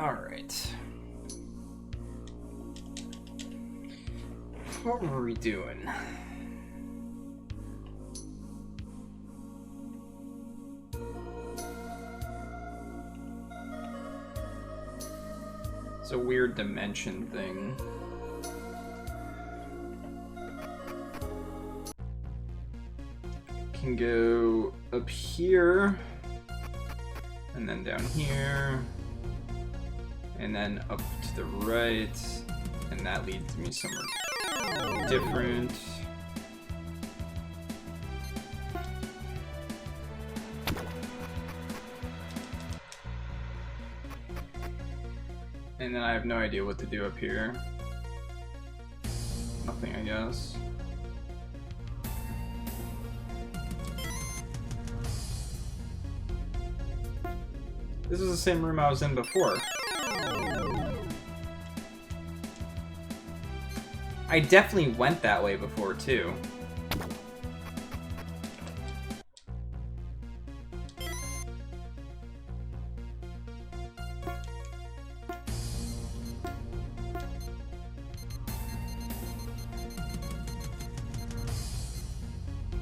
Alright. What were we doing? It's a weird dimension thing. Can go up here, and then down here, and then up to the right, and that leads me somewhere different. And then I have no idea what to do up here. Nothing, I guess. This is the same room I was in before. I definitely went that way before, too.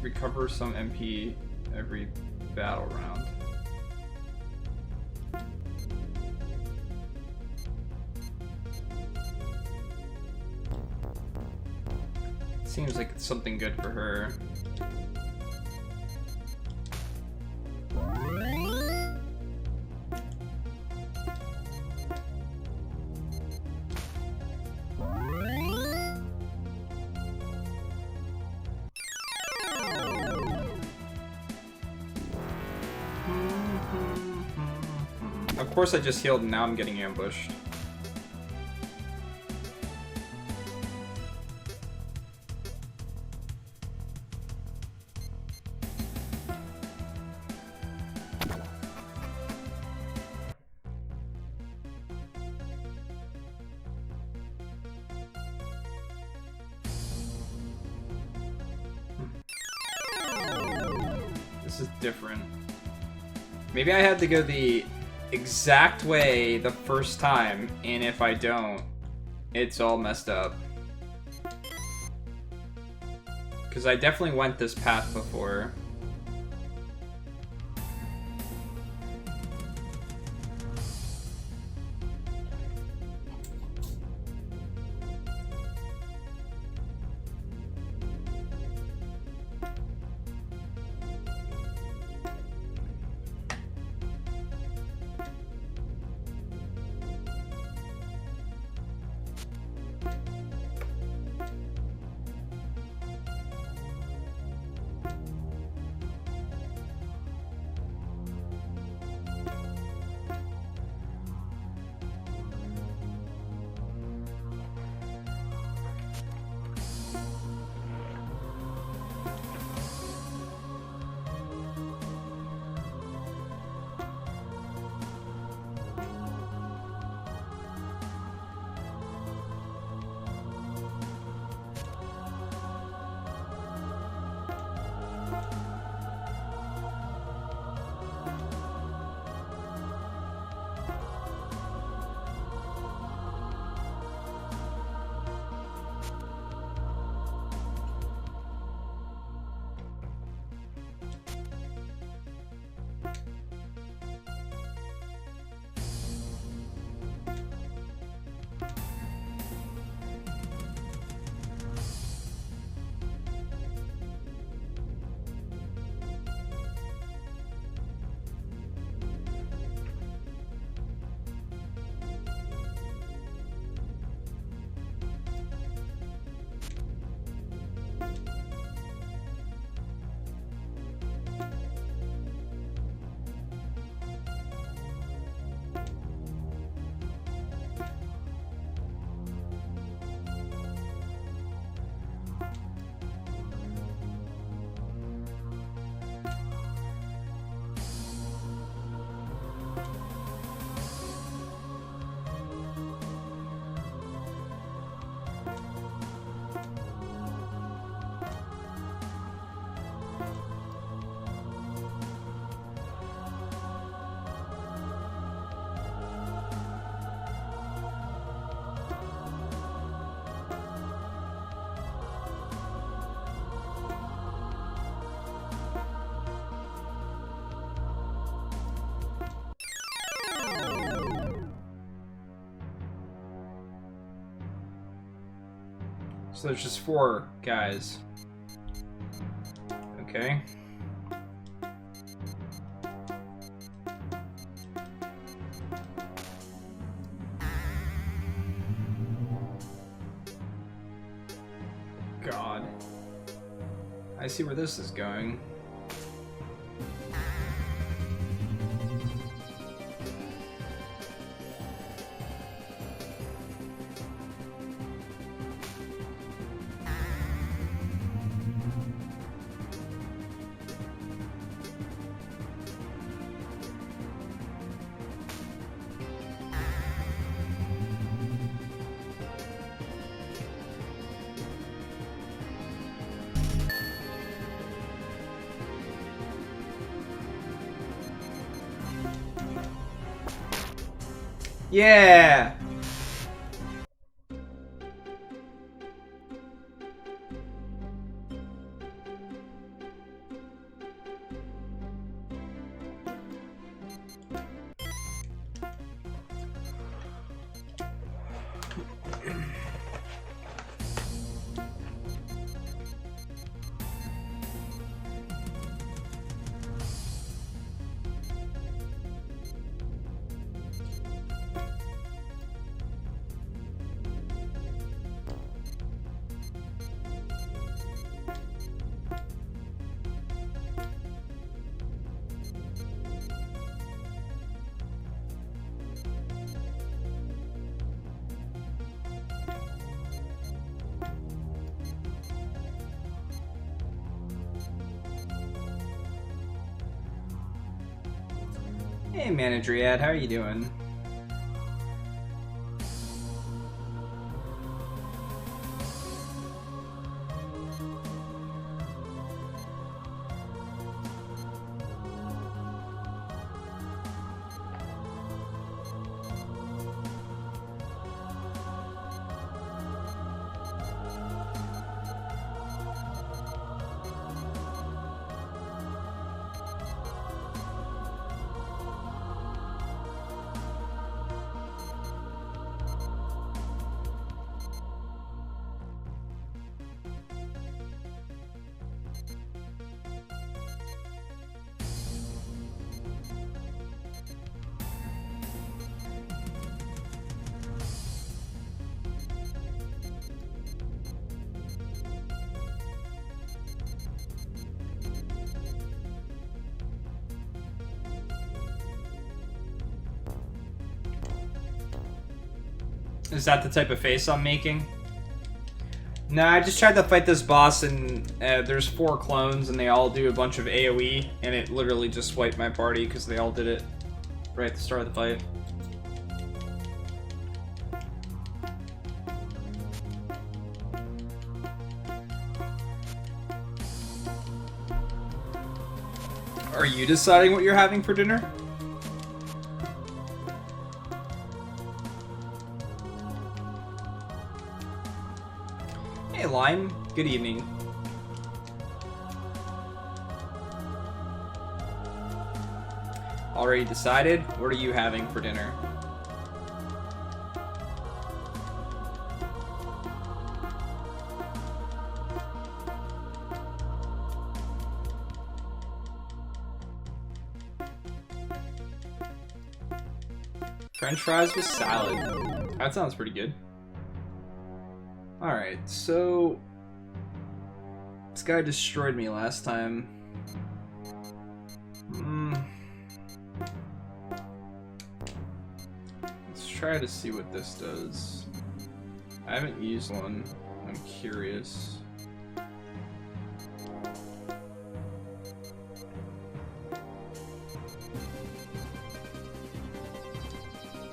Recover some MP every battle round. Seems like it's something good for her. Of course I just healed and now I'm getting ambushed. This is different. Maybe I had to go the exact way the first time, and if I don't, it's all messed up. Because I definitely went this path before. So there's just 4 guys. Okay. God. I see where this is going. Yeah! Hey, Manager Ed, how are you doing? Is that the type of face I'm making? No, I just tried to fight this boss and there's 4 clones and they all do a bunch of AoE and it literally just wiped my party because they all did it right at the start of the fight. Are you deciding what you're having for dinner? Hey, Lime. Good evening. Already decided? What are you having for dinner? French fries with salad. That sounds pretty good. Alright, so... this guy destroyed me last time. Let's try to see what this does. I haven't used one. I'm curious.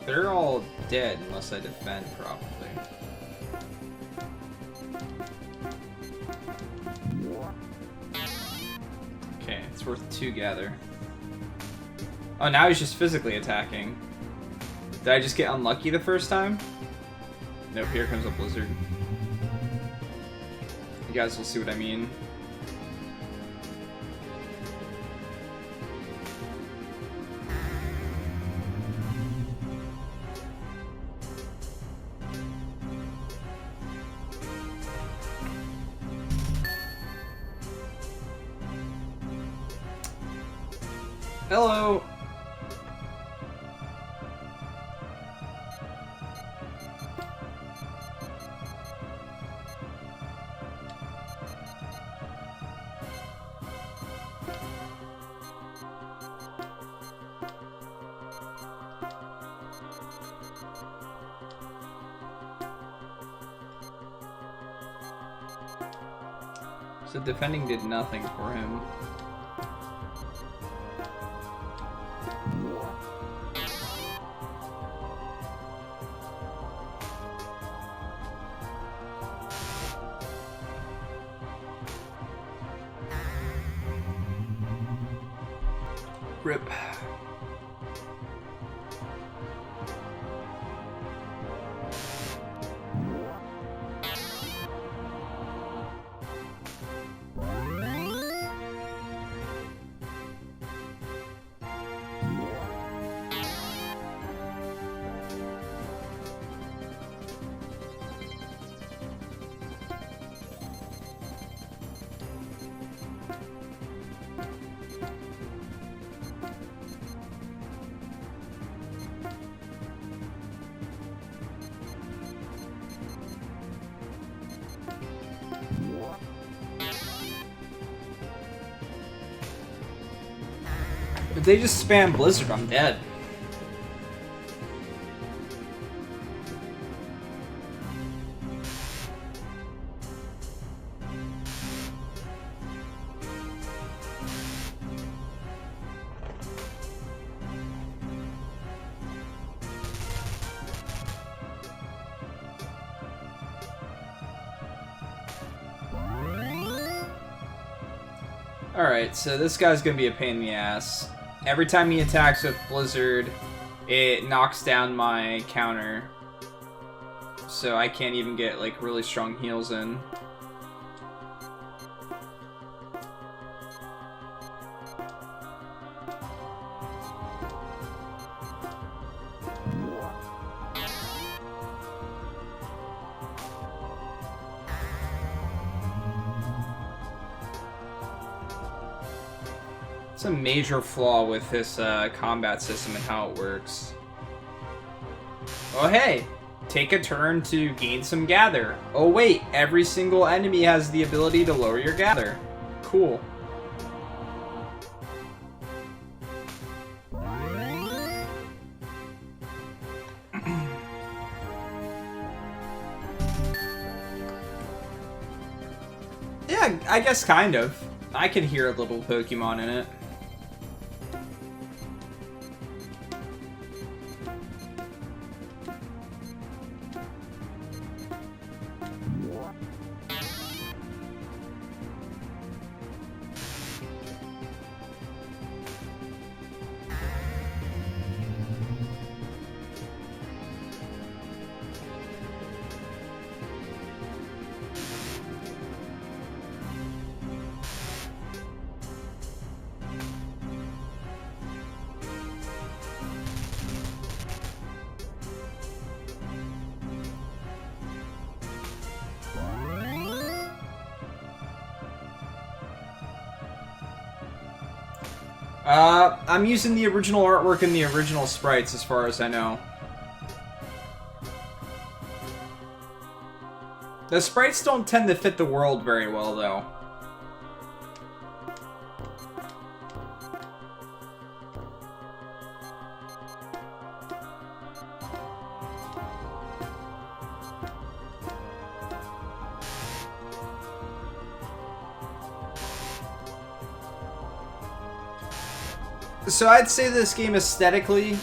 They're all dead unless I defend properly. Okay, it's worth 2 gather. Oh, now he's just physically attacking. Did I just get unlucky the first time? Nope, here comes a blizzard. You guys will see what I mean. Hello! So defending did nothing for him. Rip. If they just spam Blizzard, I'm dead. Alright, so this guy's gonna be a pain in the ass. Every time he attacks with Blizzard, it knocks down my counter. So I can't even get, like, really strong heals in. It's a major flaw with this combat system and how it works. Oh hey! Take a turn to gain some gather. Oh wait, every single enemy has the ability to lower your gather. Cool. Yeah, I guess kind of. I can hear a little Pokemon in it. I'm using the original artwork and the original sprites as far as I know. The sprites don't tend to fit the world very well, though. So I'd say this game aesthetically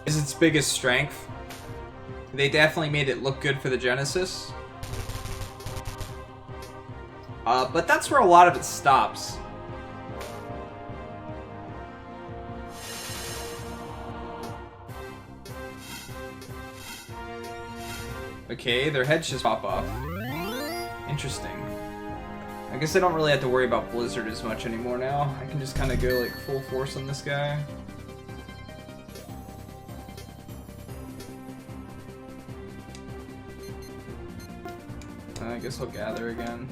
is its biggest strength. They definitely made it look good for the Genesis. But that's where a lot of it stops. Okay, their heads just pop off. Interesting. I guess I don't really have to worry about Blizzard as much anymore now. I can just kind of go like full force on this guy. I guess I'll gather again.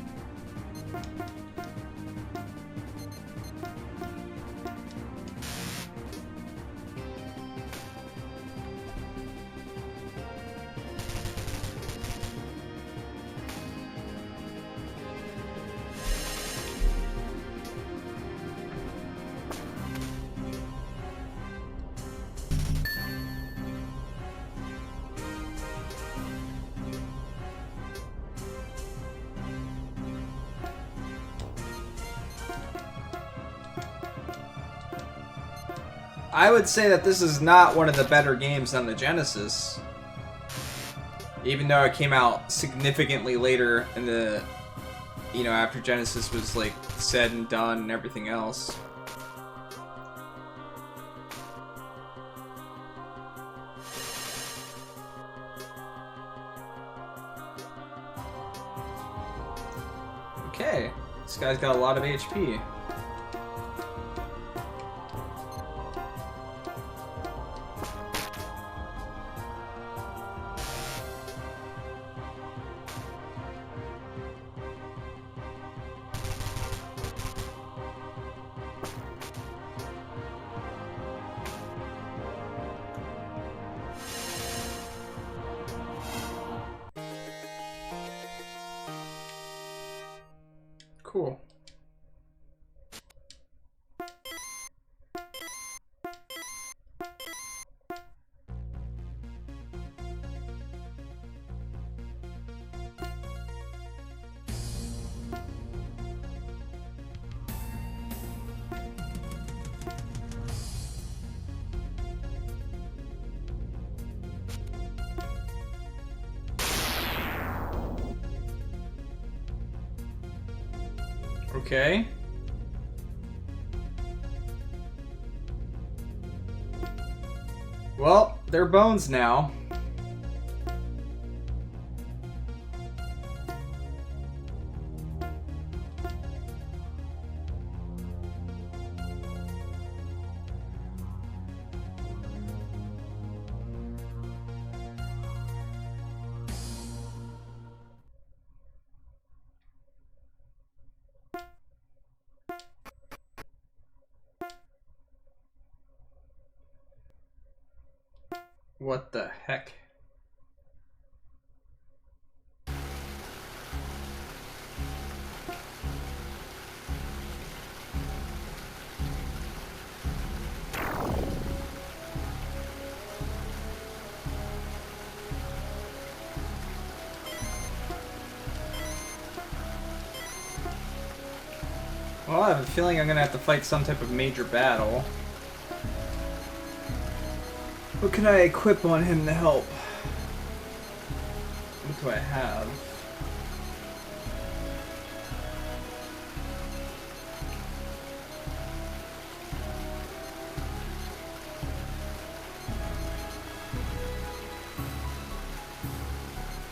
I would say that this is not one of the better games on the Genesis. Even though it came out significantly later in the, you know, after Genesis was like said and done and everything else. Okay, this guy's got a lot of HP. Cool. Okay. Well, they're bones now. What the heck? Well, I have a feeling I'm gonna have to fight some type of major battle. What can I equip on him to help? What do I have?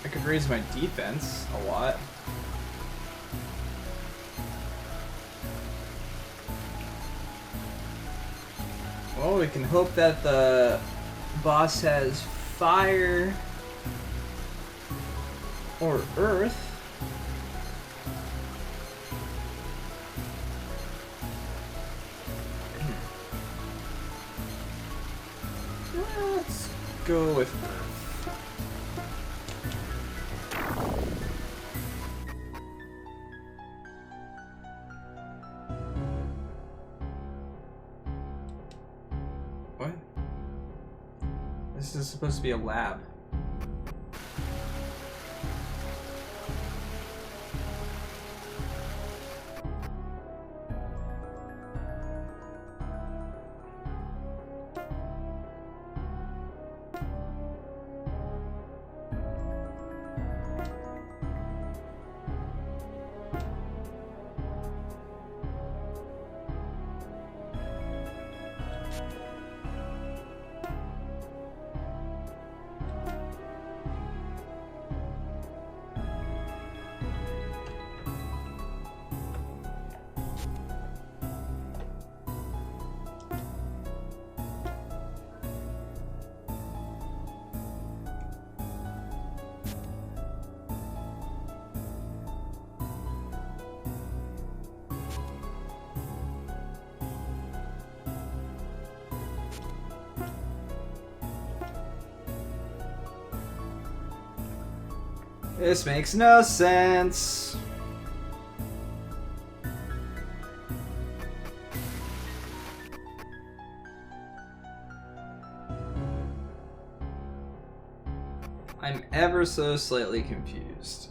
I could raise my defense a lot. Well, we can hope that the boss has fire or earth. Let's go with earth. What? This is supposed to be a lab. This makes no sense. I'm ever so slightly confused.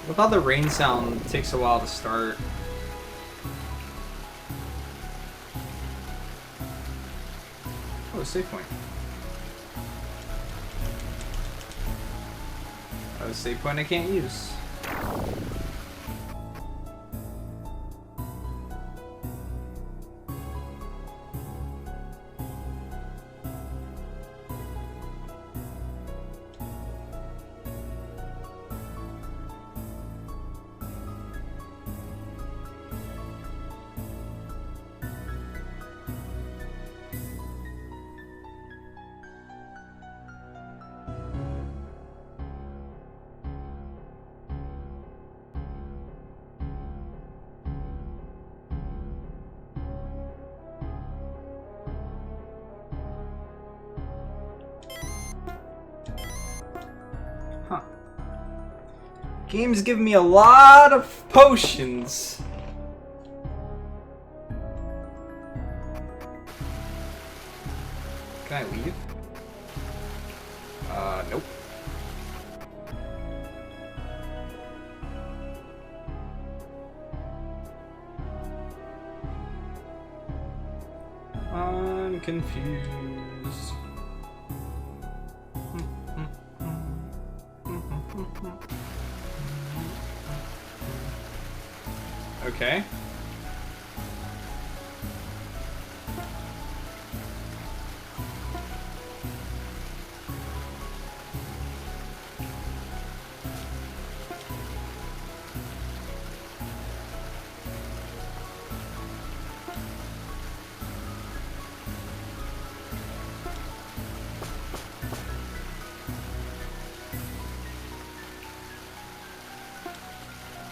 Without the rain sound, it takes a while to start. Oh, save point. Oh, save point I can't use. Huh. Game's giving me a lot of potions. Can I leave? Nope. I'm confused. Okay.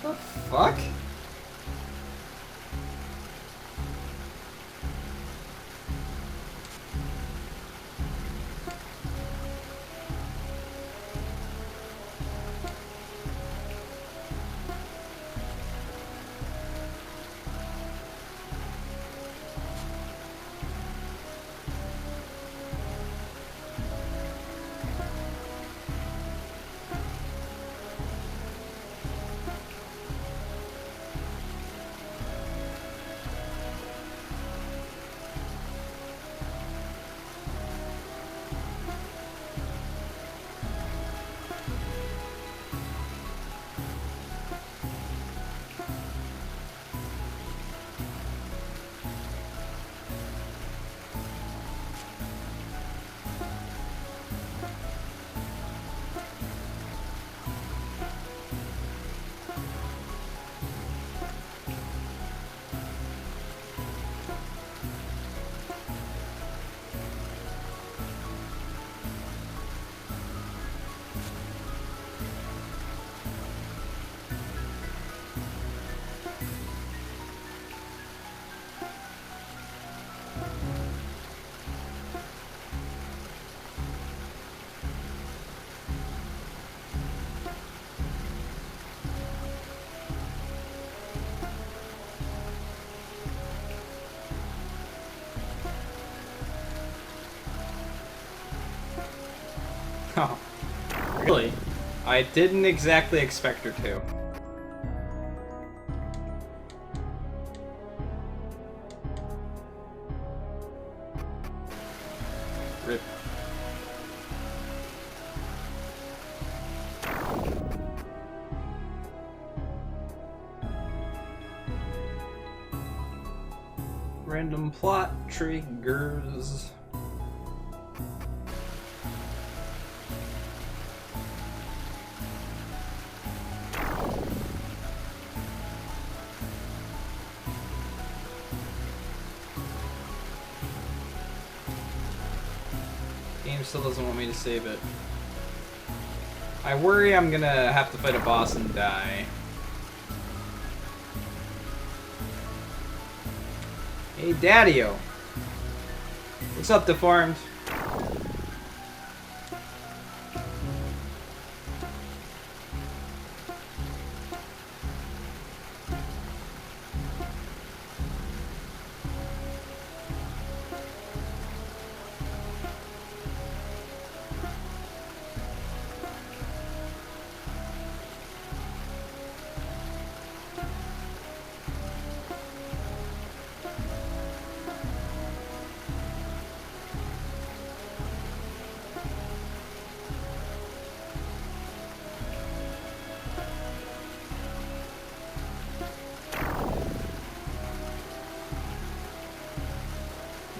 The fuck? Oh, really? I didn't exactly expect her to. Rip. Random plot triggers. Game still doesn't want me to save it. I worry I'm gonna have to fight a boss and die. Hey, Daddy-o. What's up, Deformed?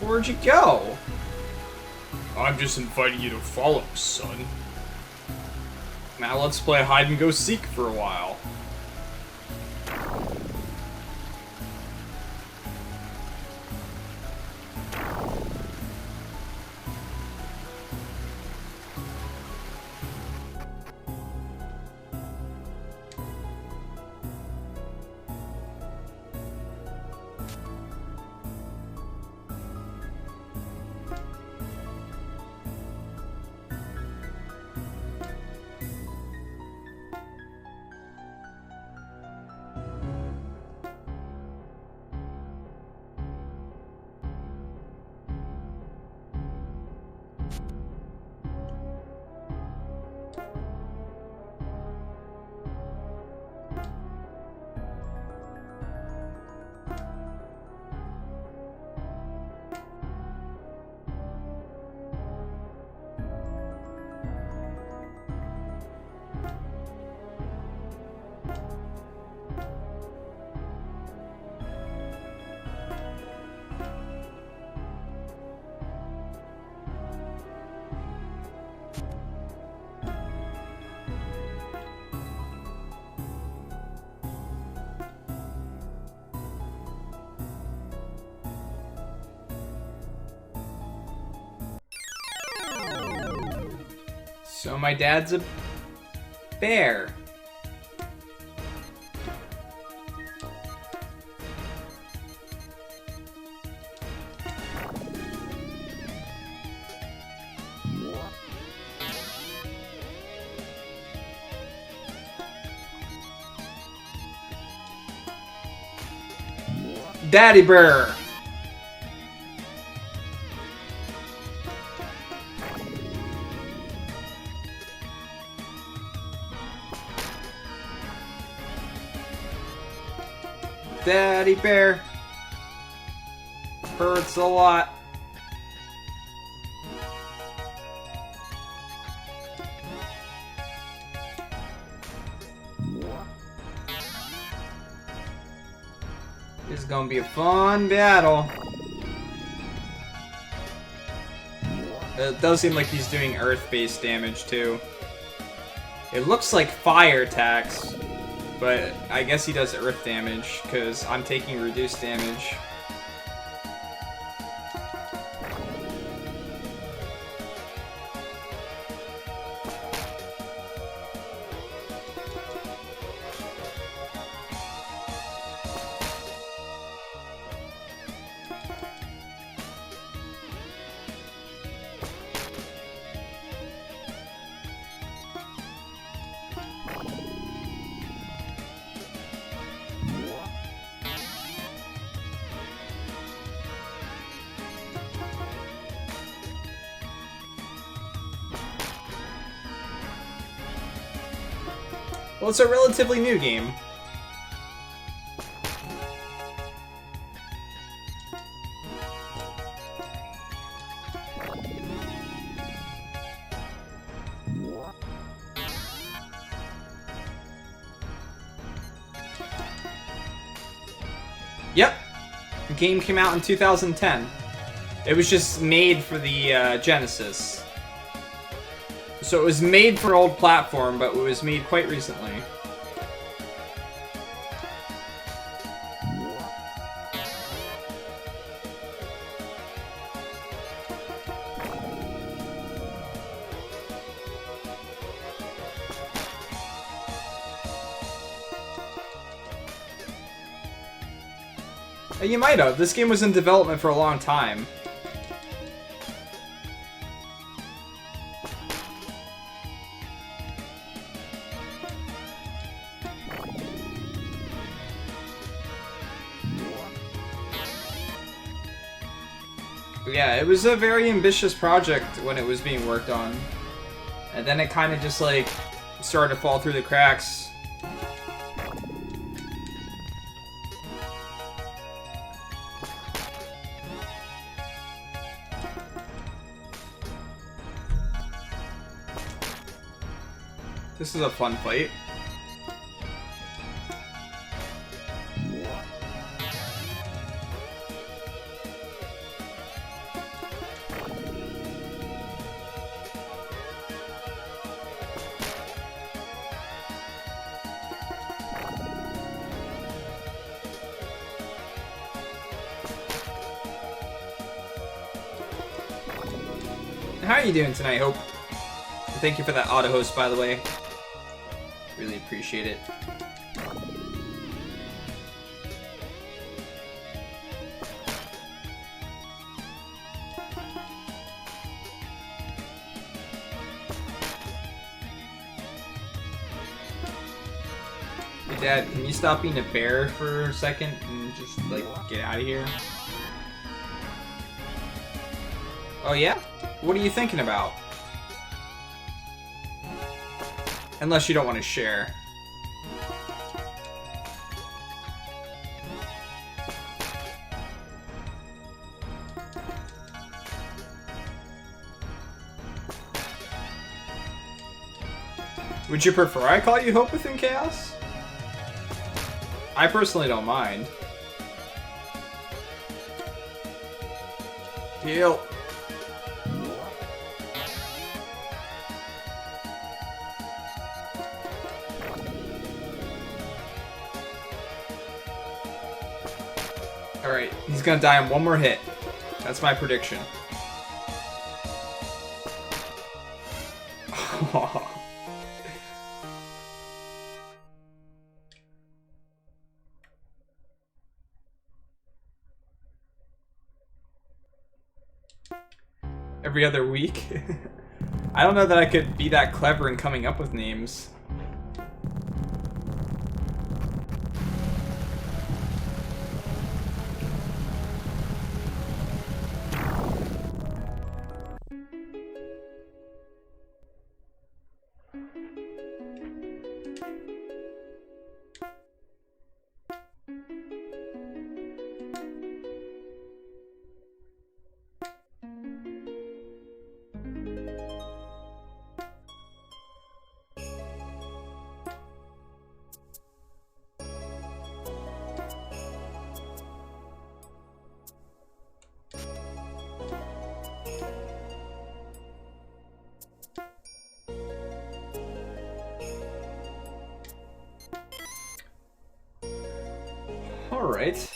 Where'd you go? I'm just inviting you to follow, son. Now let's play hide and go seek for a while. So my dad's a bear. Daddy bear. Daddy bear hurts a lot. This is gonna be a fun battle. It does seem like he's doing earth-based damage too. It looks like fire attacks. But I guess he does earth damage, because I'm taking reduced damage. Well, it's a relatively new game. Yep. The game came out in 2010. It was just made for the Genesis. So it was made for old platform, but it was made quite recently. You might have. This game was in development for a long time. Yeah, it was a very ambitious project when it was being worked on. And then it kind of just, like, started to fall through the cracks. This is a fun fight. How are you doing tonight, Hope? Thank you for that auto host, by the way. Really appreciate it. Hey, Dad, can you stop being a bear for a second and just, like, get out of here? Oh, yeah? What are you thinking about? Unless you don't want to share. Would you prefer I call you Hope Within Chaos? I personally don't mind. Heal. Alright, he's gonna die on one more hit. That's my prediction. Every other week? I don't know that I could be that clever in coming up with names. Alright.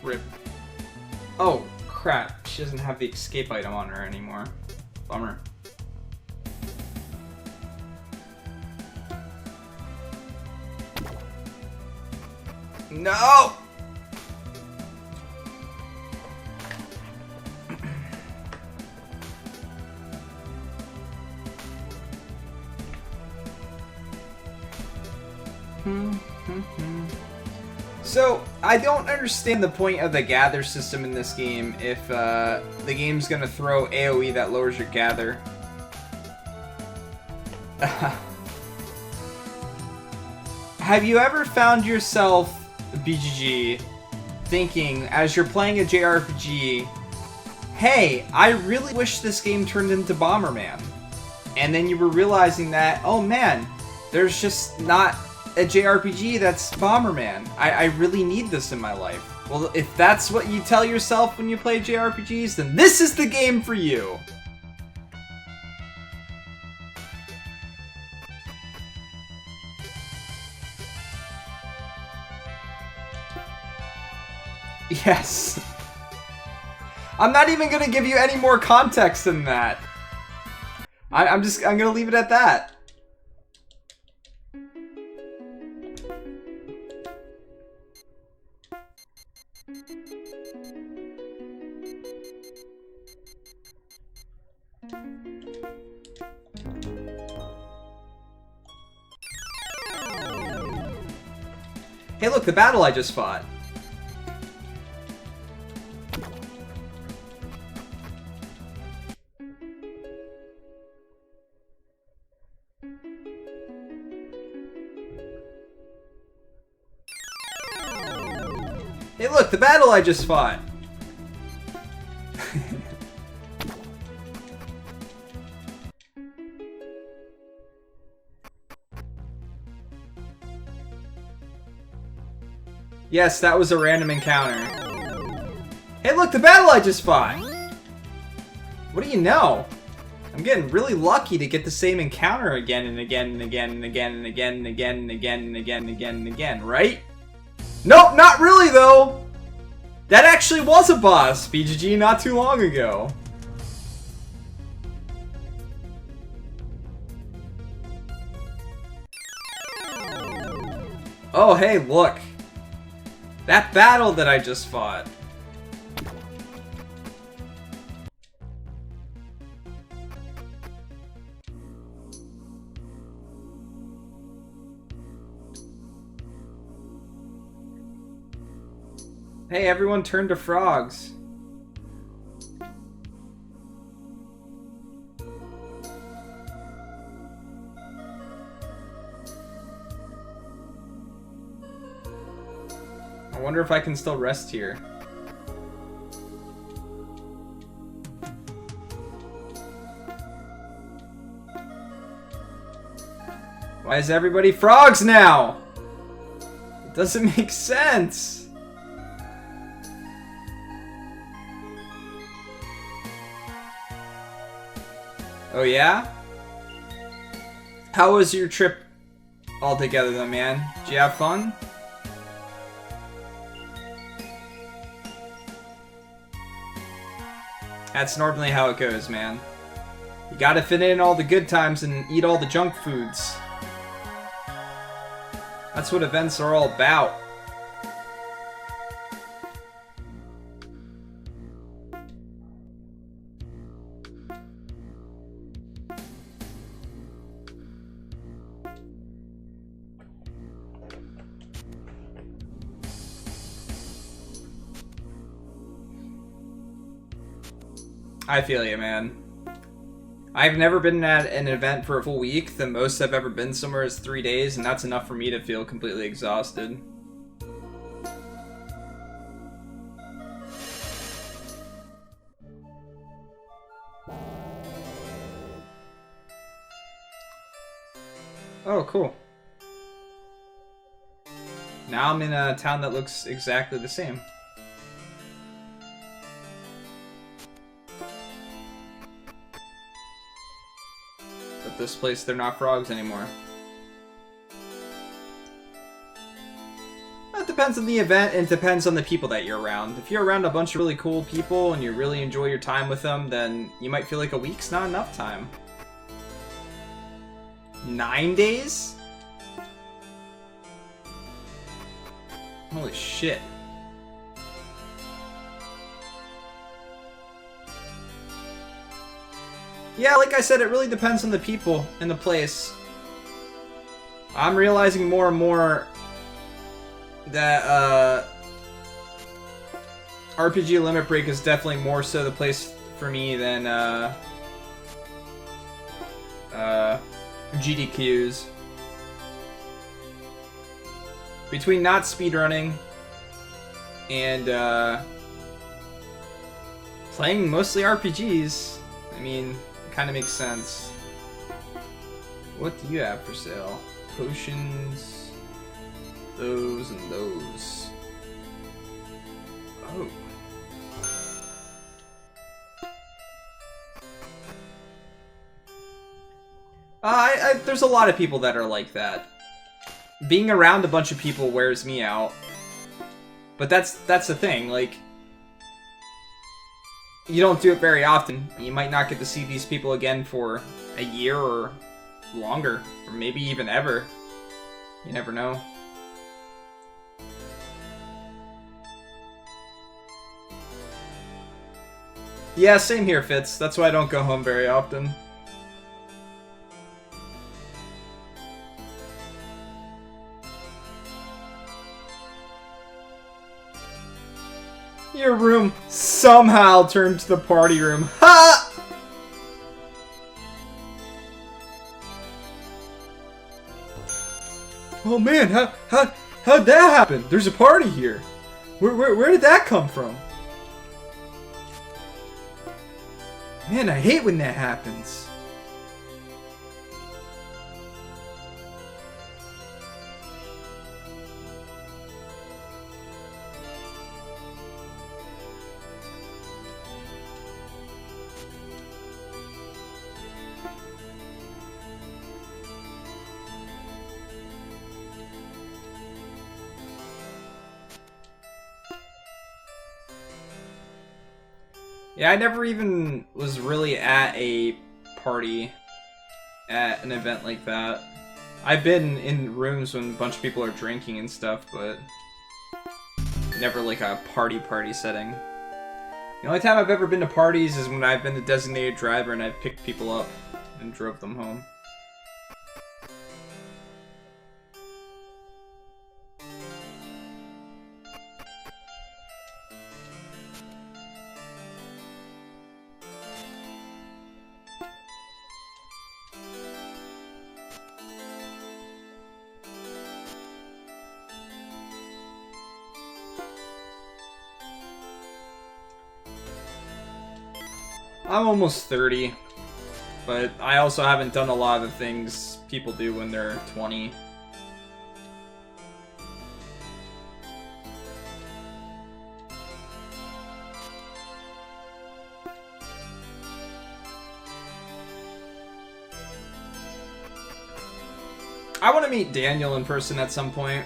Rip. Oh, crap. She doesn't have the escape item on her anymore. Bummer. No! So, I don't understand the point of the gather system in this game if the game's gonna throw AoE that lowers your gather. Have you ever found yourself, BGG, thinking as you're playing a JRPG, hey, I really wish this game turned into Bomberman? And then you were realizing that, oh man, there's just not a JRPG that's Bomberman. I really need this in my life. Well, if that's what you tell yourself when you play JRPGs, then this is the game for you. Yes. I'm not even gonna give you any more context than that. I'm gonna leave it at that. Hey look, the battle I just fought. Hey look, the battle I just fought! Yes, that was a random encounter. Hey look, the battle I just fought! What do you know? I'm getting really lucky to get the same encounter again and again and again and again and again and again and again and again and again and again, right? Nope, not really though! That actually was a boss, BGG, not too long ago. Oh, hey, look. That battle that I just fought. Hey, everyone turned to frogs. I wonder if I can still rest here. Why is everybody frogs now? It doesn't make sense. Oh yeah? How was your trip altogether though, man? Did you have fun? That's normally how it goes, man. You gotta fit in all the good times and eat all the junk foods. That's what events are all about. I feel you, man. I've never been at an event for a full week. The most I've ever been somewhere is 3 days, and that's enough for me to feel completely exhausted. Oh, cool. Now I'm in a town that looks exactly the same. This place, they're not frogs anymore. It depends on the event, and it depends on the people that you're around. If you're around a bunch of really cool people and you really enjoy your time with them, then you might feel like a week's not enough time. 9 days? Holy shit. Yeah, like I said, it really depends on the people and the place. I'm realizing more and more that RPG Limit Break is definitely more so the place for me than GDQs. Between not speedrunning and playing mostly RPGs, I mean, kind of makes sense. What do you have for sale? Potions, those and those. Oh. There's a lot of people that are like that. Being around a bunch of people wears me out. But that's the thing, like, you don't do it very often. You might not get to see these people again for a year or longer, or maybe even ever. You never know. Yeah, same here, Fitz. That's why I don't go home very often. Your room somehow turned to the party room. Ha! Oh man, how'd that happen? There's a party here. Where did that come from? Man, I hate when that happens. Yeah, I never even was really at a party at an event like that. I've been in rooms when a bunch of people are drinking and stuff, but never like a party setting. The only time I've ever been to parties is when I've been the designated driver and I've picked people up and drove them home. I'm almost 30, but I also haven't done a lot of the things people do when they're 20. I want to meet Daniel in person at some point.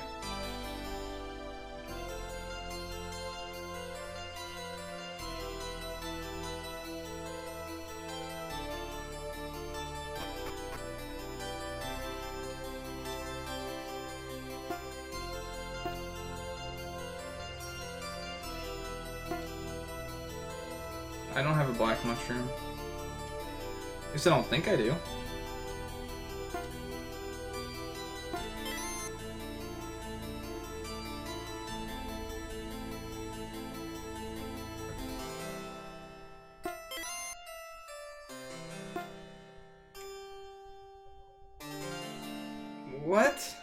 I don't have a black mushroom. At least I don't think I do. What?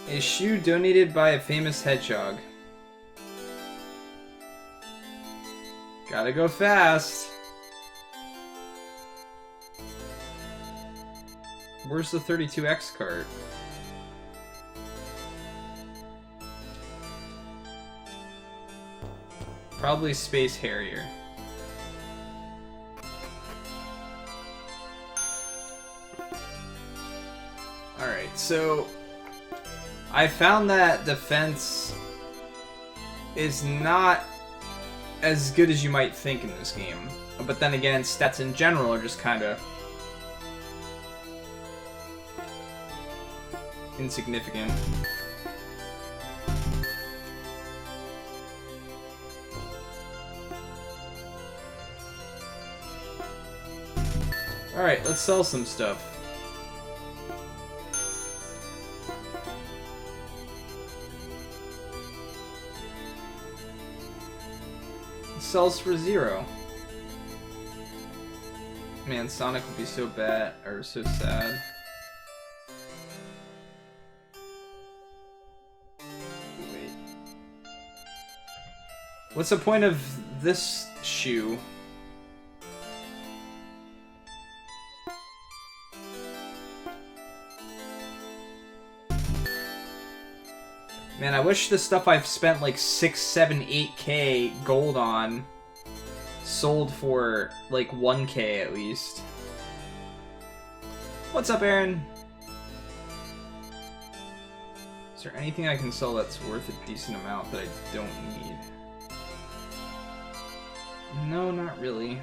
A shoe donated by a famous hedgehog. Gotta go fast. Where's the 32X cart? Probably Space Harrier. Alright, so I found that defense is not as good as you might think in this game. But then again, stats in general are just kind of insignificant. Alright, let's sell some stuff. Sells for 0. Man, Sonic would be so bad, or so sad. Wait. What's the point of this shoe? Man, I wish the stuff I've spent like 6, 7, 8k gold on sold for like 1k at least. What's up, Aaron? Is there anything I can sell that's worth a decent amount that I don't need? No, not really.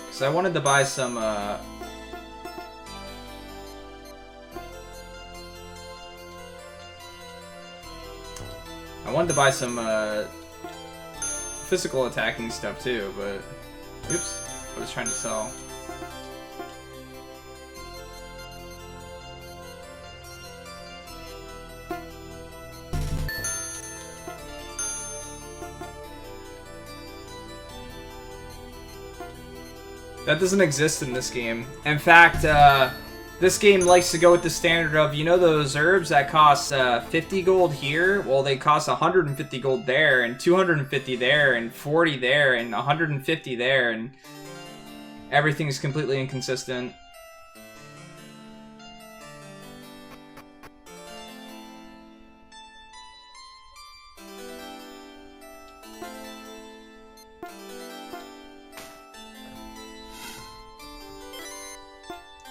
Because I wanted to buy some, I wanted to buy some physical attacking stuff too, but oops, I was trying to sell. That doesn't exist in this game. In fact, this game likes to go with the standard of, you know those herbs that cost 50 gold here? Well, they cost 150 gold there, and 250 there, and 40 there, and 150 there, and everything is completely inconsistent.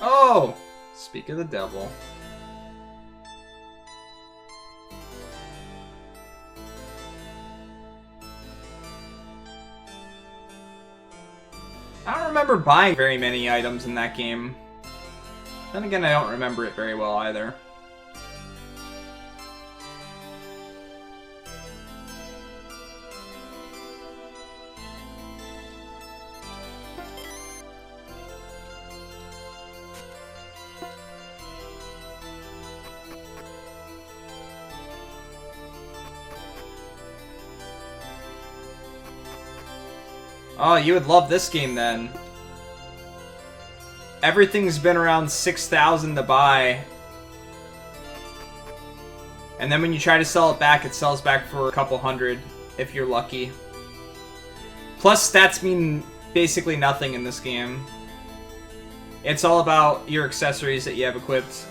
Oh! Speak of the devil. I don't remember buying very many items in that game. Then again, I don't remember it very well either. Oh, you would love this game then. Everything's been around 6,000 to buy. And then when you try to sell it back, it sells back for a couple hundred, if you're lucky. Plus, stats mean basically nothing in this game. It's all about your accessories that you have equipped.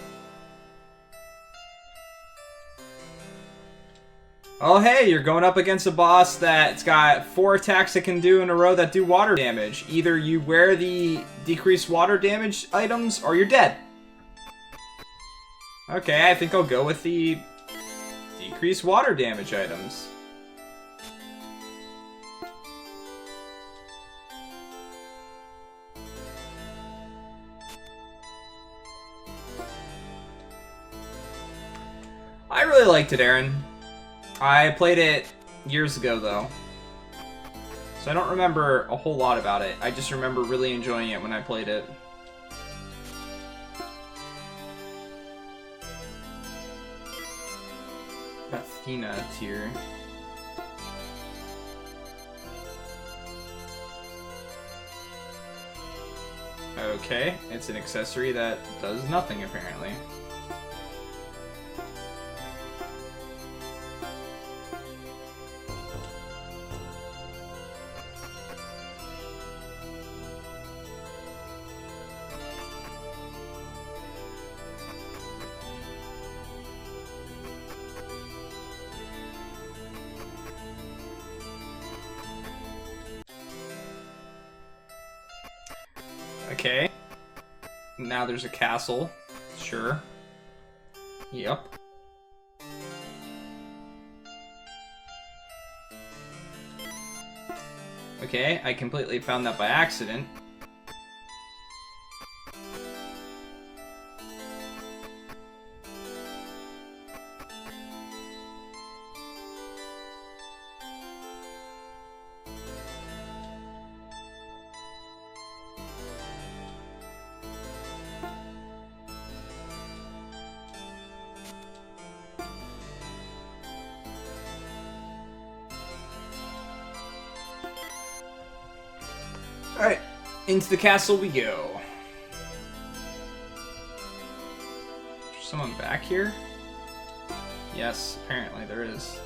Oh hey, you're going up against a boss that's got 4 attacks it can do in a row that do water damage. Either you wear the decreased water damage items, or you're dead. Okay, I think I'll go with the decreased water damage items. I really liked it, Aaron. I played it years ago, though, so I don't remember a whole lot about it. I just remember really enjoying it when I played it. Athena tier. Okay, it's an accessory that does nothing, apparently. Okay. Now there's a castle. Sure. Yep. Okay, I completely found that by accident. Alright, into the castle we go. Is someone back here? Yes, apparently there is.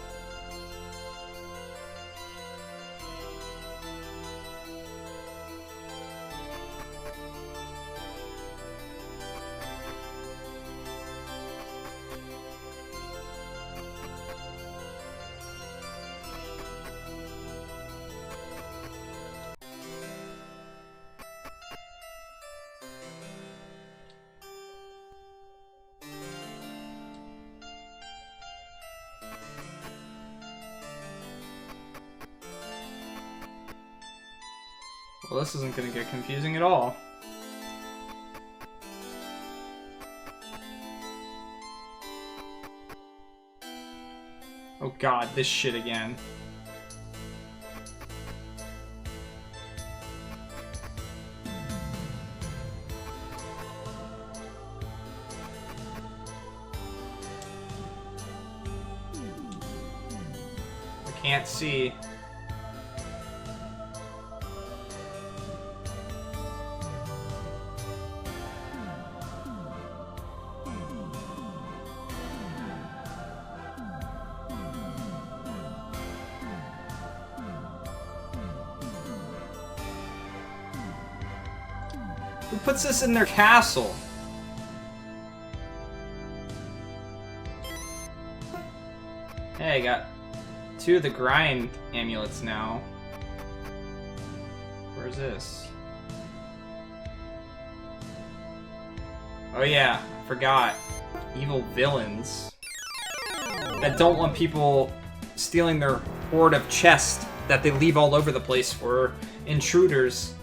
Well, this isn't going to get confusing at all. Oh god, this shit again. I can't see. Who puts this in their castle? Hey, I got 2 of the grind amulets now. Where's this? Oh yeah, I forgot. Evil villains that don't want people stealing their hoard of chests that they leave all over the place for intruders.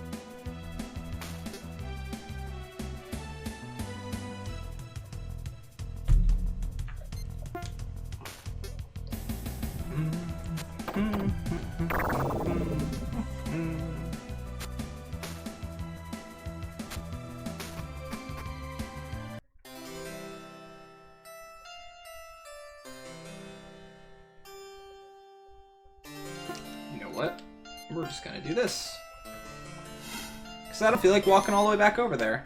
What? We're just gonna do this. Because I don't feel like walking all the way back over there.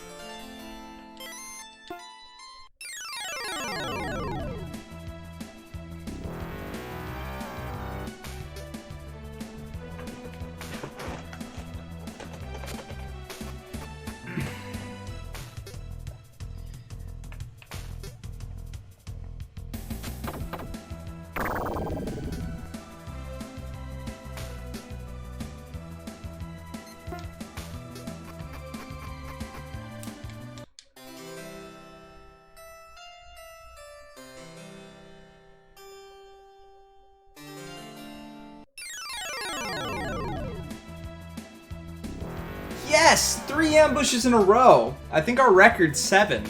Yes! 3 ambushes in a row! I think our record's 7.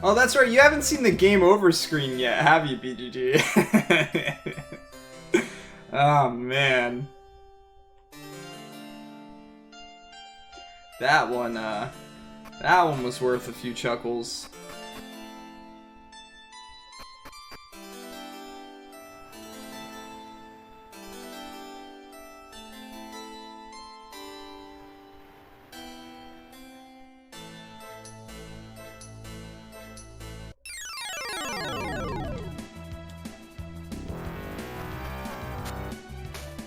Oh, that's right. You haven't seen the game over screen yet, have you, BGG? Oh, man. That one was worth a few chuckles.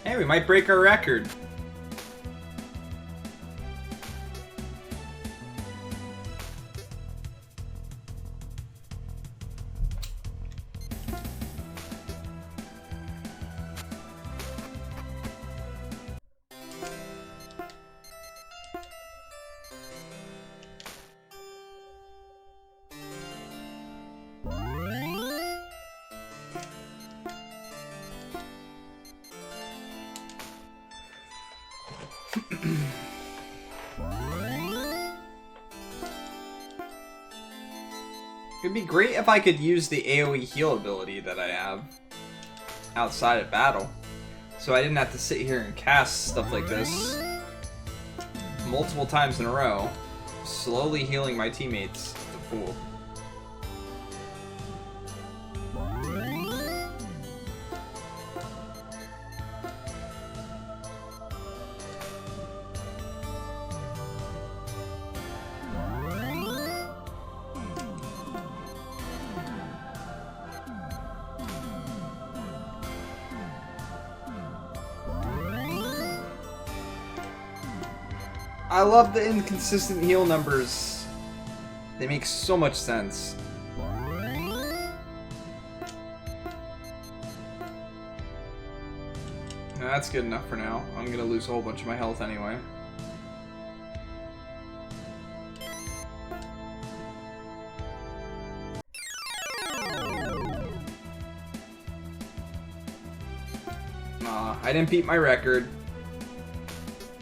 Hey, we might break our record. It'd be great if I could use the AoE heal ability that I have outside of battle, so I didn't have to sit here and cast stuff like this multiple times in a row, slowly healing my teammates to full. I love the inconsistent heal numbers. They make so much sense. That's good enough for now. I'm gonna lose a whole bunch of my health anyway. I didn't beat my record.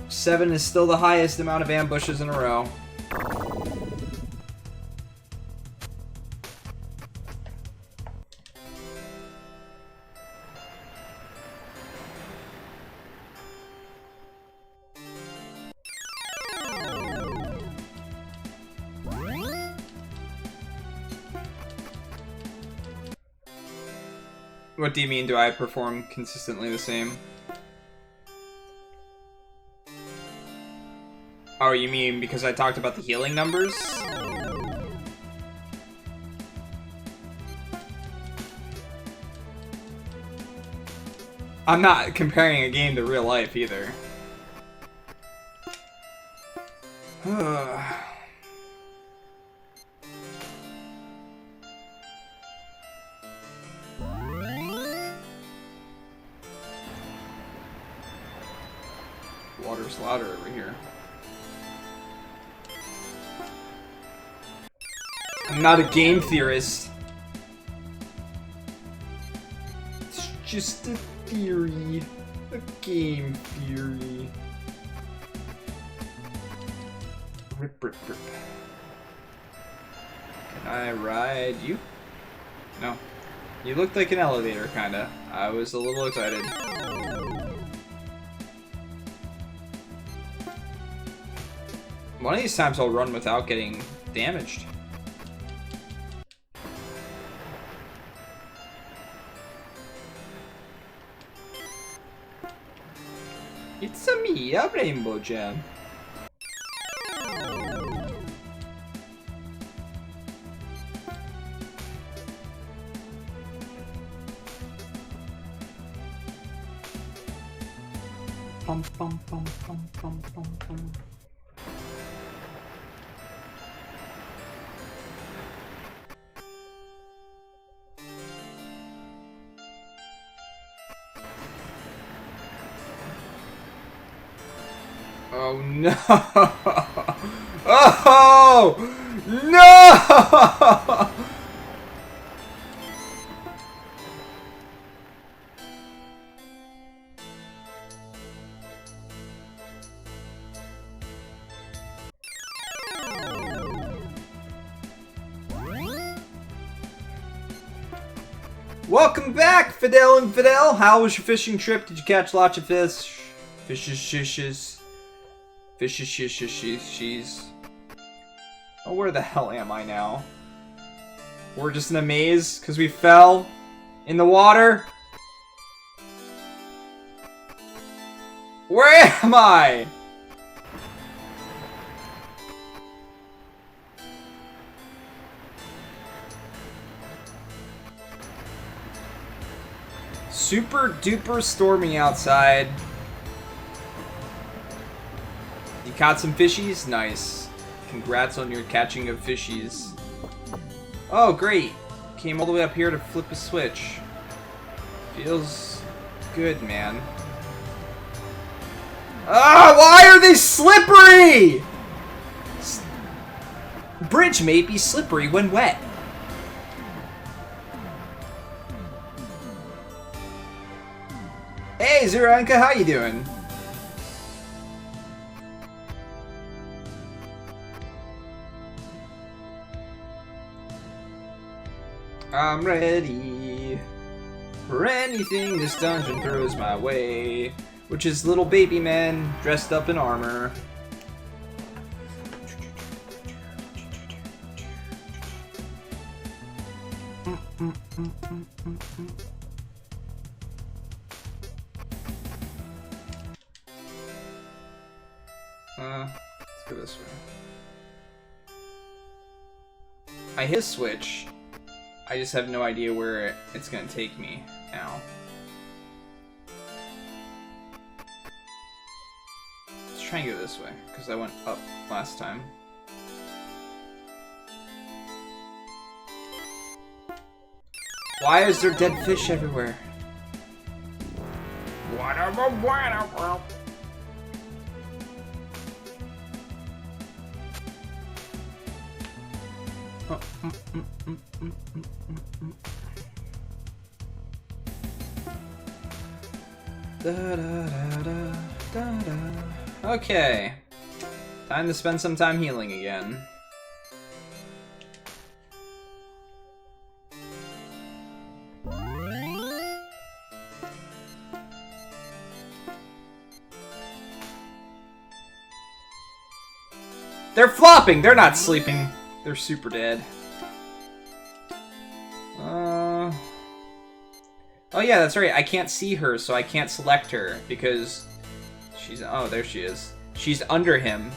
7 is still the highest amount of ambushes in a row. What do you mean, do I perform consistently the same? Oh, you mean because I talked about the healing numbers? I'm not comparing a game to real life either. Water's louder over here. I'm not a game theorist. It's just a theory. A game theory. Rip, rip, rip. Can I ride you? No. You looked like an elevator, kinda. I was a little excited. One of these times I'll run without getting damaged. It's a me, a Rainbow Jam. Pum pum pum pum pum pum pum. Oh no! Oh no! Welcome back, Fidel and Fidel. How was your fishing trip? Did you catch lots of fish? Fishes, shishes. Fishes, shishes, she's. Oh, where the hell am I now? We're just in a maze because we fell in the water. Where am I? Super duper stormy outside. You caught some fishies? Nice. Congrats on your catching of fishies. Oh, great. Came all the way up here to flip a switch. Feels good, man. Ah, why are they slippery? Bridge may be slippery when wet. Hey, Zuranka, how you doing? I'm ready for anything this dungeon throws my way, which is little baby men dressed up in armor. Let's go this way. I hit a switch. I just have no idea where it's gonna take me now. Let's try and go this way, because I went up last time. Why is there dead fish everywhere? Okay. Time to spend some time healing again. They're flopping! They're not sleeping. They're super dead. Oh yeah, that's right. I can't see her, so I can't select her because she's... Oh, there she is. She's under him.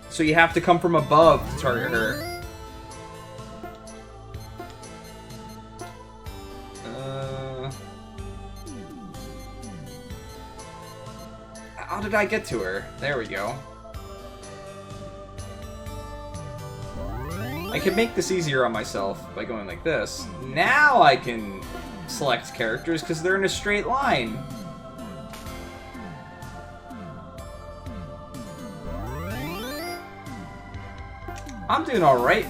So you have to come from above to target her. How did I get to her? There we go. I can make this easier on myself by going like this. Now I can select characters because they're in a straight line. I'm doing alright.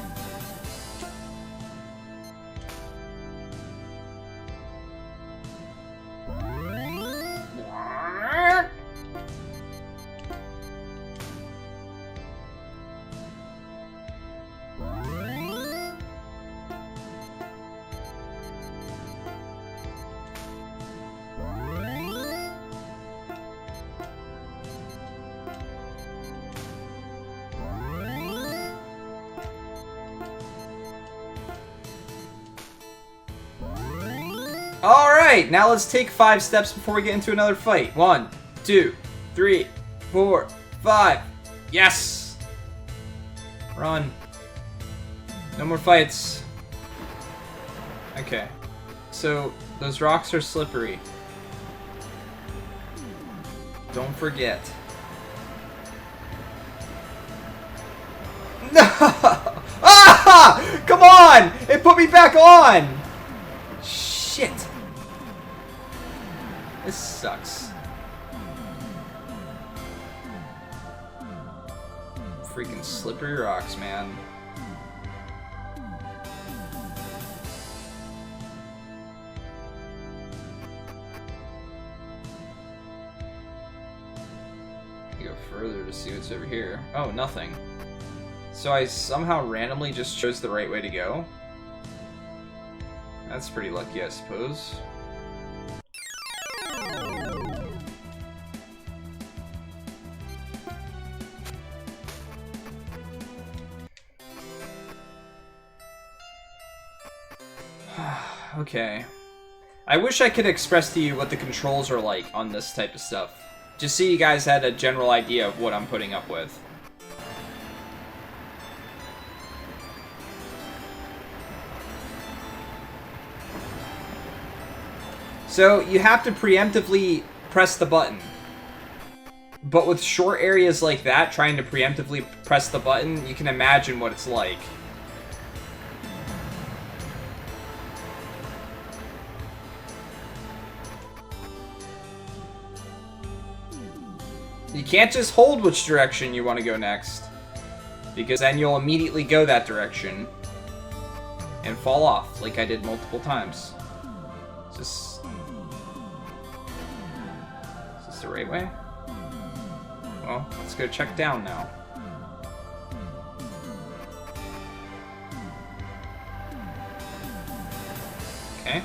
Alright, now let's take 5 steps before we get into another fight. 1, 2, 3, 4, 5. Yes! Run. No more fights. Okay. So, those rocks are slippery. Don't forget. No! Ah! Come on! It put me back on! Shit! This sucks. Freaking slippery rocks, man. Go further to see what's over here. Oh, nothing. So I somehow randomly just chose the right way to go? That's pretty lucky, I suppose. Okay. I wish I could express to you what the controls are like on this type of stuff. Just so you guys had a general idea of what I'm putting up with. So, you have to preemptively press the button. But with short areas like that, trying to preemptively press the button, you can imagine what it's like. You can't just hold which direction you want to go next, because then you'll immediately go that direction and fall off, like I did multiple times. Is this the right way? Well, let's go check down now. Okay.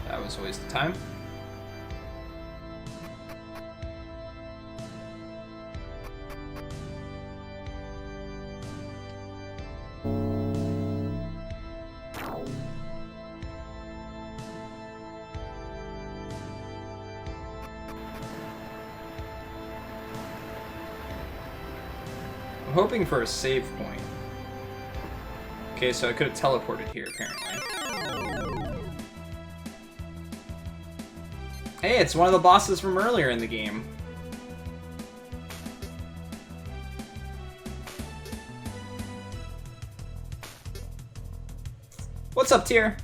That was a waste of time. I'm hoping for a save point. Okay, so I could have teleported here, apparently. Hey, it's one of the bosses from earlier in the game. What's up, Tier?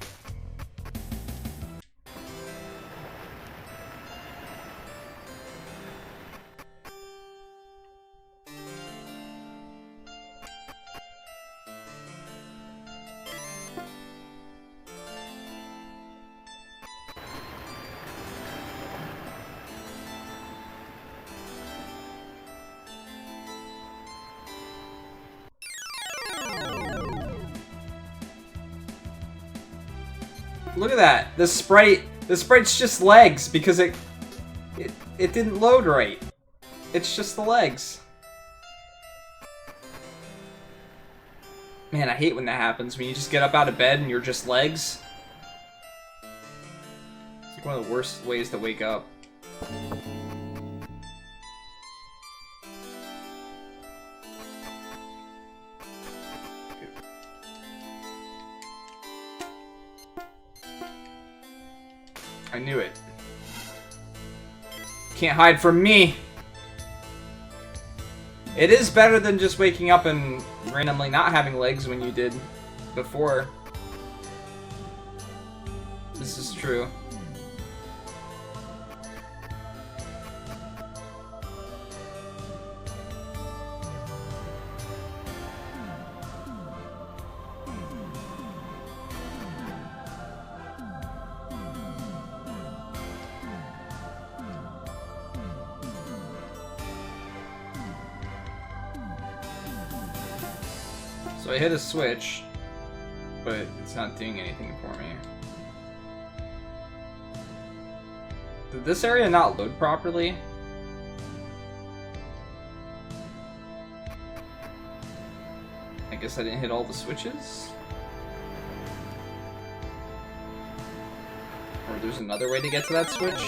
Look at that. The sprite's just legs because it didn't load right. It's just the legs. Man, I hate when that happens, when you just get up out of bed and you're just legs. It's like one of the worst ways to wake up. I knew it. Can't hide from me! It is better than just waking up and randomly not having legs when you did before. This is true. So I hit a switch, but it's not doing anything for me. Did this area not load properly? I guess I didn't hit all the switches? Or there's another way to get to that switch?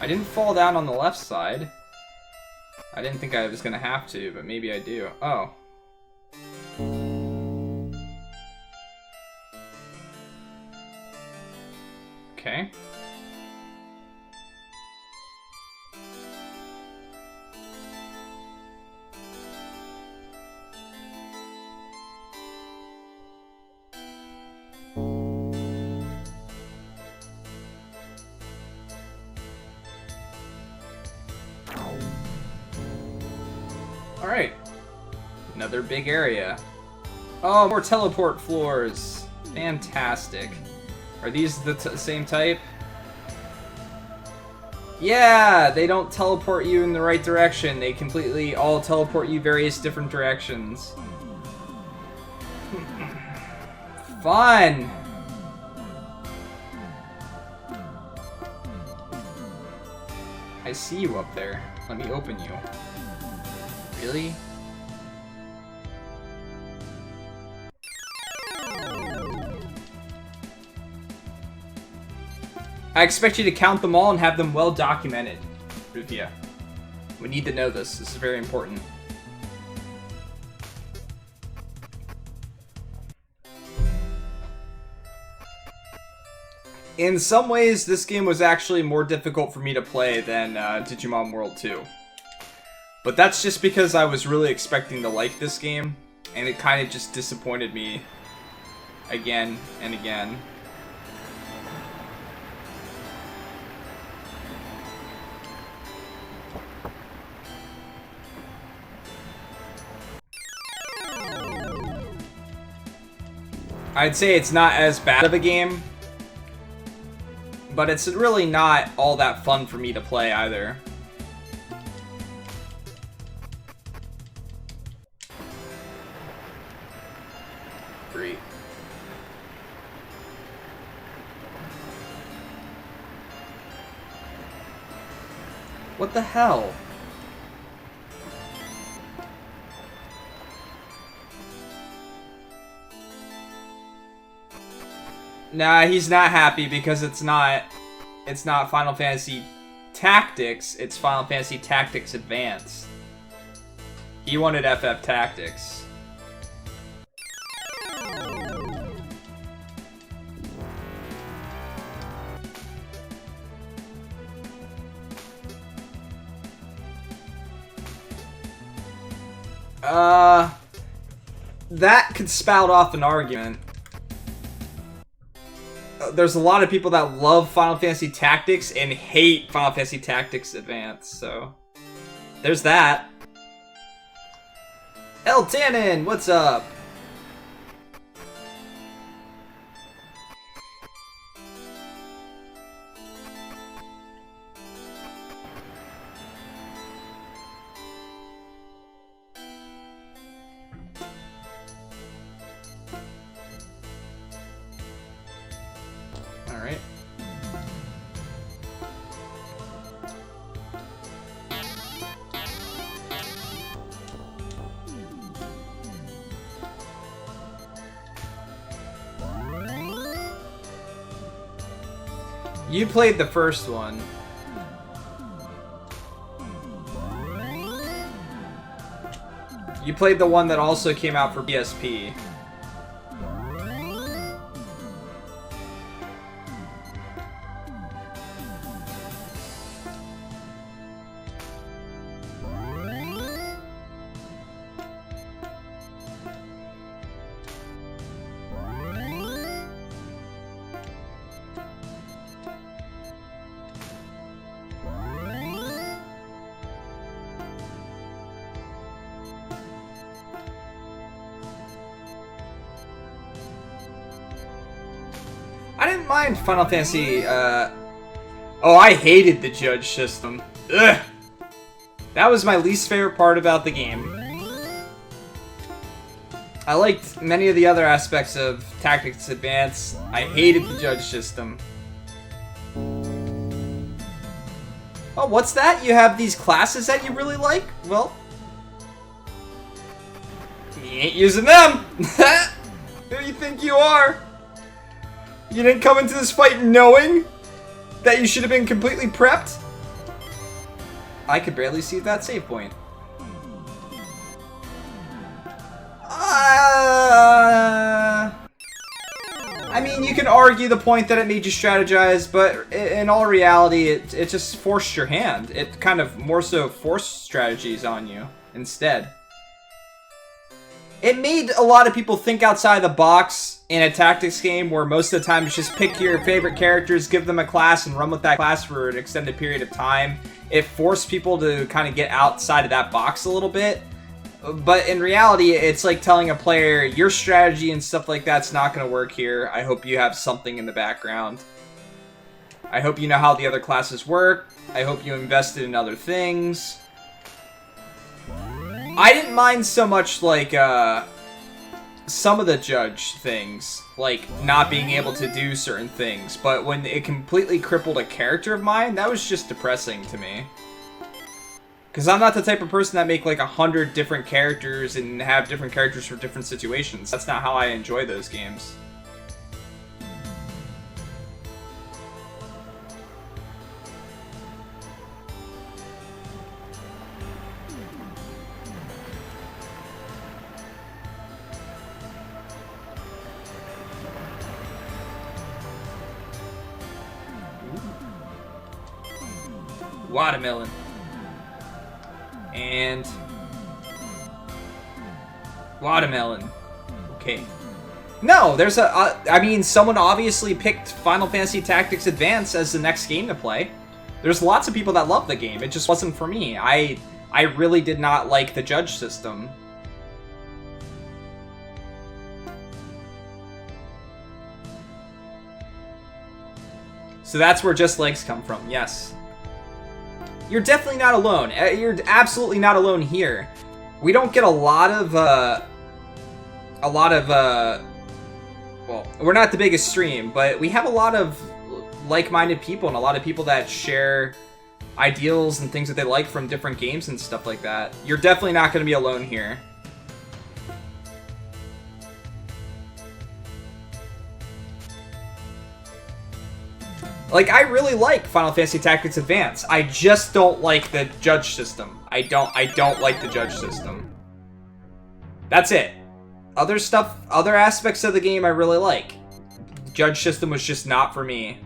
I didn't fall down on the left side. I didn't think I was gonna have to, but maybe I do. Oh. Okay. Alright. Another big area. Oh, more teleport floors. Fantastic. Are these the same type? Yeah, they don't teleport you in the right direction. They completely all teleport you various different directions. Fun! I see you up there. Let me open you. Really? I expect you to count them all and have them well documented, Ruvia. We need to know this. This is very important. In some ways, this game was actually more difficult for me to play than Digimon World 2. But that's just because I was really expecting to like this game, and it kind of just disappointed me again and again. I'd say it's not as bad of a game, but it's really not all that fun for me to play either. Great. What the hell? Nah, he's not happy because it's not Final Fantasy Tactics, it's Final Fantasy Tactics Advance. He wanted FF Tactics. That could spout off an argument. There's a lot of people that love Final Fantasy Tactics and hate Final Fantasy Tactics Advance, so there's that. El Tannen, what's up? Alright. You played the first one. You played the one that also came out for PSP. I didn't mind Final Fantasy, Oh, I hated the judge system. Ugh! That was my least favorite part about the game. I liked many of the other aspects of Tactics Advance. I hated the judge system. Oh, what's that? You have these classes that you really like? Well, you ain't using them! Who do you think you are? You didn't come into this fight knowing that you should have been completely prepped? I could barely see that save point. I mean, you can argue the point that it made you strategize, but in all reality, it just forced your hand. It kind of more so forced strategies on you instead. It made a lot of people think outside the box in a tactics game where most of the time it's just pick your favorite characters, give them a class, and run with that class for an extended period of time. It forced people to kind of get outside of that box a little bit. But in reality, it's like telling a player, your strategy and stuff like that's not going to work here. I hope you have something in the background. I hope you know how the other classes work. I hope you invested in other things. I didn't mind so much, like, some of the judge things, like not being able to do certain things, but when it completely crippled a character of mine, that was just depressing to me. Because I'm not the type of person that make like 100 different characters and have different characters for different situations. That's not how I enjoy those games. Watermelon. And watermelon. Okay. No, there's I mean, someone obviously picked Final Fantasy Tactics Advance as the next game to play. There's lots of people that love the game. It just wasn't for me. I really did not like the judge system. So that's where Just Legs come from, yes. You're definitely not alone. You're absolutely not alone here. We don't get a lot of, well, we're not the biggest stream, but we have a lot of like-minded people and a lot of people that share ideals and things that they like from different games and stuff like that. You're definitely not going to be alone here. Like, I really like Final Fantasy Tactics Advance. I just don't like the judge system. I don't like the judge system. That's it. Other stuff, other aspects of the game I really like. Judge system was just not for me.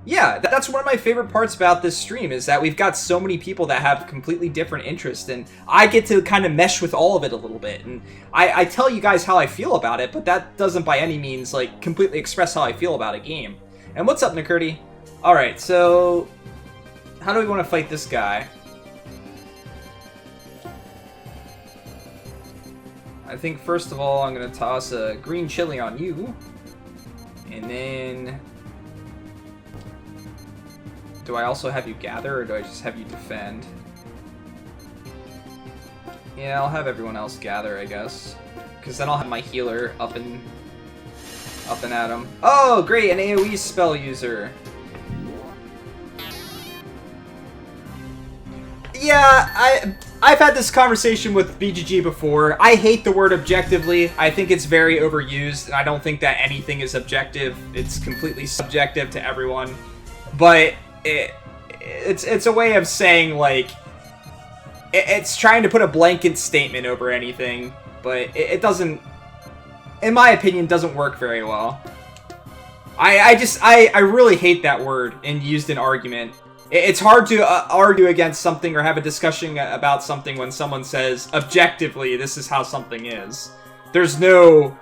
Yeah, that's one of my favorite parts about this stream, is that we've got so many people that have completely different interests, and I get to kind of mesh with all of it a little bit. And I tell you guys how I feel about it, but that doesn't by any means, like, completely express how I feel about a game. And what's up, Nakurti? Alright, so how do we want to fight this guy? I think first of all I'm going to toss a green chili on you. And then do I also have you gather, or do I just have you defend? Yeah, I'll have everyone else gather, I guess. Because then I'll have my healer up and at him. Oh, great, an AoE spell user. Yeah, I've had this conversation with BGG before. I hate the word objectively. I think it's very overused, and I don't think that anything is objective. It's completely subjective to everyone. But it's a way of saying, like, it's trying to put a blanket statement over anything, but it doesn't, in my opinion, doesn't work very well. I really hate that word and used in argument. It's hard to argue against something or have a discussion about something when someone says, objectively, this is how something is. There's no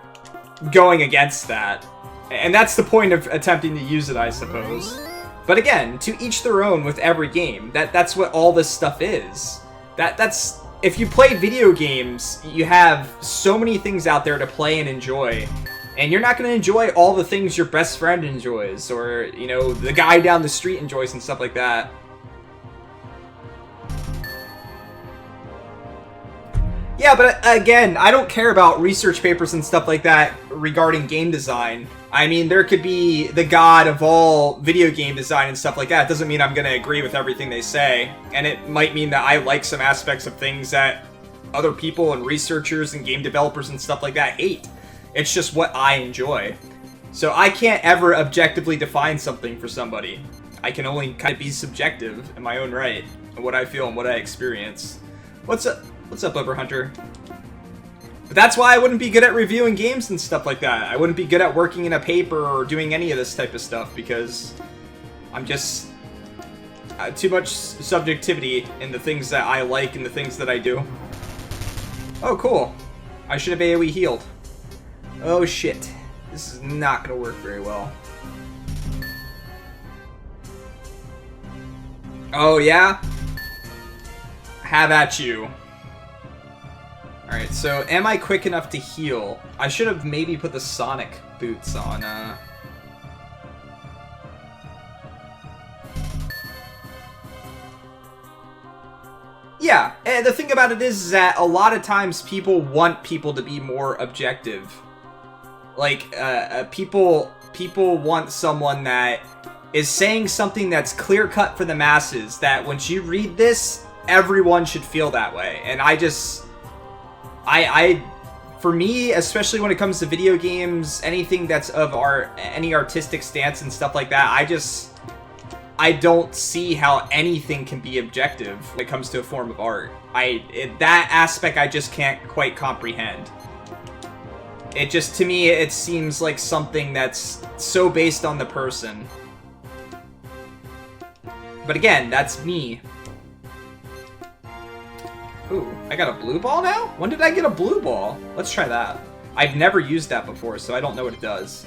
going against that. And that's the point of attempting to use it, I suppose. But again, to each their own with every game. That's what all this stuff is. That's if you play video games, you have so many things out there to play and enjoy. And you're not going to enjoy all the things your best friend enjoys, or, you know, the guy down the street enjoys and stuff like that. Yeah, but again, I don't care about research papers and stuff like that regarding game design. I mean, there could be the god of all video game design and stuff like that. It doesn't mean I'm going to agree with everything they say. And it might mean that I like some aspects of things that other people and researchers and game developers and stuff like that hate. It's just what I enjoy. So I can't ever objectively define something for somebody. I can only kind of be subjective in my own right, and what I feel and what I experience. What's up, Overhunter? But that's why I wouldn't be good at reviewing games and stuff like that. I wouldn't be good at working in a paper or doing any of this type of stuff, because I'm just too much subjectivity in the things that I like and the things that I do. Oh, cool. I should have AoE healed. Oh shit, this is not gonna work very well. Oh yeah? Have at you. Alright, so am I quick enough to heal? I should have maybe put the Sonic boots on, Yeah, and the thing about it is that a lot of times people want people to be more objective. Like, people want someone that is saying something that's clear-cut for the masses, that once you read this, everyone should feel that way. And for me, especially when it comes to video games, anything that's of any artistic stance and stuff like that, I don't see how anything can be objective when it comes to a form of art. That aspect I just can't quite comprehend. It just, to me, it seems like something that's so based on the person. But again, that's me. Ooh, I got a blue ball now? When did I get a blue ball? Let's try that. I've never used that before, so I don't know what it does.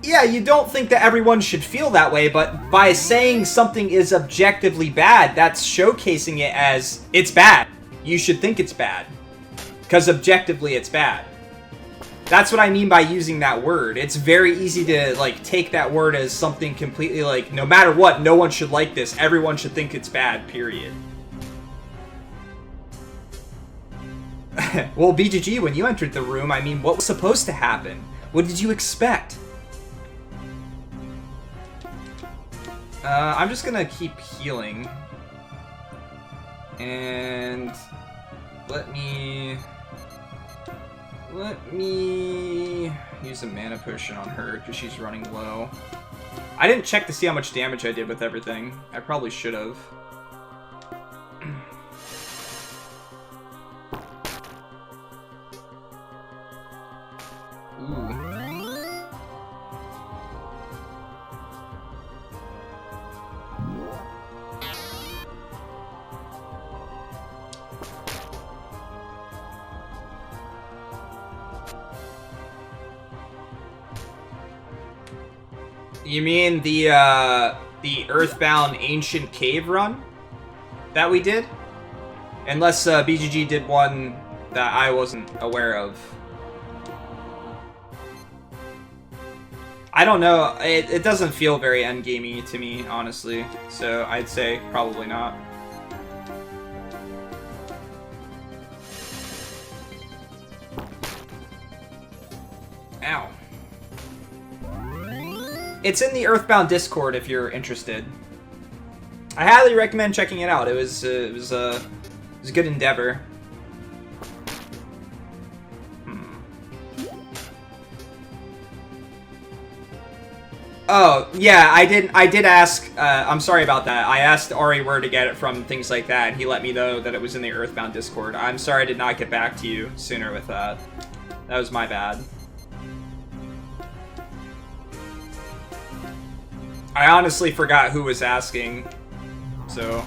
Yeah, you don't think that everyone should feel that way, but by saying something is objectively bad, that's showcasing it as, it's bad. You should think it's bad. Because objectively it's bad. That's what I mean by using that word. It's very easy to, like, take that word as something completely, like, no matter what, no one should like this. Everyone should think it's bad, period. Well, BGG, when you entered the room, I mean, what was supposed to happen? What did you expect? I'm just gonna keep healing. And let me use a mana potion on her, because she's running low. I didn't check to see how much damage I did with everything. I probably should have. Ooh. You mean the Earthbound Ancient Cave run that we did? Unless BGG did one that I wasn't aware of. I don't know. It doesn't feel very endgamey to me, honestly. So I'd say probably not. Ow. It's in the Earthbound Discord if you're interested. I highly recommend checking it out. It was a good endeavor. Oh, yeah, I did ask, I'm sorry about that. I asked Ari where to get it from, things like that, and he let me know that it was in the Earthbound Discord. I'm sorry I did not get back to you sooner with that. That was my bad. I honestly forgot who was asking, so...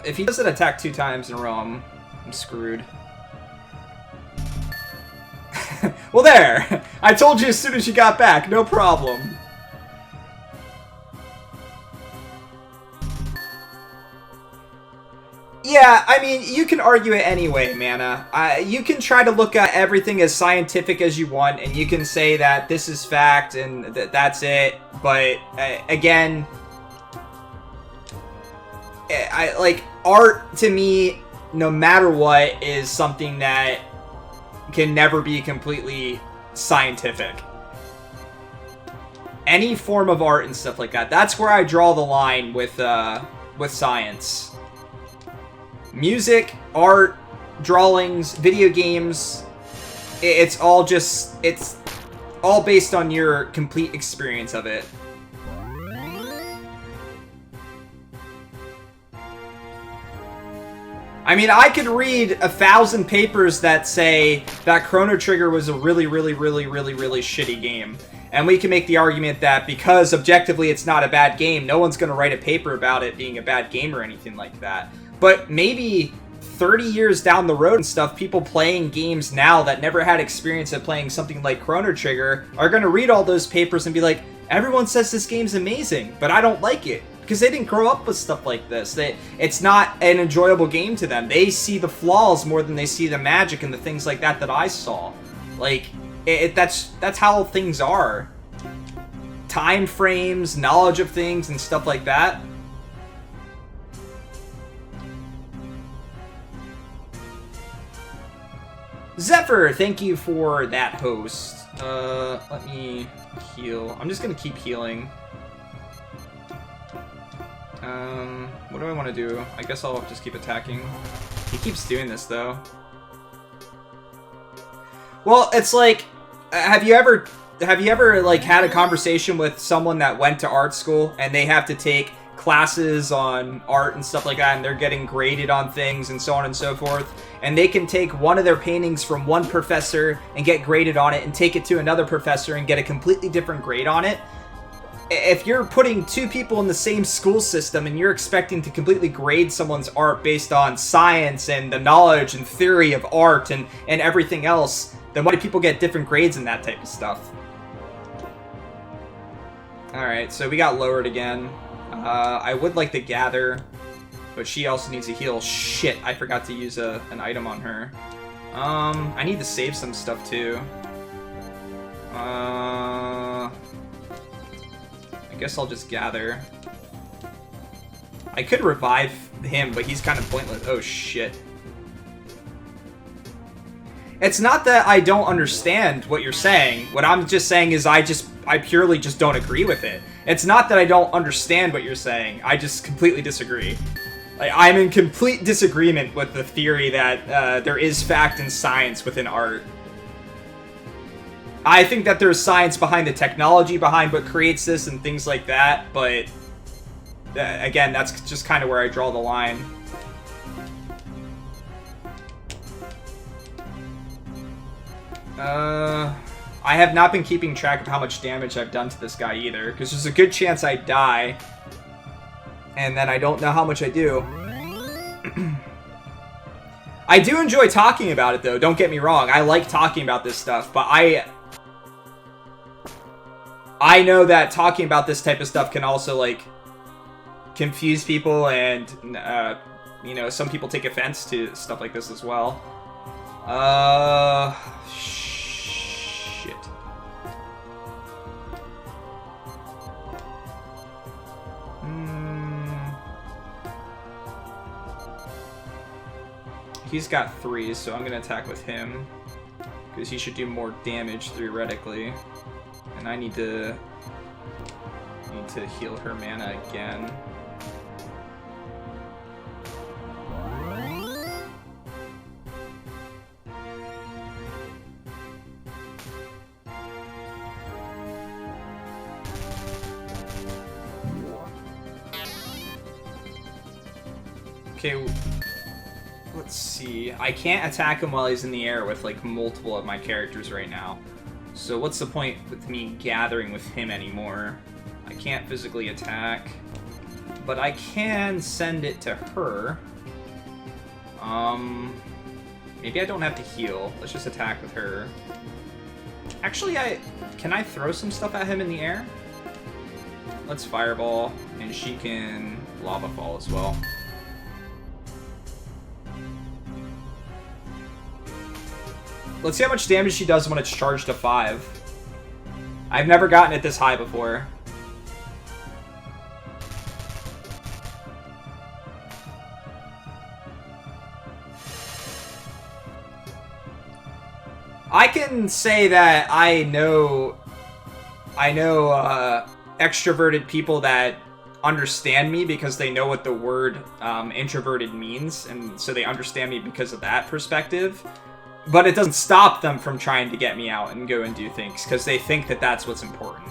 if he doesn't attack 2 times in a row, I'm screwed. Well, there! I told you as soon as you got back, no problem. Yeah, I mean, you can argue it anyway, Mana. You can try to look at everything as scientific as you want, and you can say that this is fact and that's it, but, again... like, art, to me, no matter what, is something that can never be completely scientific. Any form of art and stuff like that. That's where I draw the line with science. Music, art, drawings, video games, it's all based on your complete experience of it. I mean, I could read 1,000 papers that say that Chrono Trigger was a really, really, really, really, really shitty game. And we can make the argument that because objectively it's not a bad game, no one's going to write a paper about it being a bad game or anything like that. But maybe 30 years down the road and stuff, people playing games now that never had experience of playing something like Chrono Trigger are going to read all those papers and be like, everyone says this game's amazing, but I don't like it. Because they didn't grow up with stuff like this. It's not an enjoyable game to them. They see the flaws more than they see the magic and the things like that I saw. Like, that's how things are. Time frames, knowledge of things, and stuff like that. Zephyr, thank you for that host. Let me heal. I'm just gonna keep healing. What do I want to do? I guess I'll just keep attacking. He keeps doing this, though. Well, it's like, have you ever, like, had a conversation with someone that went to art school, and they have to take classes on art and stuff like that, and they're getting graded on things, and so on and so forth, and they can take one of their paintings from one professor and get graded on it, and take it to another professor and get a completely different grade on it? If you're putting 2 people in the same school system and you're expecting to completely grade someone's art based on science and the knowledge and theory of art and everything else, then why do people get different grades in that type of stuff? Alright, so we got lowered again. I would like to gather, but she also needs a heal. Shit, I forgot to use an item on her. I need to save some stuff too. I guess I'll just gather. I could revive him, but he's kind of pointless. Oh, shit. It's not that I don't understand what you're saying. What I'm just saying is I purely just don't agree with it. It's not that I don't understand what you're saying. I just completely disagree. Like, I'm in complete disagreement with the theory that there is fact and science within art. I think that there's science behind the technology behind what creates this and things like that, but again, that's just kind of where I draw the line. I have not been keeping track of how much damage I've done to this guy either, because there's a good chance I die, and then I don't know how much I do. I do enjoy talking about it, though, don't get me wrong. I like talking about this stuff, but I know that talking about this type of stuff can also, like, confuse people, and, you know, some people take offense to stuff like this as well. Shit. He's got 3, so I'm gonna attack with him, because he should do more damage, theoretically. And I need to heal her mana again. Okay, let's see. I can't attack him while he's in the air with like multiple of my characters right now. So what's the point with me gathering with him anymore? I can't physically attack, but I can send it to her. Maybe I don't have to heal. Let's just attack with her. Actually, can I throw some stuff at him in the air? Let's fireball, and she can lava fall as well. Let's see how much damage she does when it's charged to 5. I've never gotten it this high before. I can say that I know extroverted people that understand me because they know what the word introverted means, and so they understand me because of that perspective. But it doesn't stop them from trying to get me out and go and do things, because they think that that's what's important.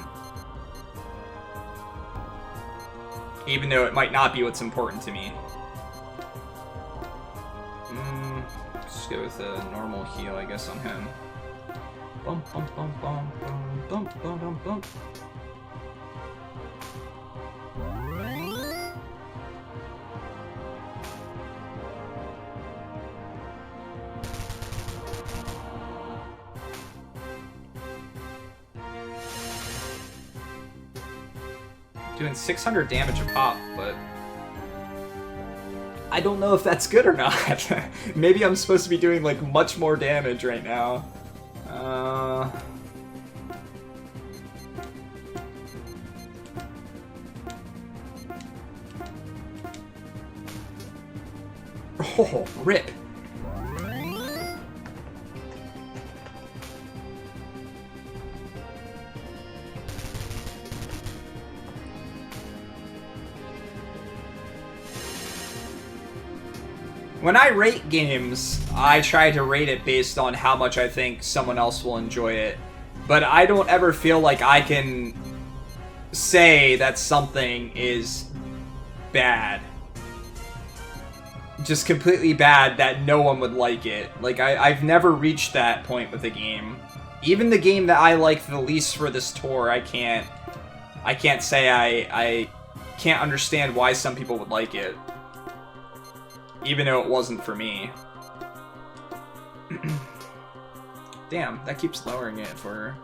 Even though it might not be what's important to me. Let's go with a normal heal, I guess, on him. Bum, bum, bum, bum, bum, bum, bum, bum. Doing 600 damage a pop, but I don't know if that's good or not. Maybe I'm supposed to be doing like much more damage right now. Oh, rip. When I rate games, I try to rate it based on how much I think someone else will enjoy it. But I don't ever feel like I can say that something is bad. Just completely bad that no one would like it. Like, I've never reached that point with a game. Even the game that I like the least for this tour, I can't say I can't understand why some people would like it. Even though it wasn't for me. Damn, that keeps lowering it for her.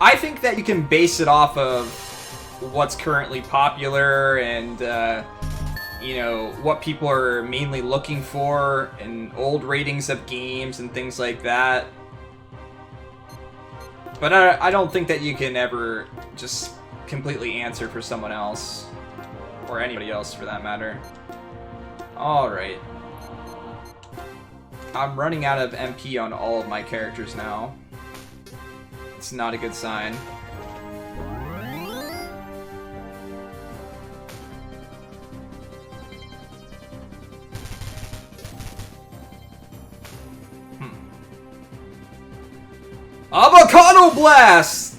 I think that you can base it off of what's currently popular and, you know, what people are mainly looking for and old ratings of games and things like that. But I don't think that you can ever just completely answer for someone else. Or anybody else, for that matter. Alright. I'm running out of MP on all of my characters now. It's not a good sign. Avocado Blast!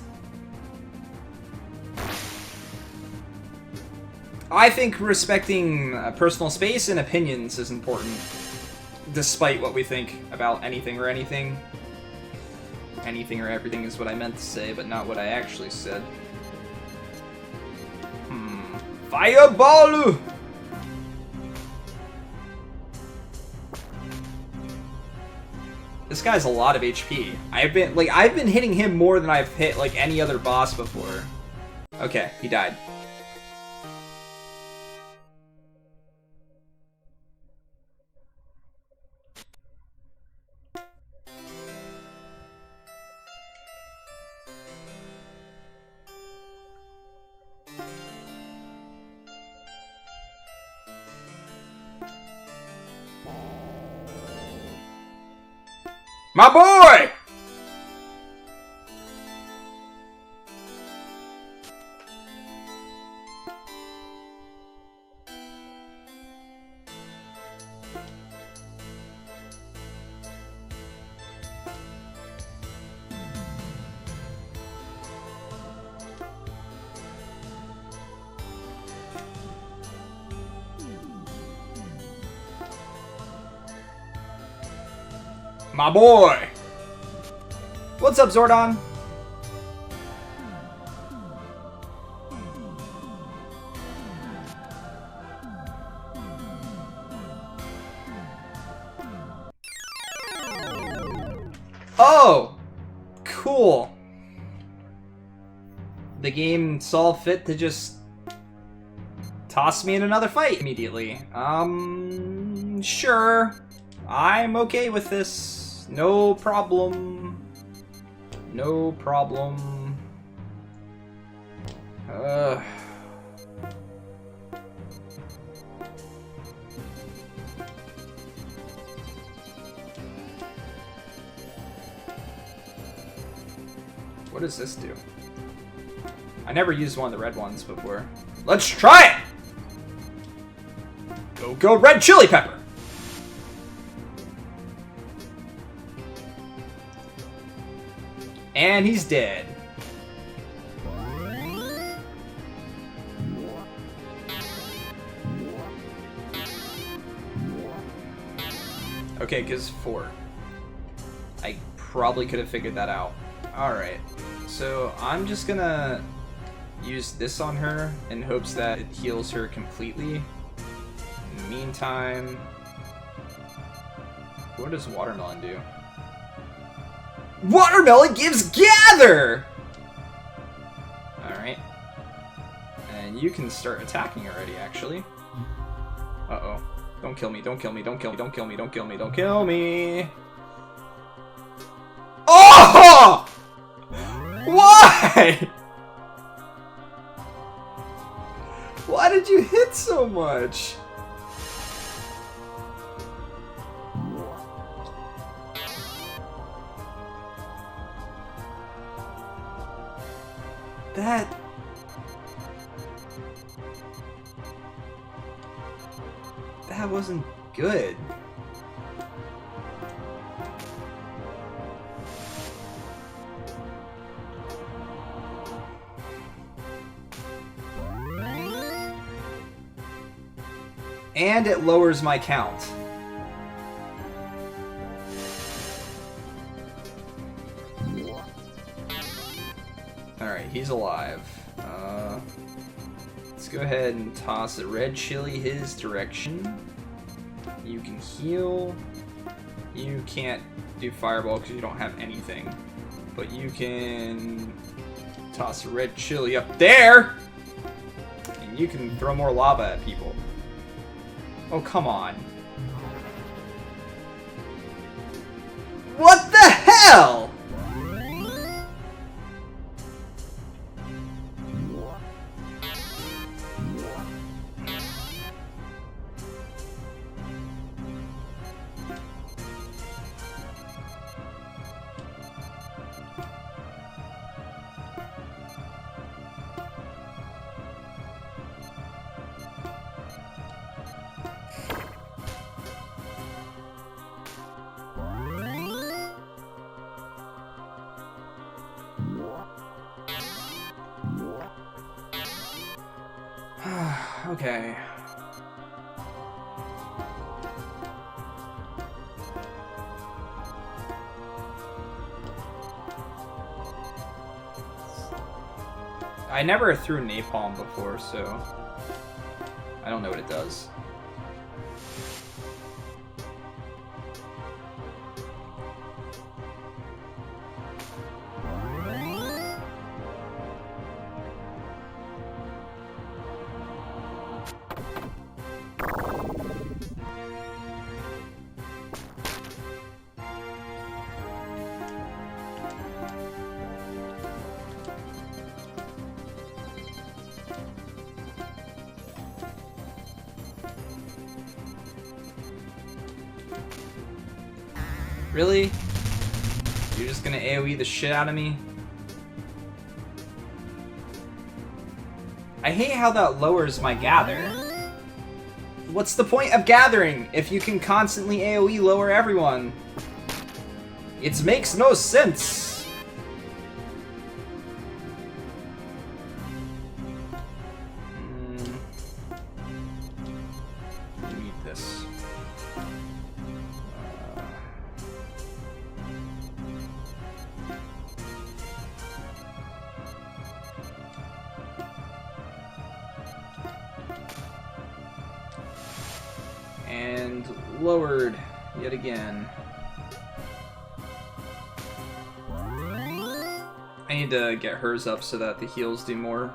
I think respecting personal space and opinions is important, despite what we think about anything or anything. Anything or everything is what I meant to say, but not what I actually said. Fireball! This guy's a lot of HP. I've been hitting him more than I've hit like any other boss before. Okay, he died. My boy! My boy! What's up, Zordon? Oh! Cool. The game saw fit to just toss me in another fight immediately. Sure. I'm okay with this. No problem. No problem. What does this do? I never used one of the red ones before. Let's try it! Go red chili pepper! And he's dead. Okay, because 4. I probably could have figured that out. Alright, so I'm just gonna use this on her in hopes that it heals her completely. In the meantime, what does watermelon do? Watermelon gives gather! Alright. And you can start attacking already, actually. Uh-oh. Don't kill me, don't kill me, don't kill me, don't kill me, don't kill me, don't kill me! Oh! Why? Why did you hit so much? That wasn't good. And it lowers my count. Alright, he's alive. Let's go ahead and toss a red chili his direction. You can heal. You can't do fireball because you don't have anything. But you can toss a red chili up there! And you can throw more lava at people. Oh, come on. What the hell?! Okay. I never threw napalm before, so I don't know what it does. Really? You're just gonna AoE the shit out of me? I hate how that lowers my gather. What's the point of gathering if you can constantly AoE lower everyone? It makes no sense. Need this. And lowered yet again. I need to get hers up so that the heals do more.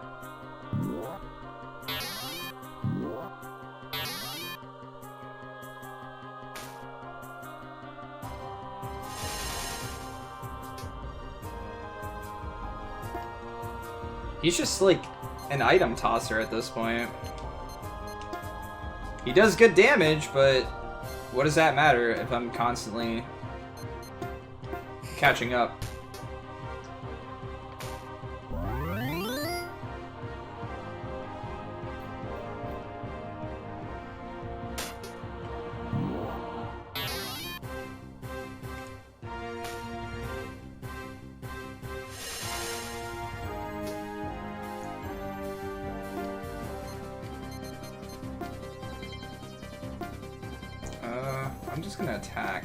He's just like an item tosser at this point. He does good damage, but what does that matter if I'm constantly catching up? I'm just gonna attack.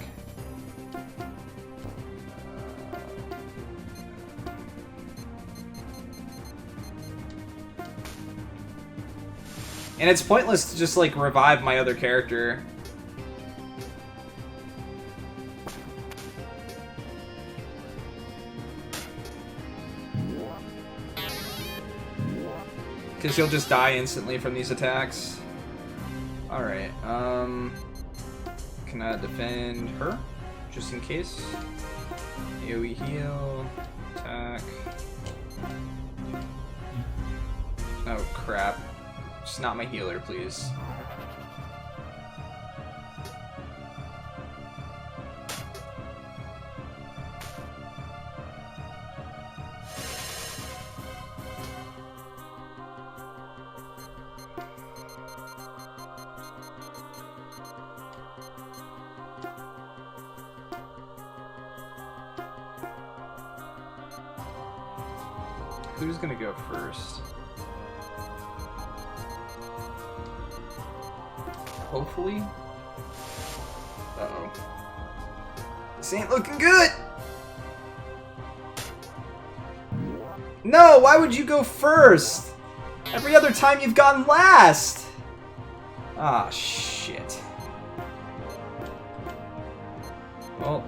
And it's pointless to just like revive my other character. Because you'll just die instantly from these attacks. Alright, can I defend her? Just in case. AoE heal. Attack. Oh crap. Just not my healer, please. Who's gonna go first? Hopefully? Uh-oh. This ain't looking good! No, why would you go first? Every other time you've gone last! Ah, shit. Well...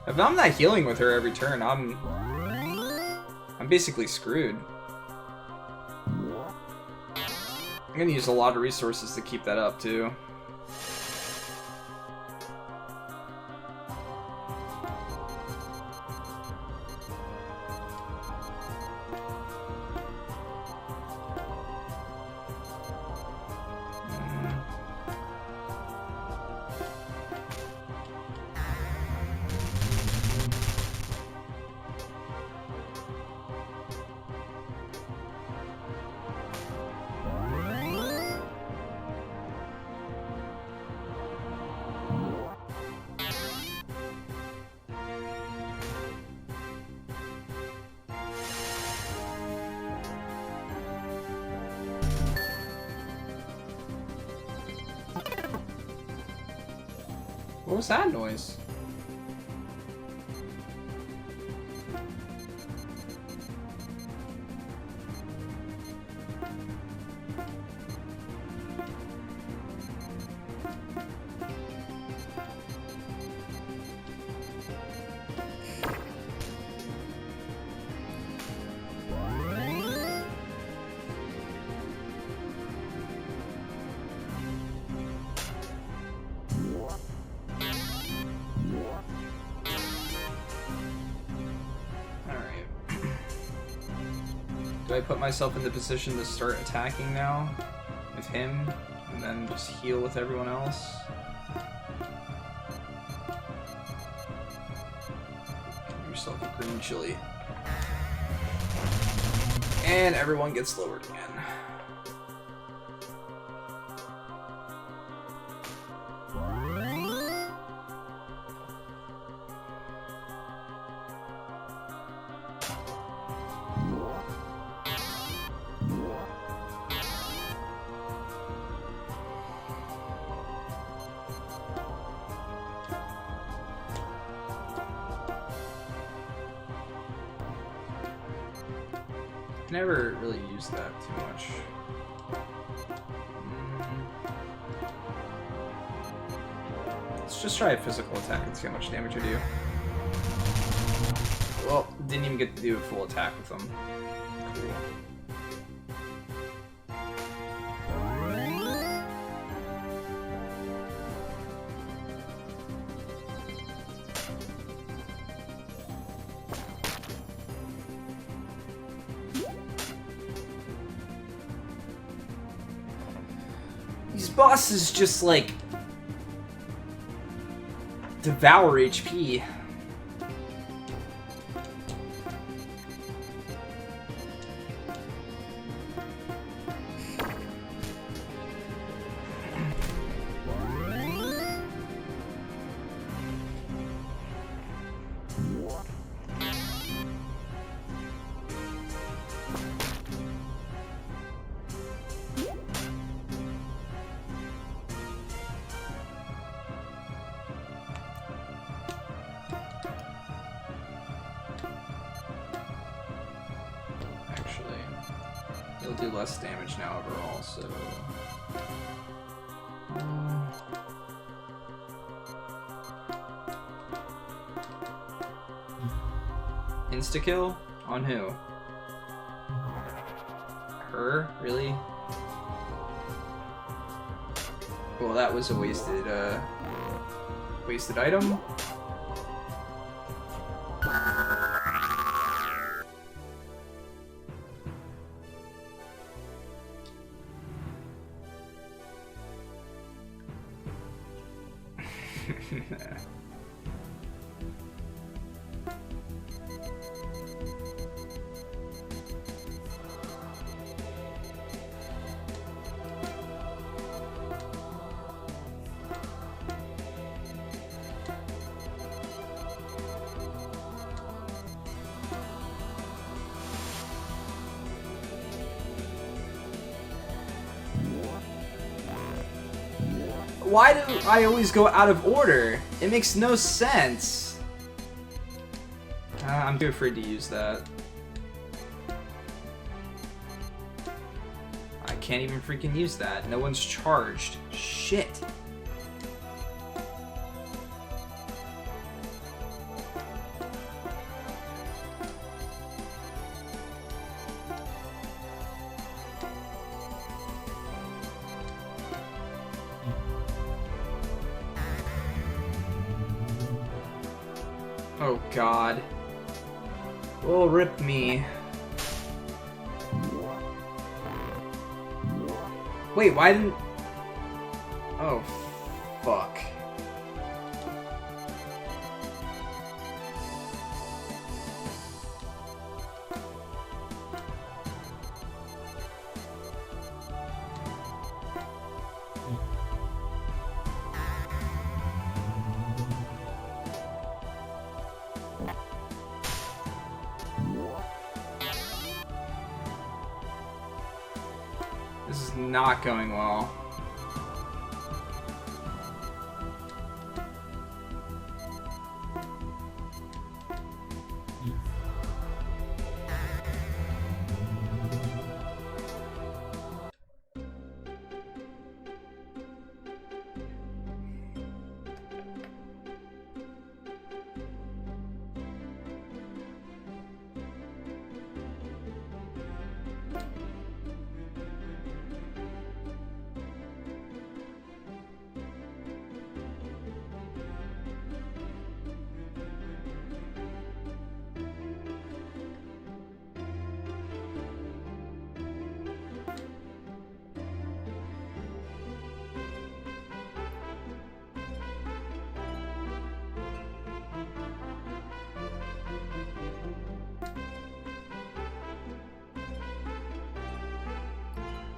If I'm not healing with her every turn, I'm basically screwed. I'm gonna use a lot of resources to keep that up, too. What was that noise? Do I put myself in the position to start attacking now with him and then just heal with everyone else? Give yourself a green chili. And everyone gets lowered again. Never really used that too much. Let's just try a physical attack and see how much damage I do. Well, didn't even get to do a full attack with them. Cool. These bosses just, like, devour HP. He'll do less damage now overall, so... Insta-kill? On who? Her? Really? Well, that was a wasted, wasted item. Why do I always go out of order? It makes no sense. I'm too afraid to use that. I can't even freaking use that. No one's charged. Shit. Oh god. Oh, rip me. Wait, why didn't... Oh, fuck. This is not going well.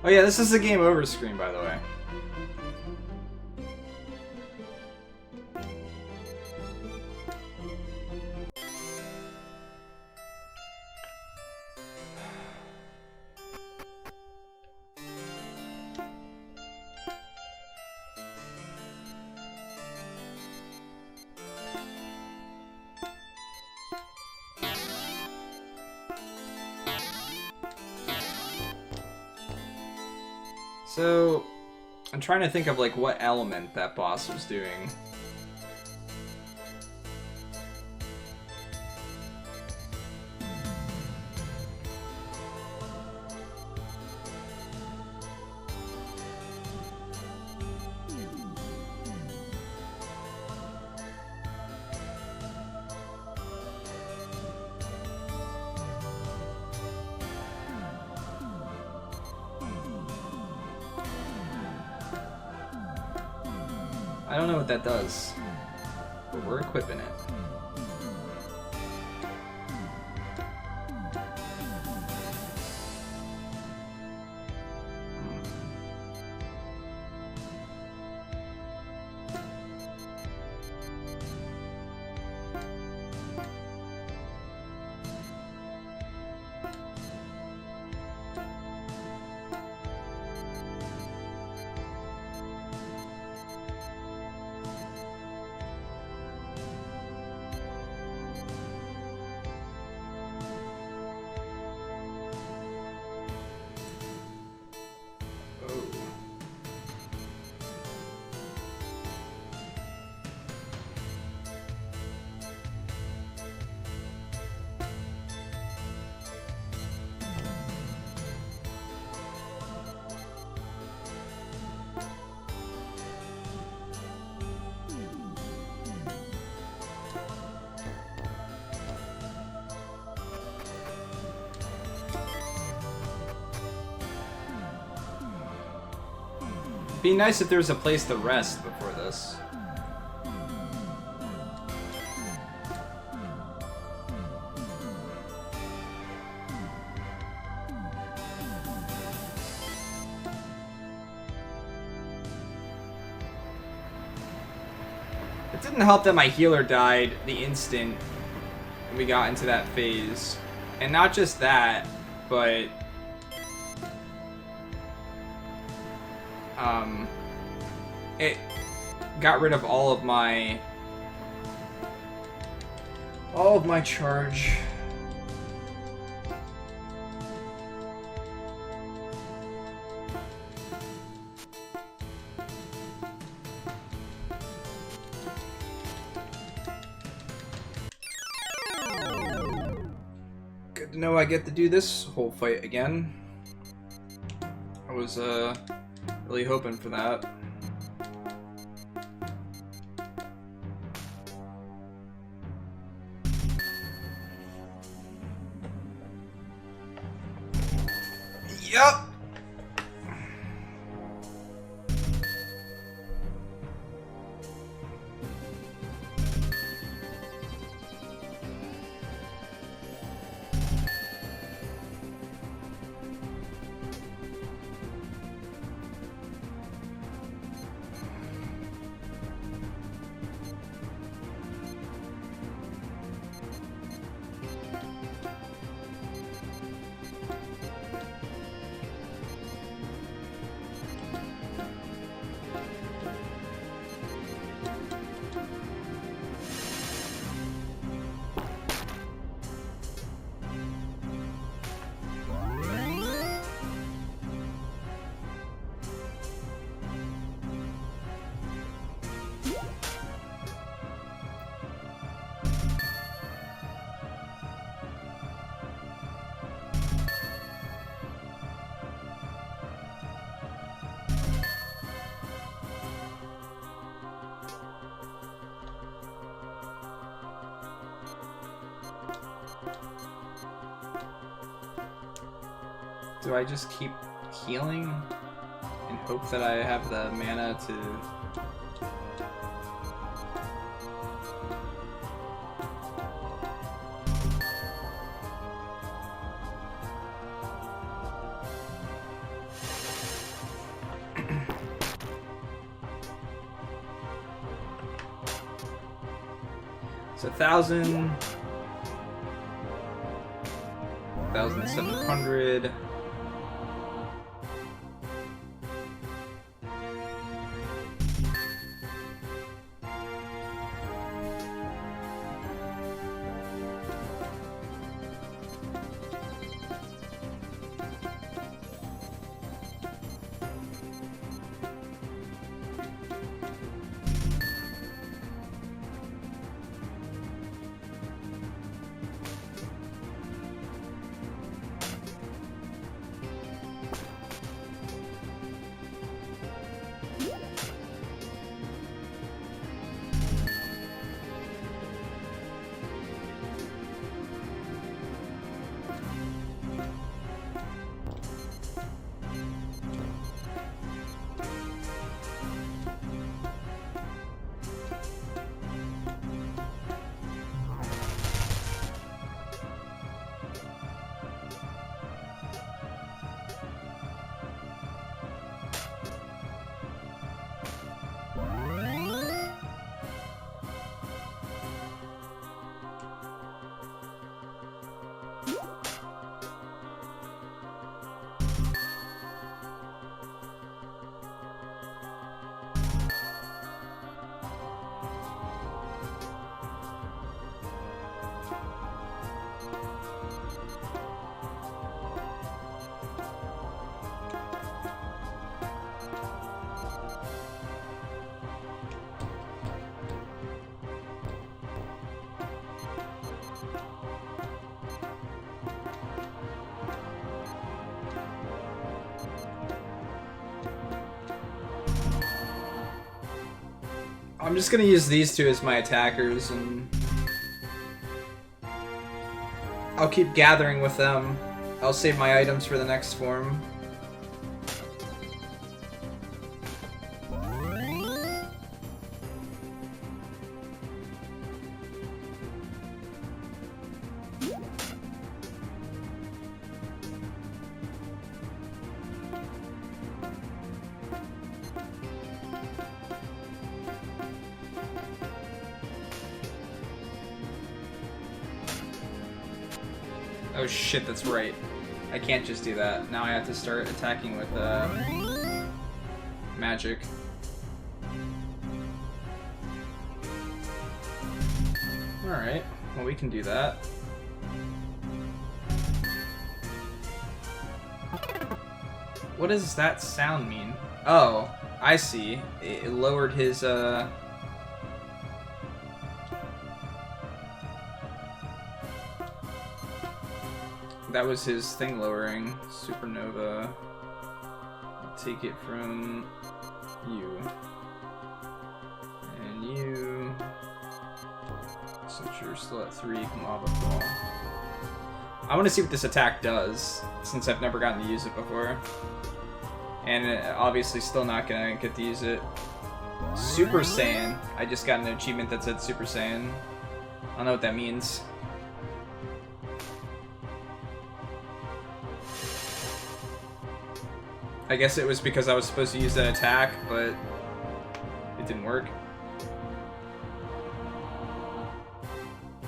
Oh yeah, this is the game over screen, by the way. So, I'm trying to think of like what element that boss was doing. I don't know what that does, but we're equipping it. Be nice if there was a place to rest before this. It didn't help that my healer died the instant we got into that phase. And not just that, but it got rid of all of my charge. Good to know I get to do this whole fight again. I was really hoping for that. Yep. Do I just keep healing and hope that I have the mana to... So 1,000, 1,700. I'm just gonna use these two as my attackers, and I'll keep gathering with them. I'll save my items for the next form. Oh shit, that's right. I can't just do that. Now I have to start attacking with magic. Alright, well we can do that. What does that sound mean? Oh, I see. It lowered his that was his thing lowering. Supernova. Take it from you. And you. Since you're still at 3, Lava Fall. I want to see what this attack does, since I've never gotten to use it before. And obviously still not gonna get to use it. Super Saiyan. I just got an achievement that said Super Saiyan. I don't know what that means. I guess it was because I was supposed to use that attack, but it didn't work.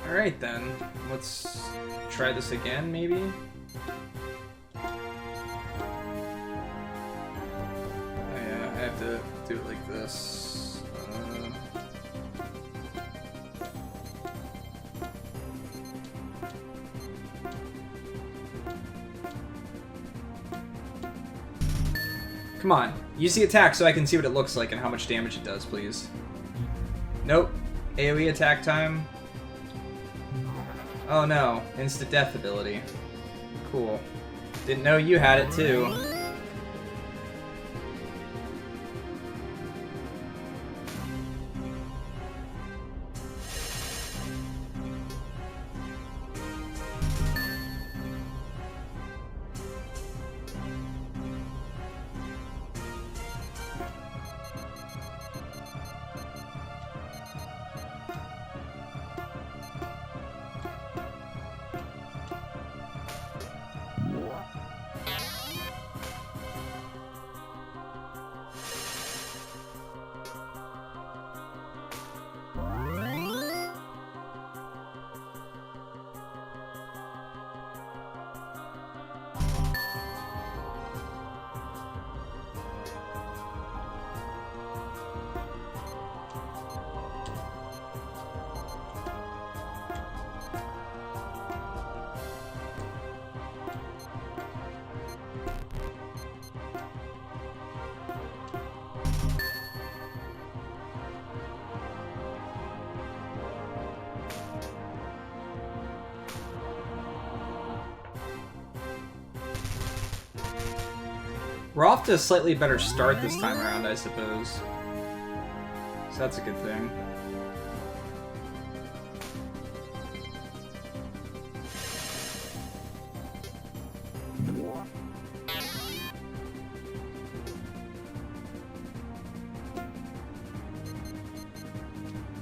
Alright then, let's try this again, maybe? Oh yeah, I have to do it like this. Come on, use the attack so I can see what it looks like and how much damage it does, please. Nope. AoE attack time. Oh no, instant death ability. Cool. Didn't know you had it too. We're off to a slightly better start this time around, I suppose. So that's a good thing.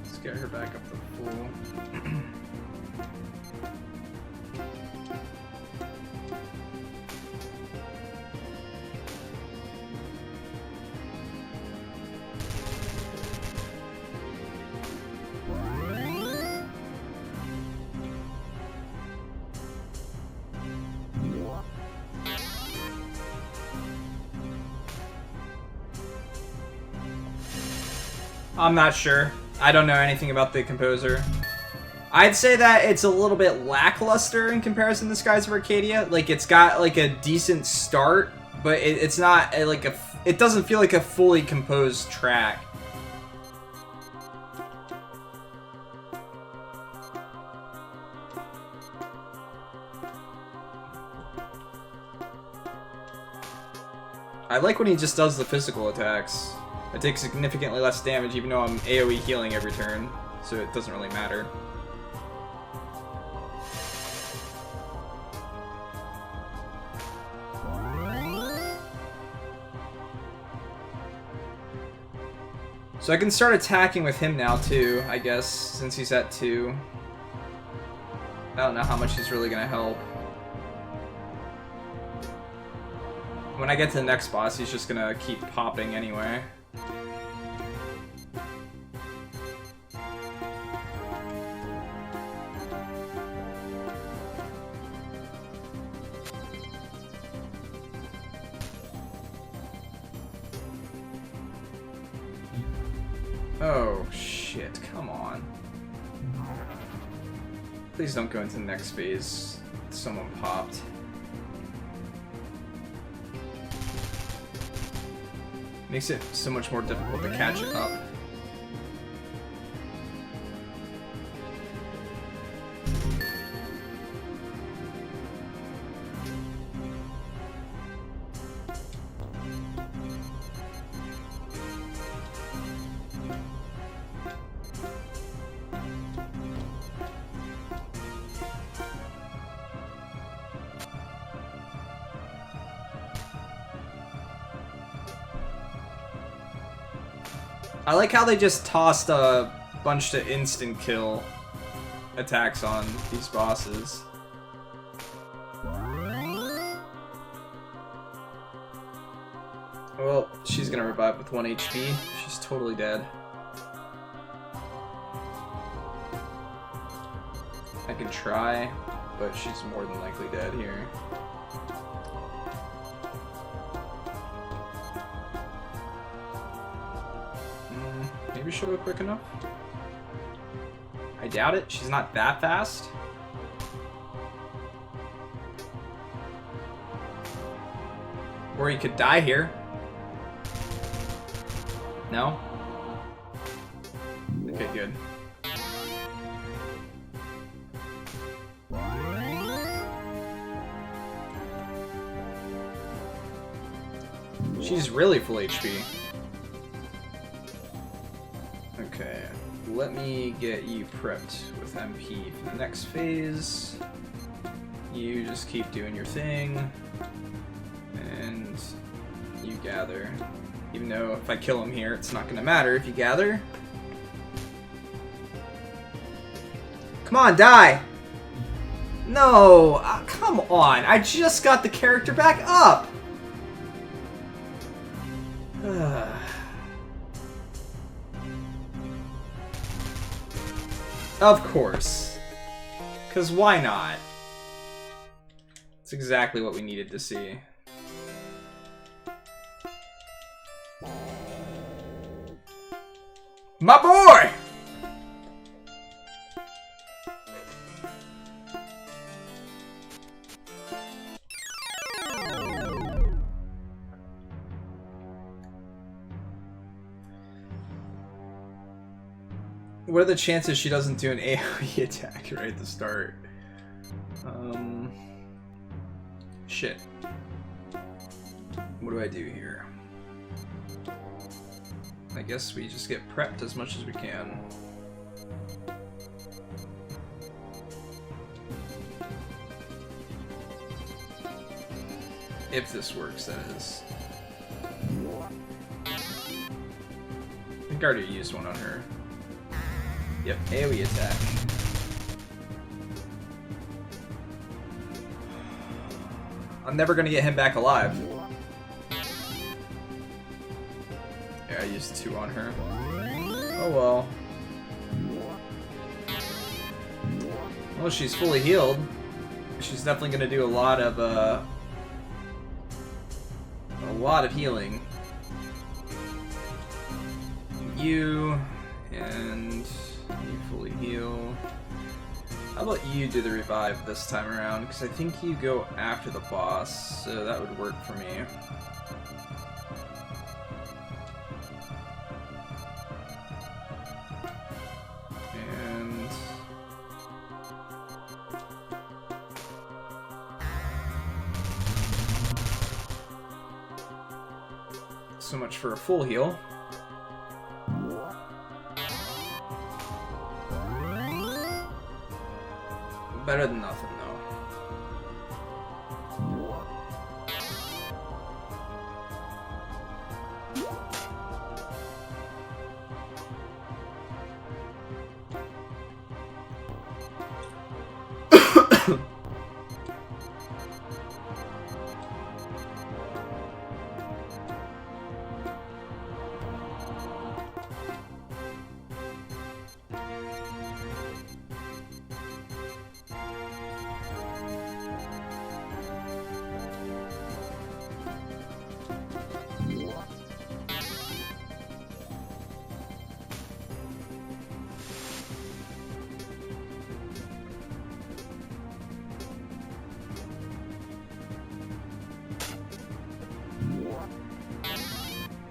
Let's get her back up to full. I'm not sure. I don't know anything about the composer. I'd say that it's a little bit lackluster in comparison to Skies of Arcadia. Like, it's got like a decent start, but it's not like a. It doesn't feel like a fully composed track. I like when he just does the physical attacks. I take significantly less damage even though I'm AoE healing every turn, so it doesn't really matter. So I can start attacking with him now too, I guess, since he's at 2. I don't know how much he's really gonna help. When I get to the next boss, he's just gonna keep popping anyway. Oh, shit. Come on. Please don't go into the next phase. Someone popped. Makes it so much more difficult to catch up. I like how they just tossed a bunch of instant kill attacks on these bosses. Well, she's gonna revive with 1 HP. She's totally dead. I can try, but she's more than likely dead here. Maybe she'll go quick enough? I doubt it. She's not that fast. Or you could die here. No? Okay, good. She's really full HP. Okay, let me get you prepped with MP for the next phase. You just keep doing your thing. And you gather. Even though if I kill him here, it's not gonna matter if you gather. Come on, die! No! Come on! I just got the character back up! Of course. Because why not? It's exactly what we needed to see. My boy! What are the chances she doesn't do an AoE attack right at the start? Shit. What do I do here? I guess we just get prepped as much as we can. If this works, that is. I think I already used one on her. Yep, AoE attack. I'm never gonna get him back alive. Yeah, I used 2 on her. Oh well. Well, she's fully healed. She's definitely gonna do a lot of healing. You and you fully heal. How about you do the revive this time around? Because I think you go after the boss, so that would work for me. And so much for a full heal. Better than nothing, though.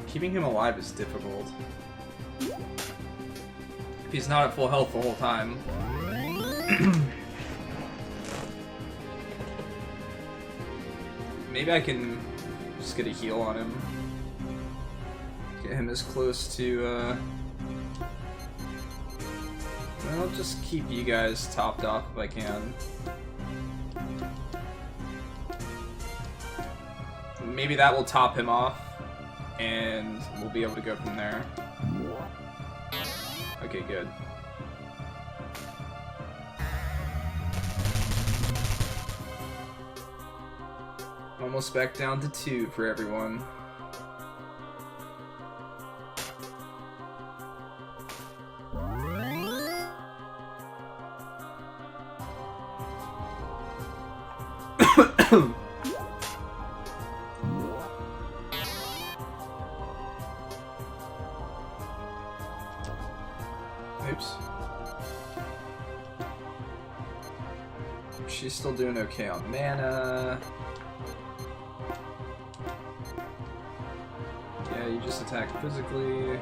Keeping him alive is difficult. If he's not at full health the whole time. Maybe I can just get a heal on him. Get him as close to, I'll just keep you guys topped off if I can. Maybe that will top him off. And we'll be able to go from there. Okay, good. Almost back down to 2 for everyone. Oops. She's still doing okay on mana. Yeah, you just attack physically.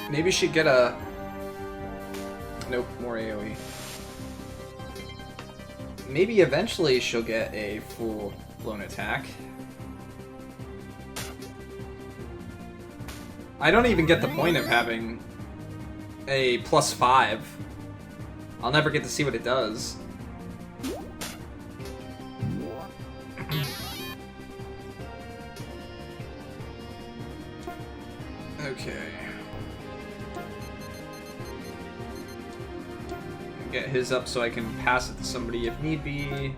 Maybe she'd get a... Nope, more AoE. Maybe eventually she'll get a full-blown attack. I don't even get the point of having a +5. I'll never get to see what it does. Okay. Get his up so I can pass it to somebody if need be.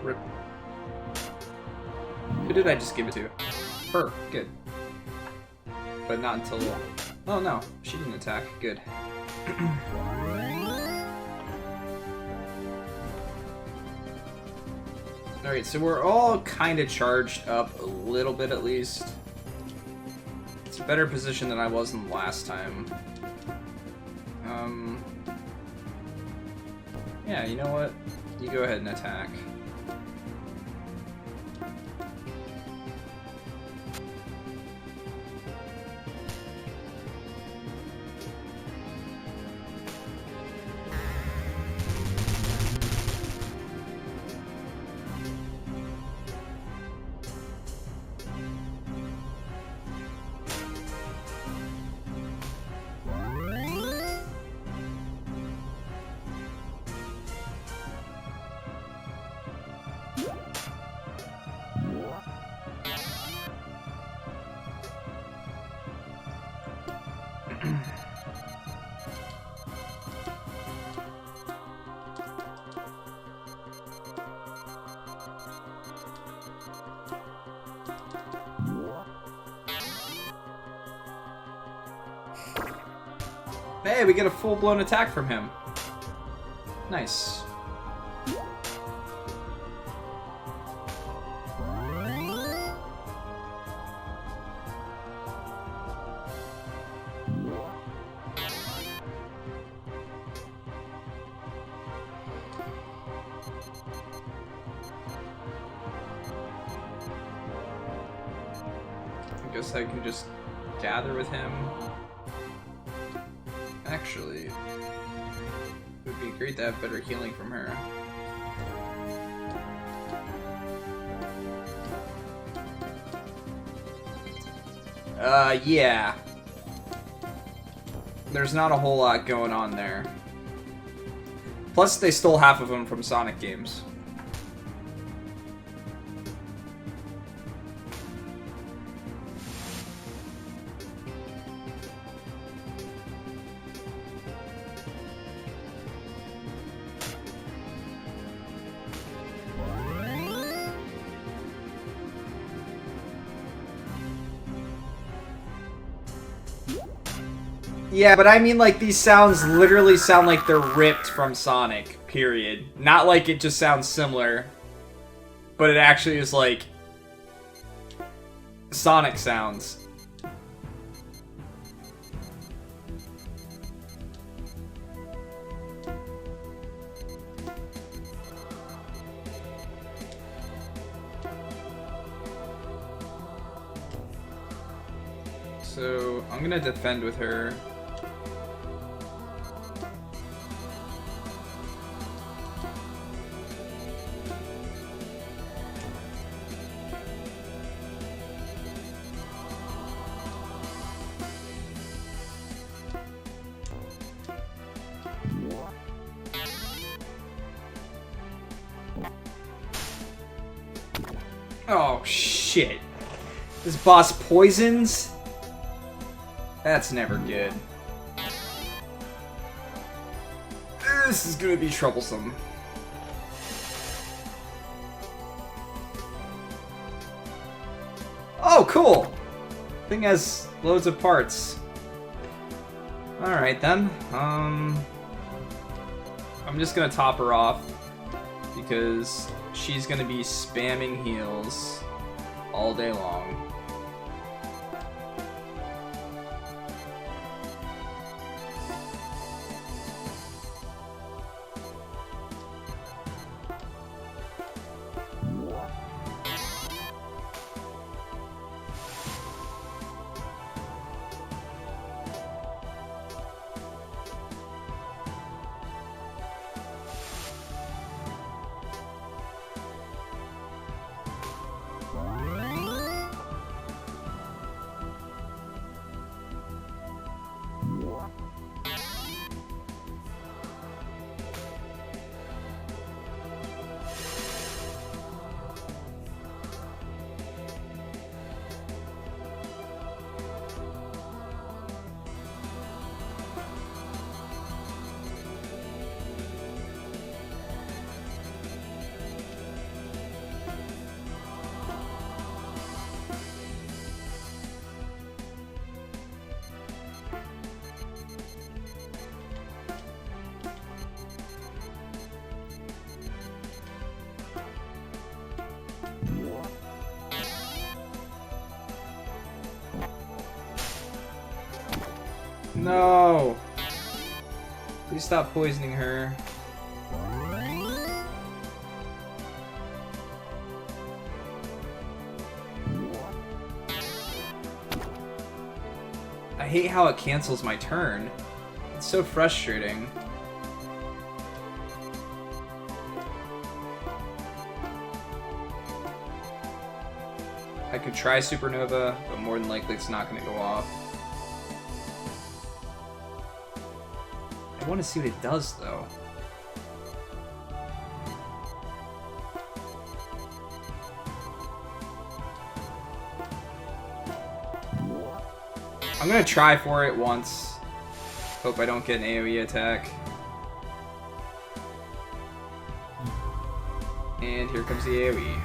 Rip. Who did I just give it to? Her. Good. But not until... Oh no, she didn't attack. Good. Alright, so we're all kind of charged up a little bit at least. It's a better position than I was in the last time. Yeah, you know what? You go ahead and attack. Hey, we get a full-blown attack from him. Nice. I guess I can just gather with him. Actually, it would be great to have better healing from her. Yeah. There's not a whole lot going on there. Plus, they stole half of them from Sonic games. Yeah, but I mean, like, these sounds literally sound like they're ripped from Sonic, period. Not like it just sounds similar, but it actually is, like, Sonic sounds. So, I'm gonna defend with her. Oh, shit. This boss poisons? That's never good. This is gonna be troublesome. Oh, cool! Thing has loads of parts. Alright then. I'm just gonna top her off because she's gonna be spamming heals all day long. No! Please stop poisoning her. I hate how it cancels my turn. It's so frustrating. I could try Supernova, but more than likely it's not going to go off. I want to see what it does, though. I'm going to try for it once. Hope I don't get an AoE attack. And here comes the AoE.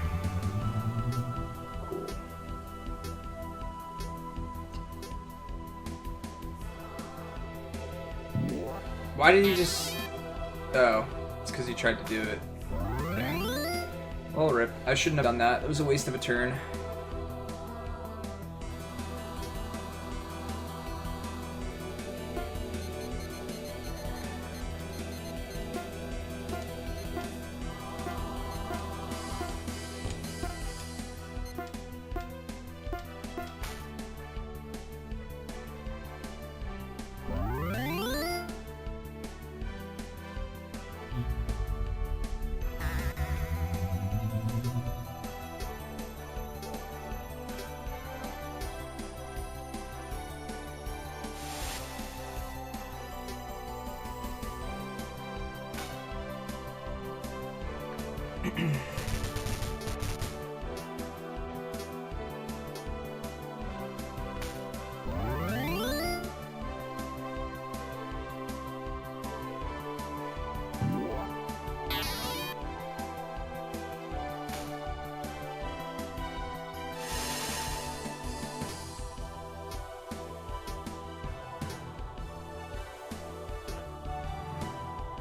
Cool. Why did he just... Oh, it's because he tried to do it. Okay. Well, rip. I shouldn't have done that. It was a waste of a turn.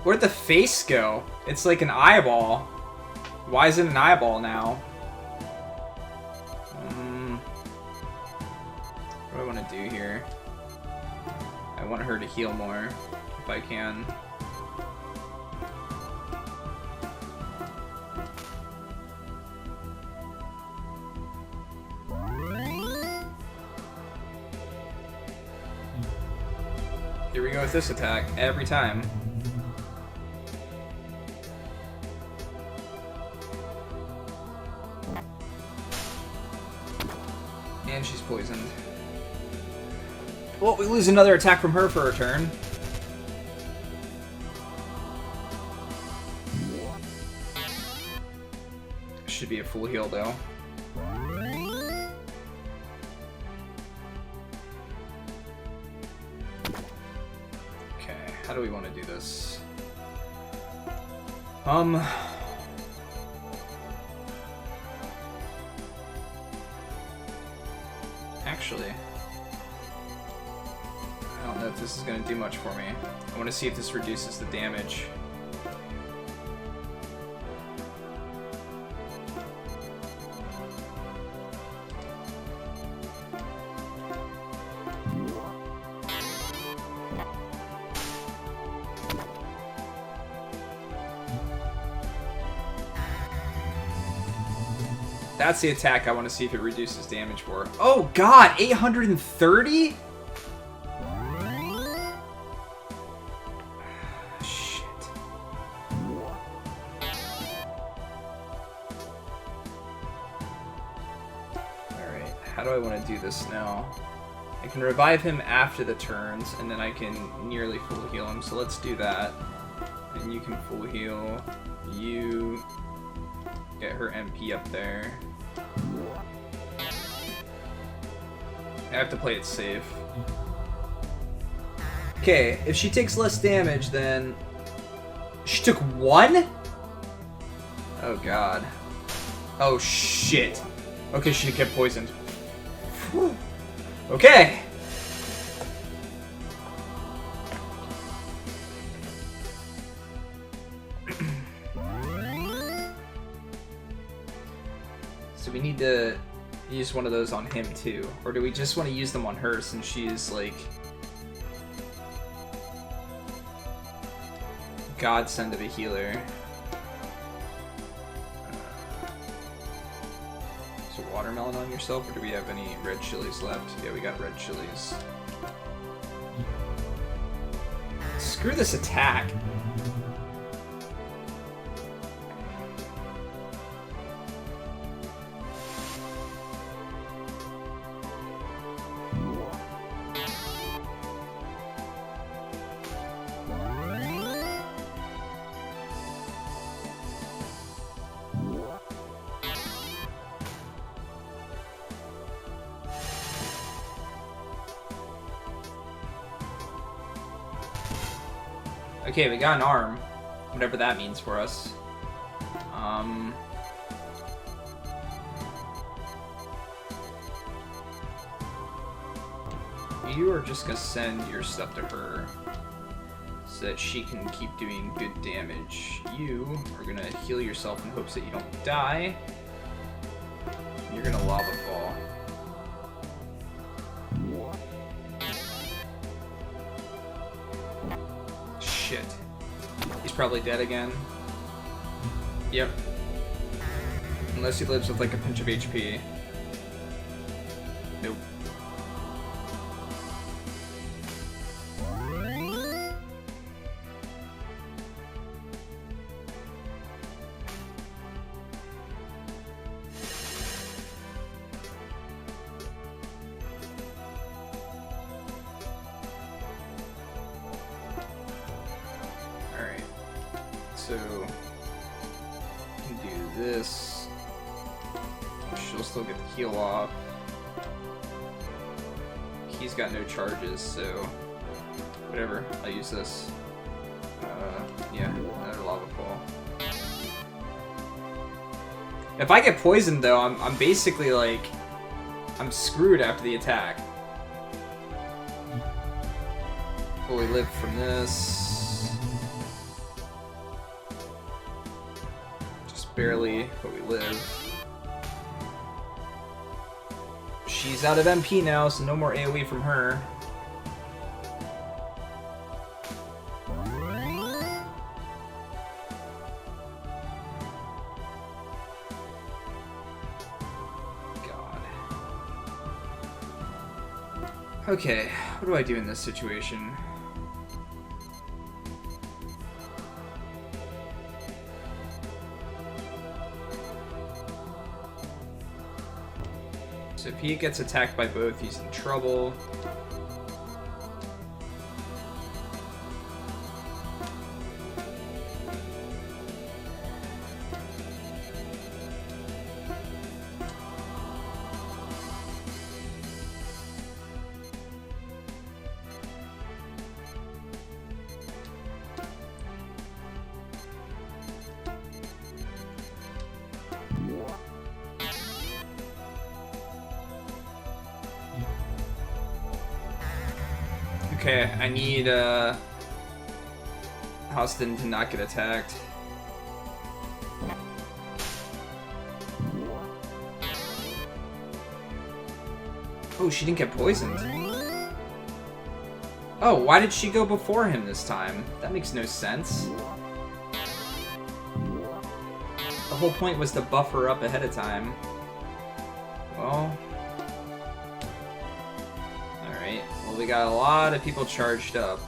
Where'd the face go? It's like an eyeball. Why is it an eyeball now? What do I want to do here? I want her to heal more, if I can. Here we go with this attack, every time. And she's poisoned. Well, we lose another attack from her for a turn. Should be a full heal, though. Okay, how do we want to do this? Actually, I don't know if this is going to do much for me. I want to see if this reduces the damage. That's the attack I want to see if it reduces damage for. Oh god, 830? Shit. Alright, how do I want to do this now? I can revive him after the turns, and then I can nearly full heal him, so let's do that. And you can full heal. You get her MP up there. I have to play it safe. Okay, if she takes less damage, then... She took 1? Oh god. Oh shit. Okay, she get poisoned. Whew. Okay! So we need to use one of those on him too. Or do we just want to use them on her since she's like godsend of a healer. So watermelon on yourself, or do we have any red chilies left? Yeah, we got red chilies. Screw this attack. Okay, we got an arm. Whatever that means for us. You are just gonna send your stuff to her so that she can keep doing good damage. You are gonna heal yourself in hopes that you don't die. You're gonna lava fall. Shit. He's probably dead again. Yep. Unless he lives with like a pinch of HP. Nope. So, can do this. She'll still get the heal off. He's got no charges, so whatever. I'll use this. Yeah, another lava fall. If I get poisoned, though, I'm basically like I'm screwed after the attack. Will we live from this? Barely, but we live. She's out of MP now, so no more AoE from her. God. Okay, what do I do in this situation? So if he gets attacked by both, he's in trouble. Okay, I need Austin to not get attacked. Oh, she didn't get poisoned. Oh, why did she go before him this time? That makes no sense. The whole point was to buff her up ahead of time. Well... we got a lot of people charged up.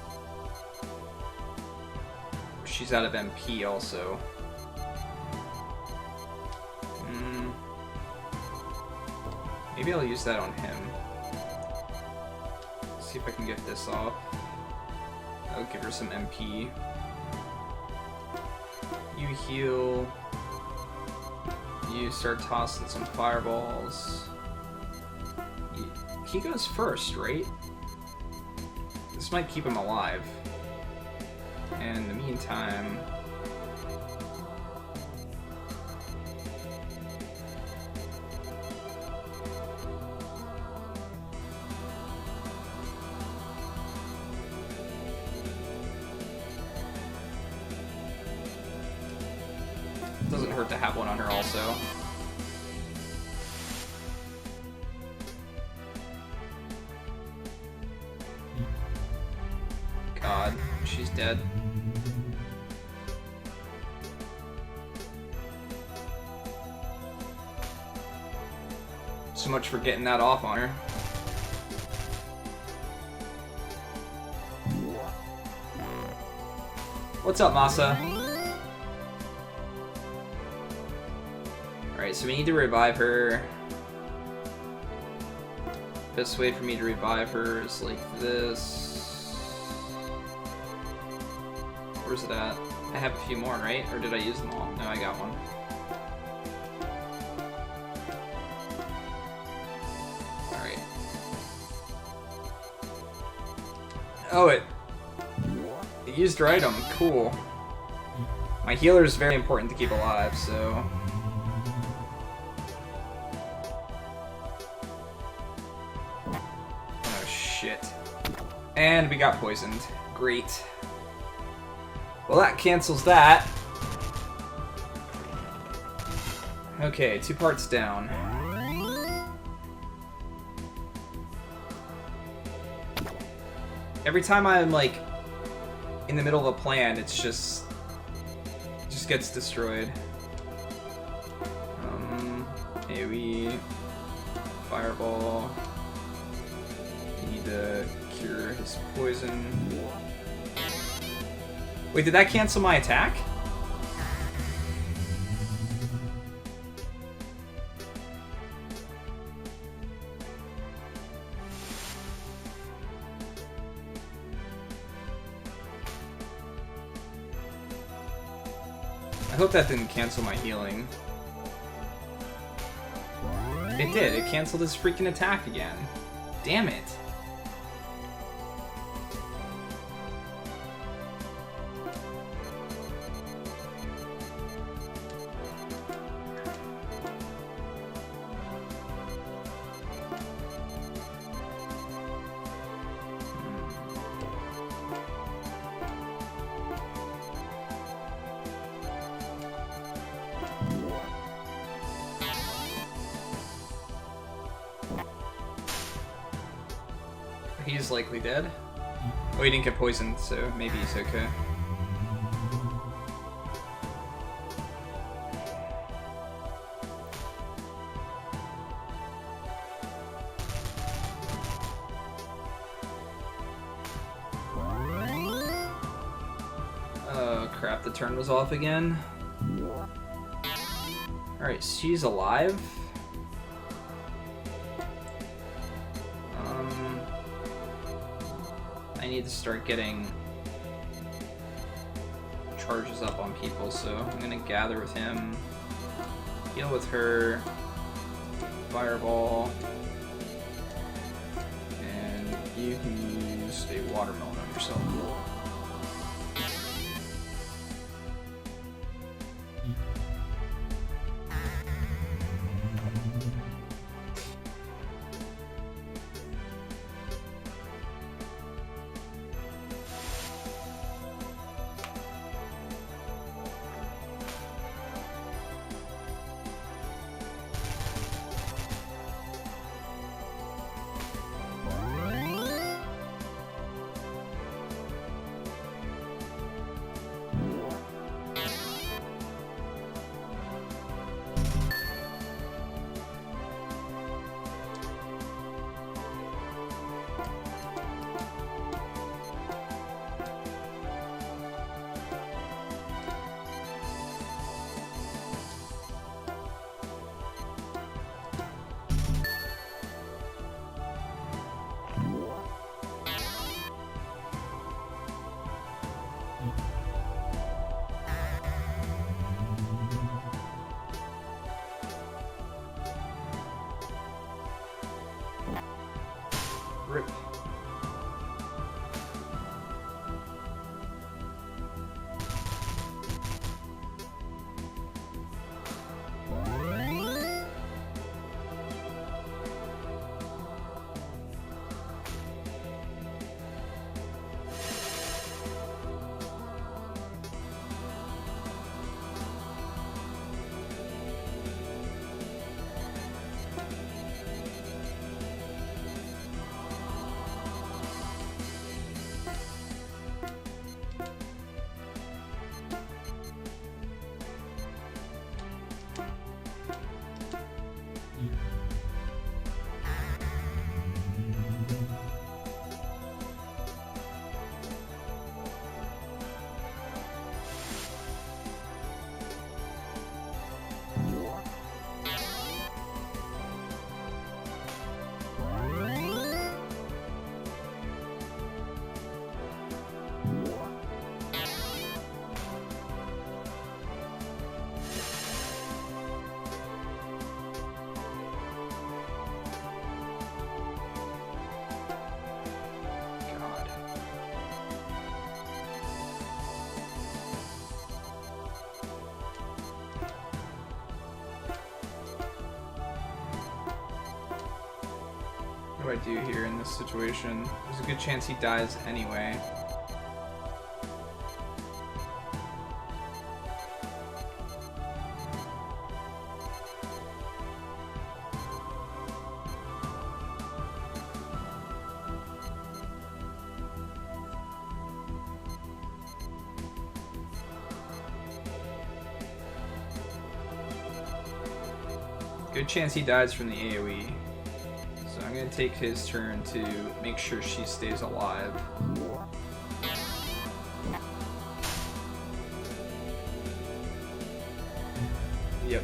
She's out of MP also. Maybe I'll use that on him. See if I can get this off. I'll give her some MP. You heal. You start tossing some fireballs. He goes first, right? This might keep him alive. And in the meantime... doesn't hurt to have one on her also. God, she's dead. so much for getting that off on her. What's up, Masa? Alright, so we need to revive her. Best way for me to revive her is like this. Where's it at? I have a few more, right? Or did I use them all? No, I got one. Alright. Oh, it used her item. Cool. My healer is very important to keep alive, so... Oh, shit. And we got poisoned. Great. Well, that cancels that. Okay, 2 parts down. Every time I'm, like, in the middle of a plan, it just gets destroyed. AoE, Fireball. Need to cure his poison. Wait, did that cancel my attack? I hope that didn't cancel my healing. It did. It canceled his freaking attack again. Damn it. He's likely dead. Oh, he didn't get poisoned, so maybe he's okay. Oh crap, the turn was off again. Alright, she's alive. I need to start getting charges up on people, so I'm gonna gather with him, heal with her, Fireball, and you can use a watermelon on yourself. What do I do here in this situation? There's a good chance he dies anyway. Good chance he dies from the AoE. So I'm gonna take his turn to make sure she stays alive. Yep.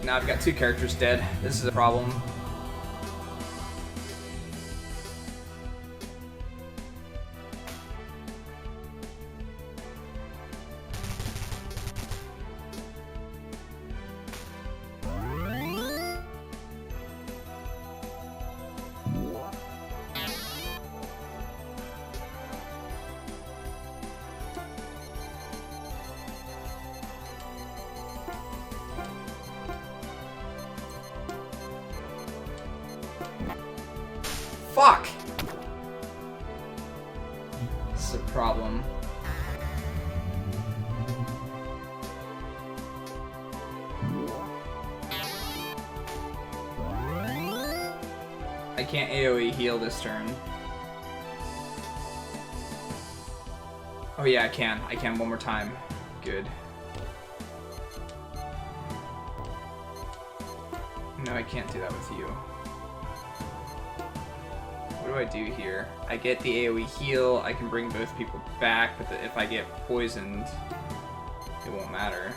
Now I've got 2 characters dead. This is a problem. Fuck! This is a problem. I can't AoE heal this turn. Oh yeah, I can. I can one more time. Good. No, I can't do that with you. What do I do here? I get the AoE heal, I can bring both people back, but if I get poisoned, it won't matter.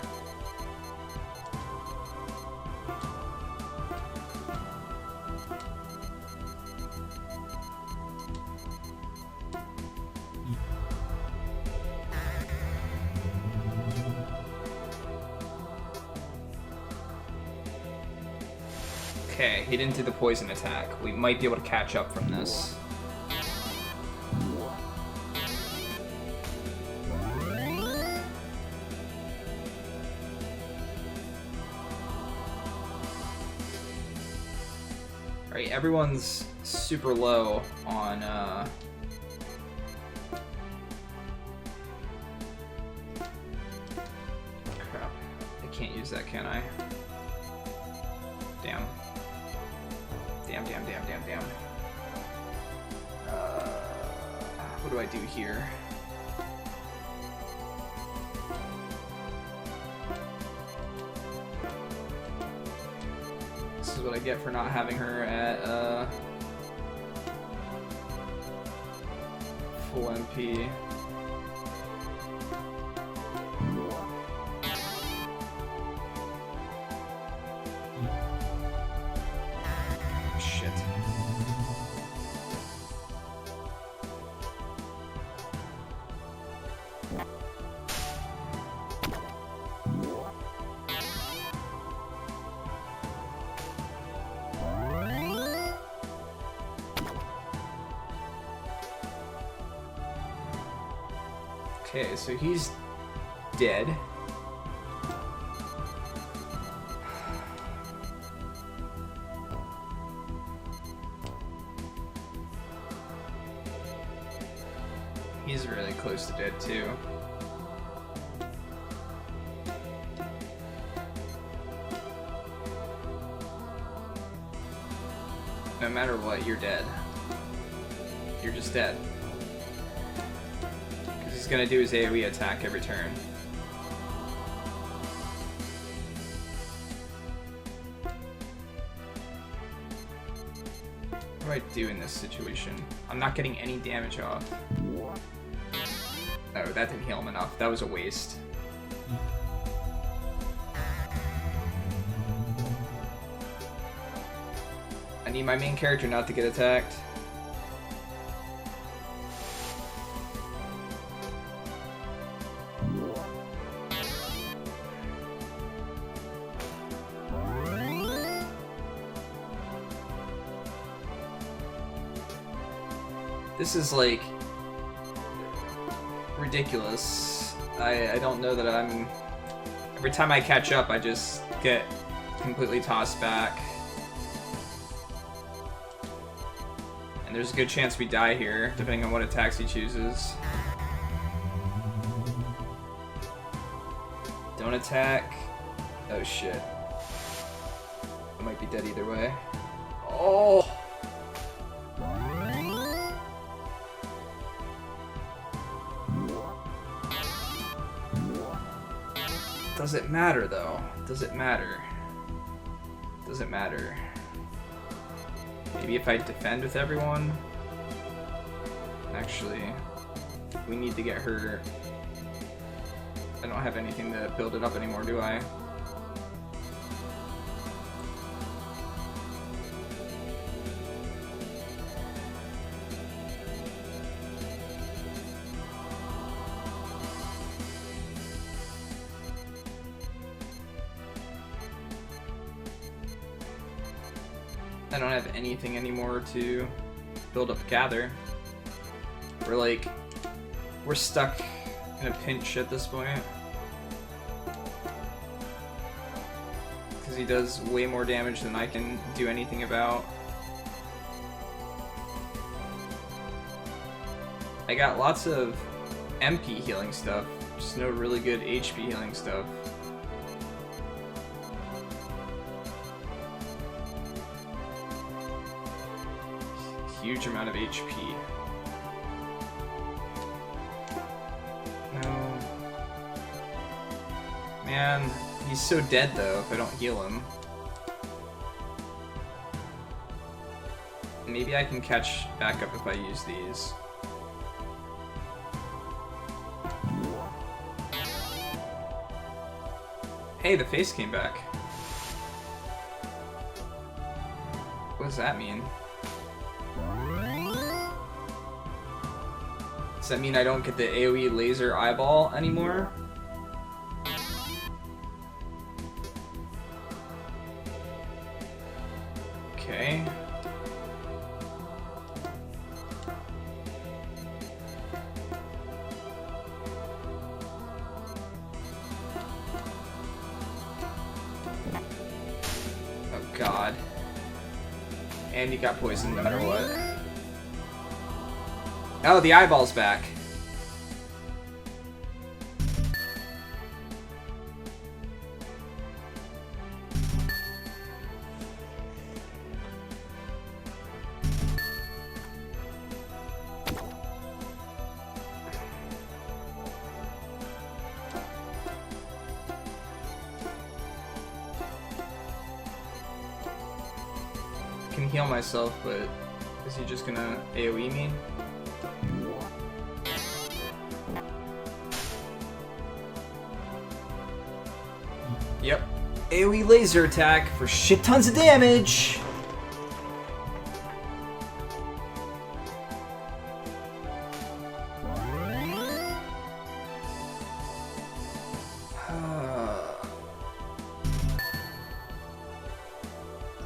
Okay, he didn't do the poison attack. We might be able to catch up from this. Alright, everyone's super low on, crap. I can't use that, can I? Damn. Damn. What do I do here? This is what I get for not having her at, full MP. Shit. Okay, so he's dead. He's really close to dead too. No matter what, you're dead. You're just dead. Because he's gonna do his AoE attack every turn. What do I do in this situation? I'm not getting any damage off. Oh, that didn't heal him enough. That was a waste. I need my main character not to get attacked. This is like ridiculous. I don't know that I'm... Every time I catch up, I just get completely tossed back. And there's a good chance we die here, depending on what attacks he chooses. Don't attack. Oh shit. I might be dead either way. Oh! Does it matter though? Does it matter? Does it matter? Maybe if I defend with everyone? Actually, we need to get her. I don't have anything to build it up anymore, do I? I don't have anything anymore to build up Gather. We're stuck in a pinch at this point. Because he does way more damage than I can do anything about. I got lots of MP healing stuff, just no really good HP healing stuff. Huge amount of HP. No. Man, he's so dead though if I don't heal him. Maybe I can catch back up if I use these. Hey, the face came back. What does that mean? Does that mean I don't get the AoE laser eyeball anymore? Okay. Oh god. And you got poisoned no matter what. Oh, the eyeball's back. I can heal myself, but is he just gonna AoE me? Yep. AoE laser attack for shit tons of damage!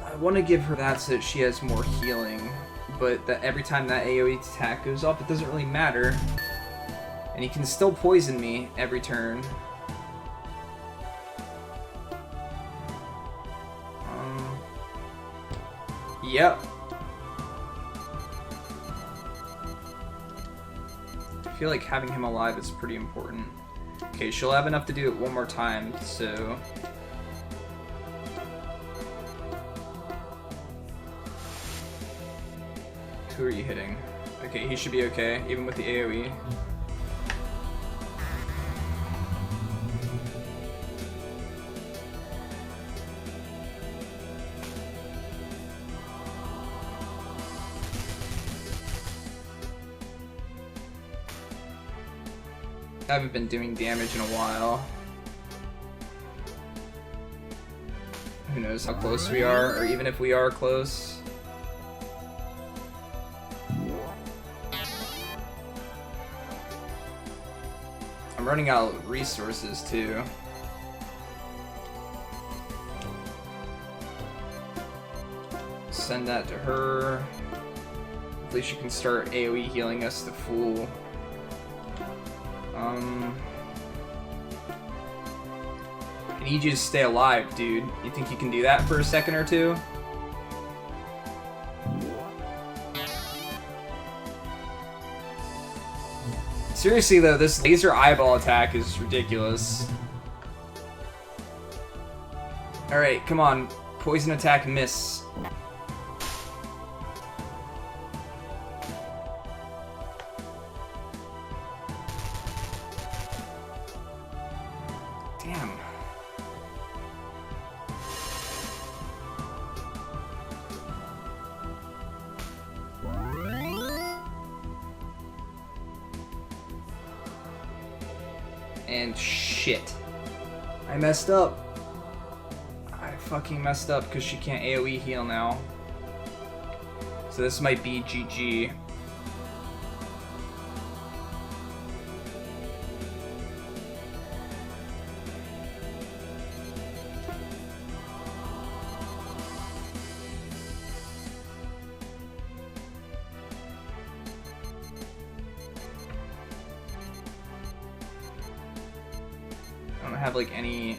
I want to give her that so that she has more healing, but that every time that AoE attack goes up, it doesn't really matter. And he can still poison me every turn. Yep. I feel like having him alive is pretty important. Okay, she'll have enough to do it one more time, so... Who are you hitting? Okay, he should be okay, even with the AoE. I haven't been doing damage in a while. Who knows how close we are, or even if we are close. I'm running out of resources too. Send that to her. At least she can start AoE healing us to full. I need you to stay alive, dude. You think you can do that for a second or two? Seriously though, this laser eyeball attack is ridiculous. Alright, come on. Poison attack, miss. Damn. And shit. I messed up. I fucking messed up because she can't AoE heal now. So this might be GG. I don't have like any.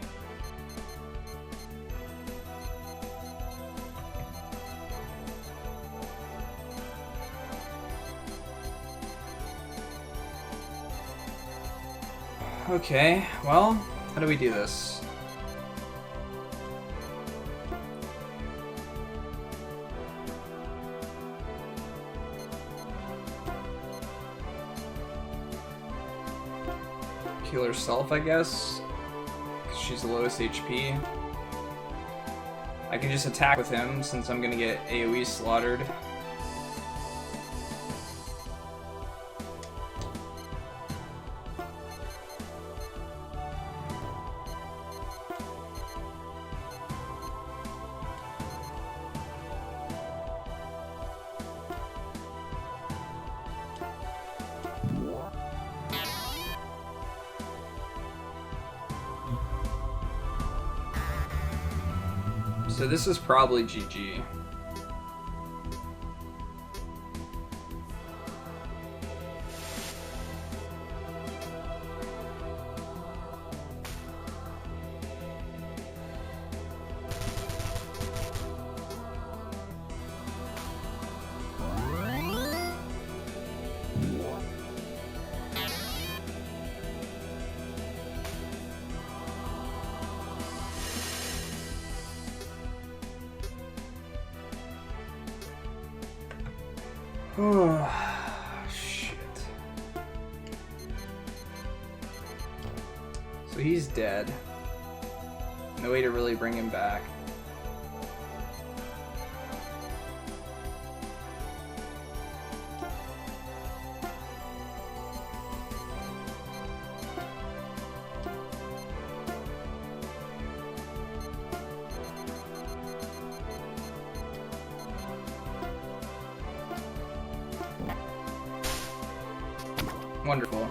Okay, well, how do we do this? Kill herself, I guess? 'Cause she's the lowest HP. I can just attack with him since I'm gonna get AoE slaughtered. So this is probably GG. Oh, shit. So he's dead. No way to really bring him back. Wonderful.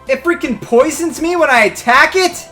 It freaking poisons me when I attack it?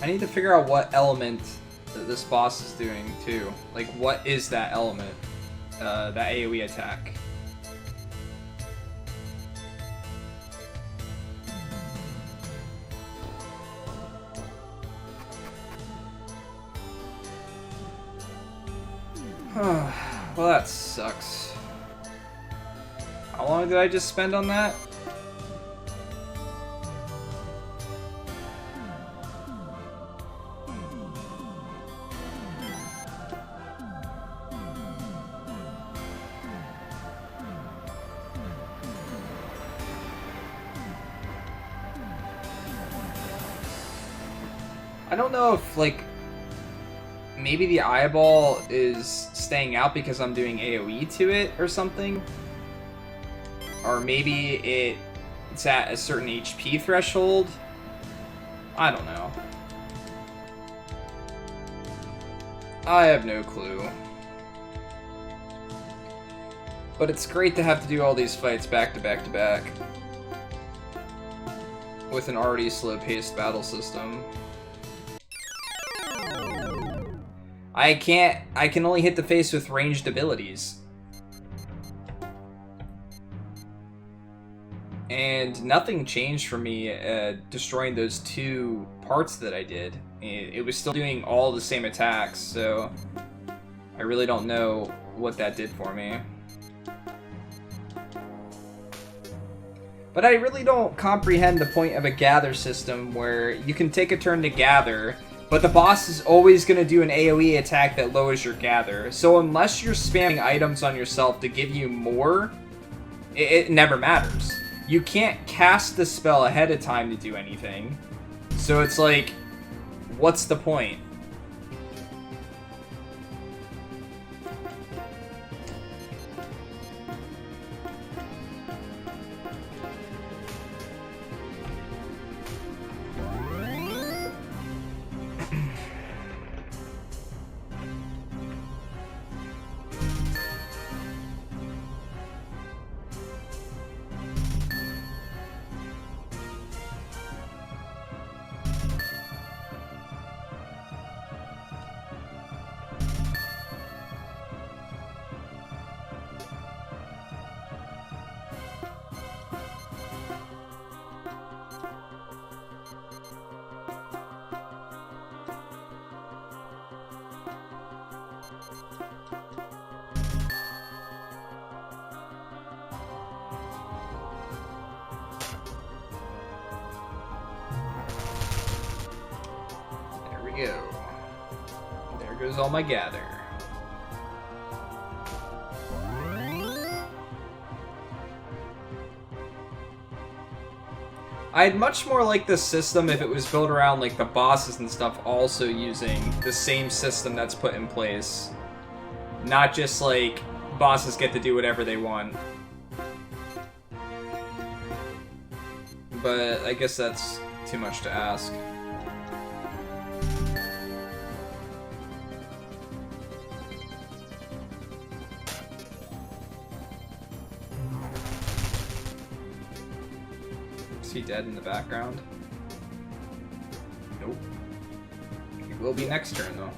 I need to figure out what element that this boss is doing, too. Like, what is that element? That AoE attack. Well, that sucks. How long did I just spend on that? I don't know if, like, maybe the eyeball is staying out because I'm doing AoE to it or something. Or maybe it's at a certain HP threshold. I don't know. I have no clue. But it's great to have to do all these fights back to back to back. With an already slow-paced battle system. I can only hit the face with ranged abilities. And nothing changed for me destroying those two parts that I did. It was still doing all the same attacks, so I really don't know what that did for me. But I really don't comprehend the point of a gather system where you can take a turn to gather, but the boss is always going to do an AoE attack that lowers your gather. So unless you're spamming items on yourself to give you more, it never matters. You can't cast the spell ahead of time to do anything. So it's like, what's the point? Go. There goes all my gather. I'd much more like this system if it was built around like the bosses and stuff also using the same system that's put in place Not just, like, bosses get to do whatever they want. But I guess that's too much to ask. Is he dead in the background? Nope. He will be next turn, though.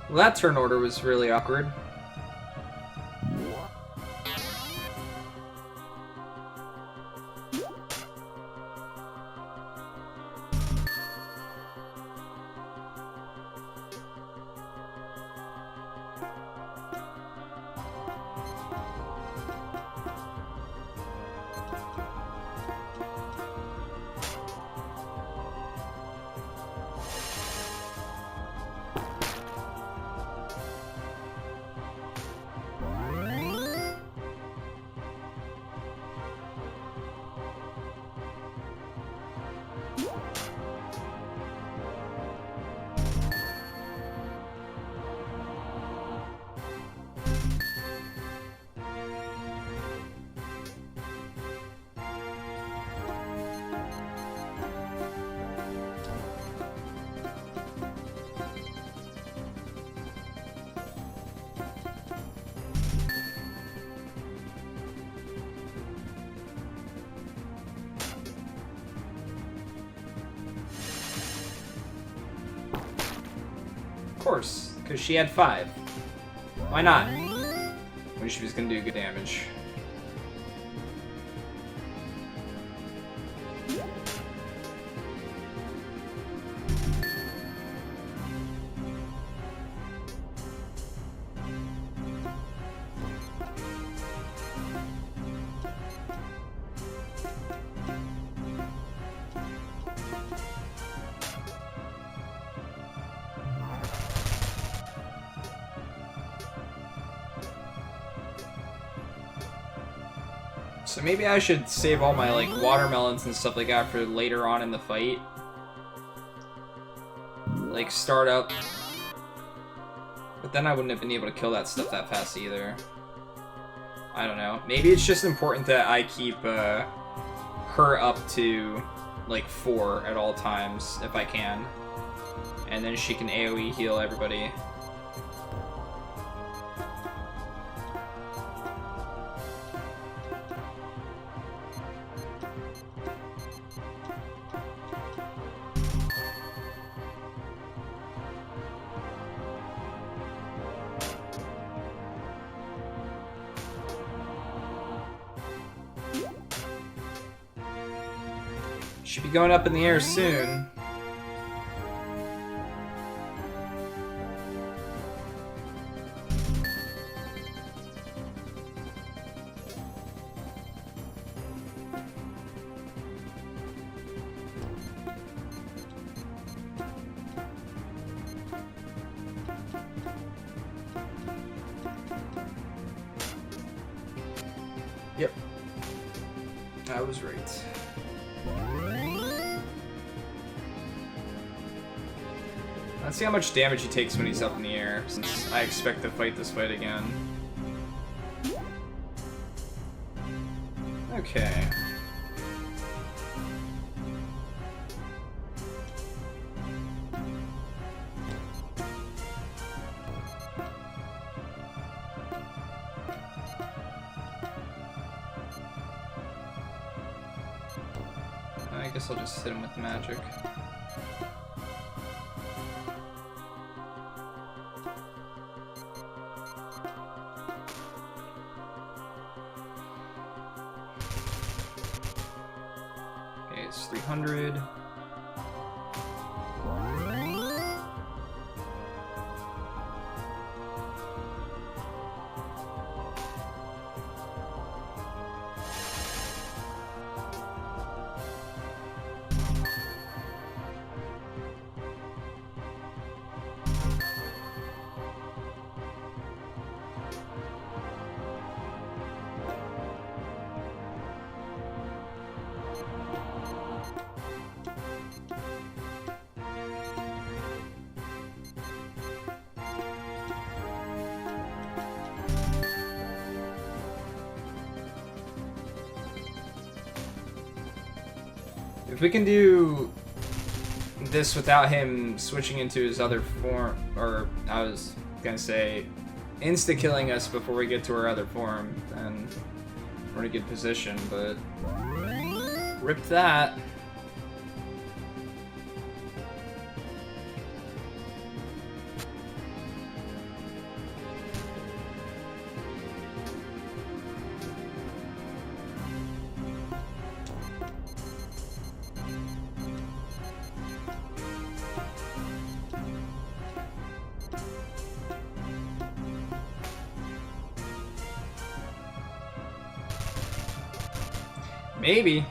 Well, that turn order was really awkward. Of course, because she had 5. Why not? When she was gonna do good damage. So maybe I should save all my, like, watermelons and stuff like that for later on in the fight. Like, start up. But then I wouldn't have been able to kill that stuff that fast either. I don't know. Maybe it's just important that I keep her up to, like, 4 at all times, if I can. And then she can AoE heal everybody. Should be going up in the air soon. Yep. I was right. Let's see how much damage he takes when he's up in the air, since I expect to fight this fight again. Okay. I guess I'll just hit him with magic. Okay, it's 300. If we can do this without him switching into his other form, or I was gonna say insta-killing us before we get to our other form, then we're in a good position, but rip that. Maybe.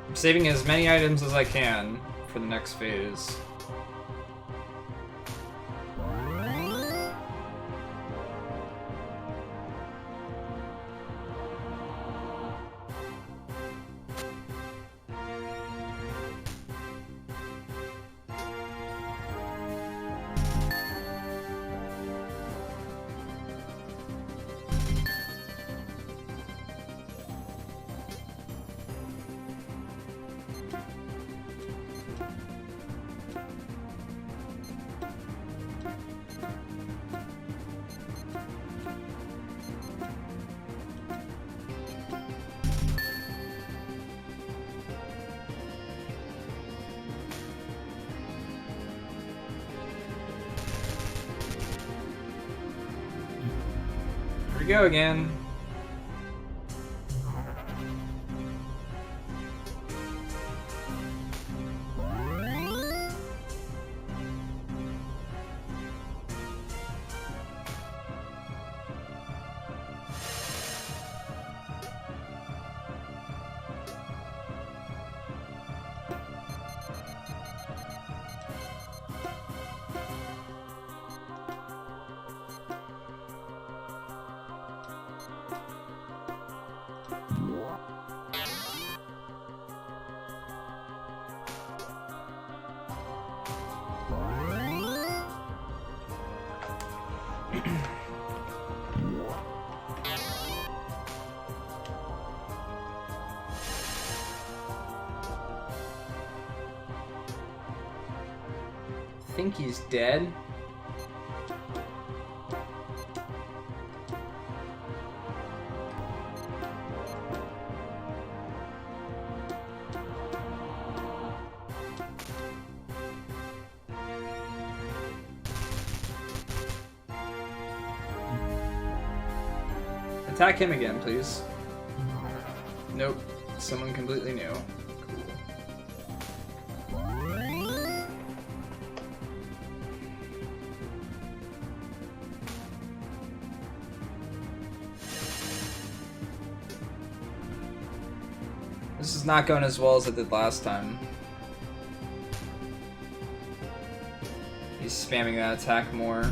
I'm saving as many items as I can for the next phase. Here we go again. I think he's dead. Attack him again, please. Nope. Someone completely new. This is not going as well as it did last time. He's spamming that attack more.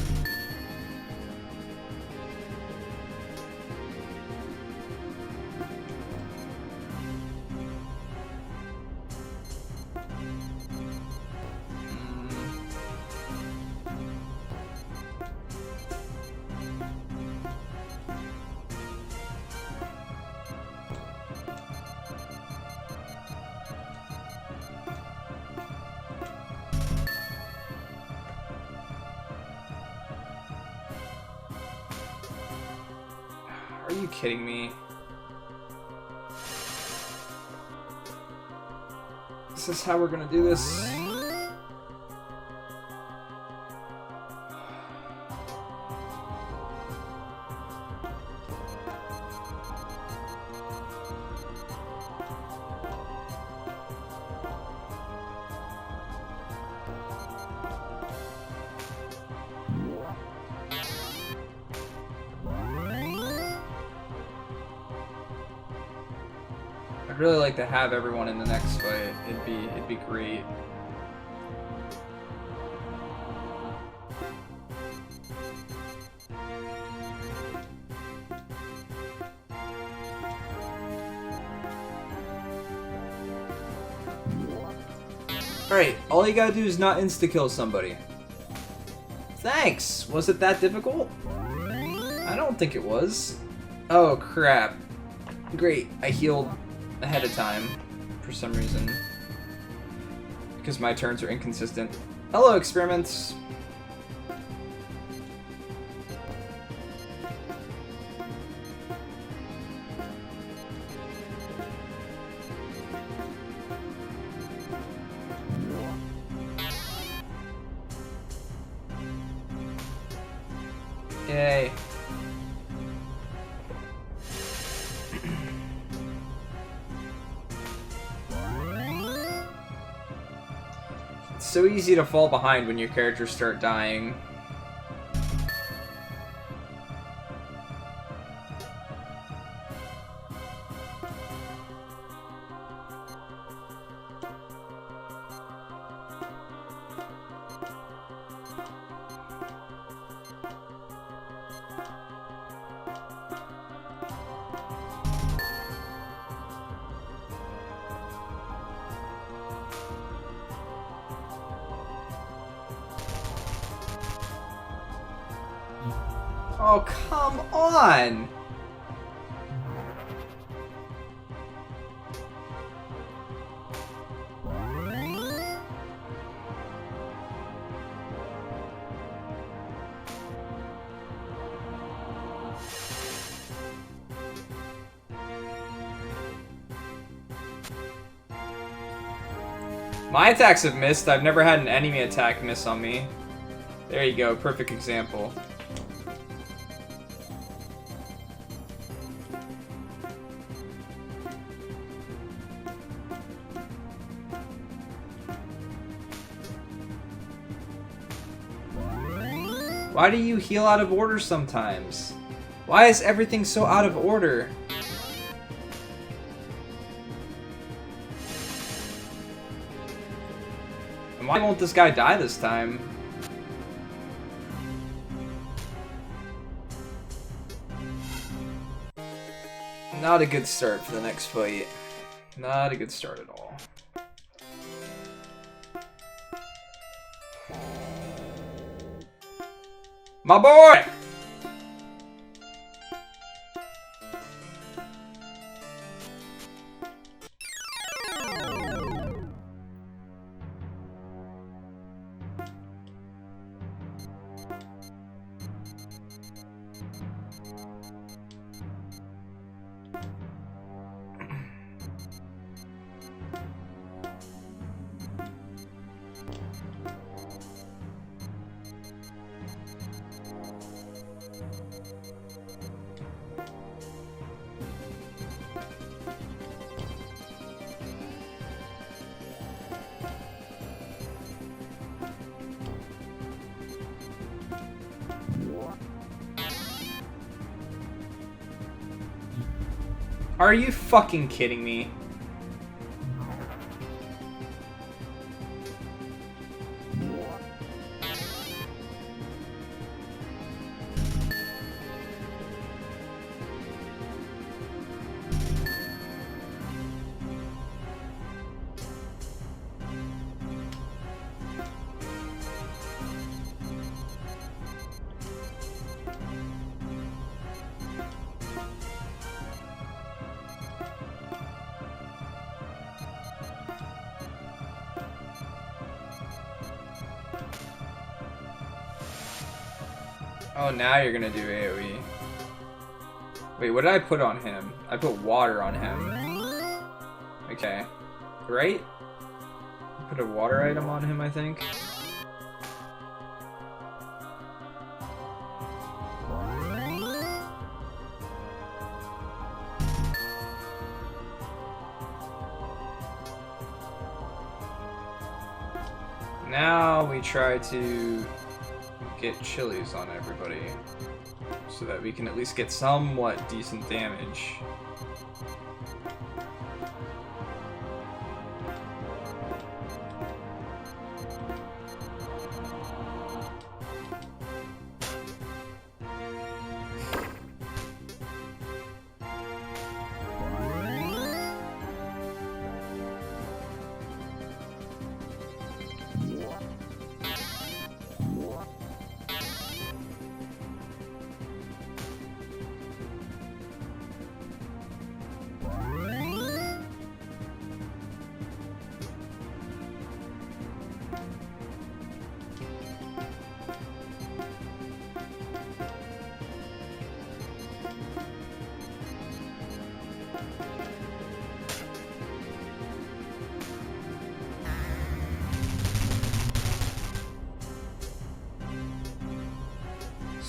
Are you kidding me? Is this how we're gonna do this? I'd really like to have everyone in the next fight. It'd be great. Alright, all you gotta do is not insta-kill somebody. Thanks! Was it that difficult? I don't think it was. Oh, crap. Great, I healed ahead of time for some reason. Because my turns are inconsistent. Hello, experiments! Yay. It's so easy to fall behind when your characters start dying. Oh, come on! My attacks have missed. I've never had an enemy attack miss on me. There you go, perfect example. Why do you heal out of order sometimes? Why is everything so out of order? And why won't this guy die this time? Not a good start for the next fight. Not a good start at all. My boy! Are you fucking kidding me? Oh, now you're gonna do AoE. Wait, what did I put on him? I put water on him. Okay. Right? I put a water item on him, I think. Now we try to get chilies on everybody so that we can at least get somewhat decent damage.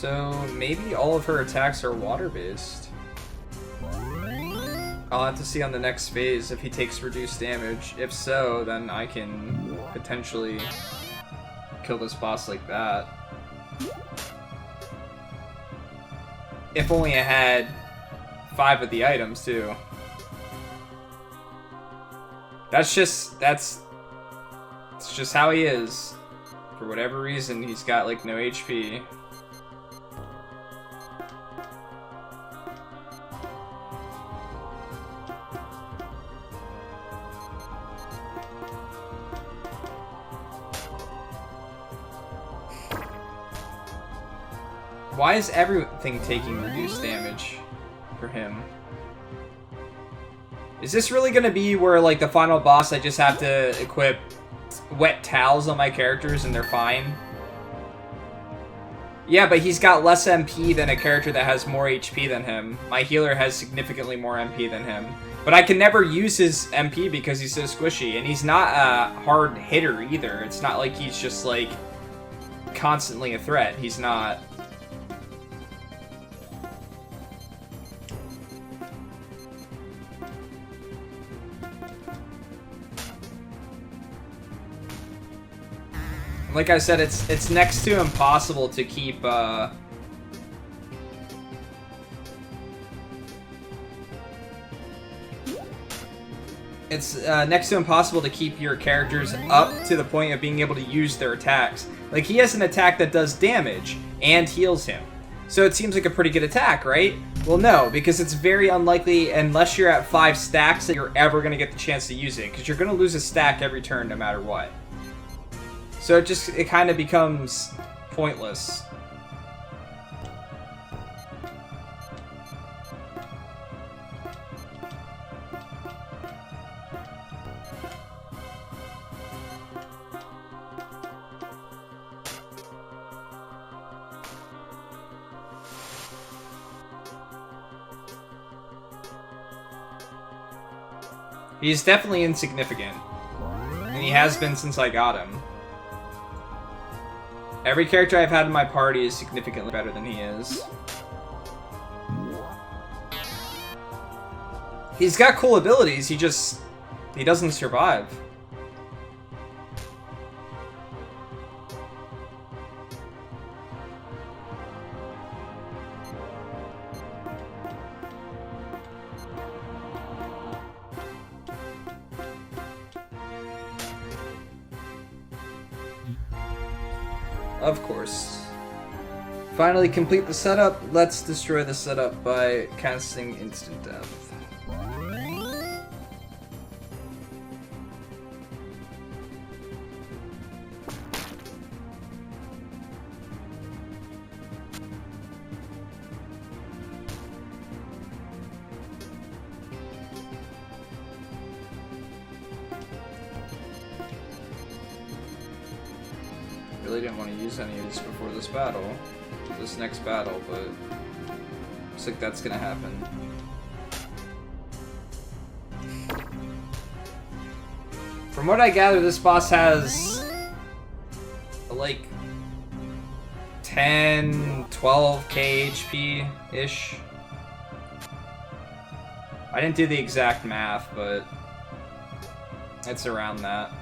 So maybe all of her attacks are water-based. I'll have to see on the next phase if he takes reduced damage. If so, then I can potentially kill this boss like that. If only I had 5 of the items, too. It's just how he is. For whatever reason, he's got, like, no HP. Why is everything taking reduced damage for him? Is this really gonna be where, like, the final boss I just have to equip wet towels on my characters and they're fine? Yeah, but he's got less MP than a character that has more HP than him. My healer has significantly more MP than him. But I can never use his MP because he's so squishy, and he's not a hard hitter either. It's not like he's just, like, constantly a threat. He's not. Like I said, it's next to impossible to keep, it's next to impossible to keep your characters up to the point of being able to use their attacks. Like, he has an attack that does damage and heals him. So it seems like a pretty good attack, right? Well, no, because it's very unlikely, unless you're at 5 stacks, that you're ever going to get the chance to use it, because you're going to lose a stack every turn no matter what. So it kind of becomes pointless. He's definitely insignificant, and he has been since I got him. Every character I've had in my party is significantly better than he is. He's got cool abilities, he doesn't survive. Of course. Finally complete the setup. Let's destroy the setup by casting instant death. Really didn't want to use any of these before this next battle, but looks like that's gonna happen. From what I gather, this boss has like 10, 12k HP-ish. I didn't do the exact math, but it's around that.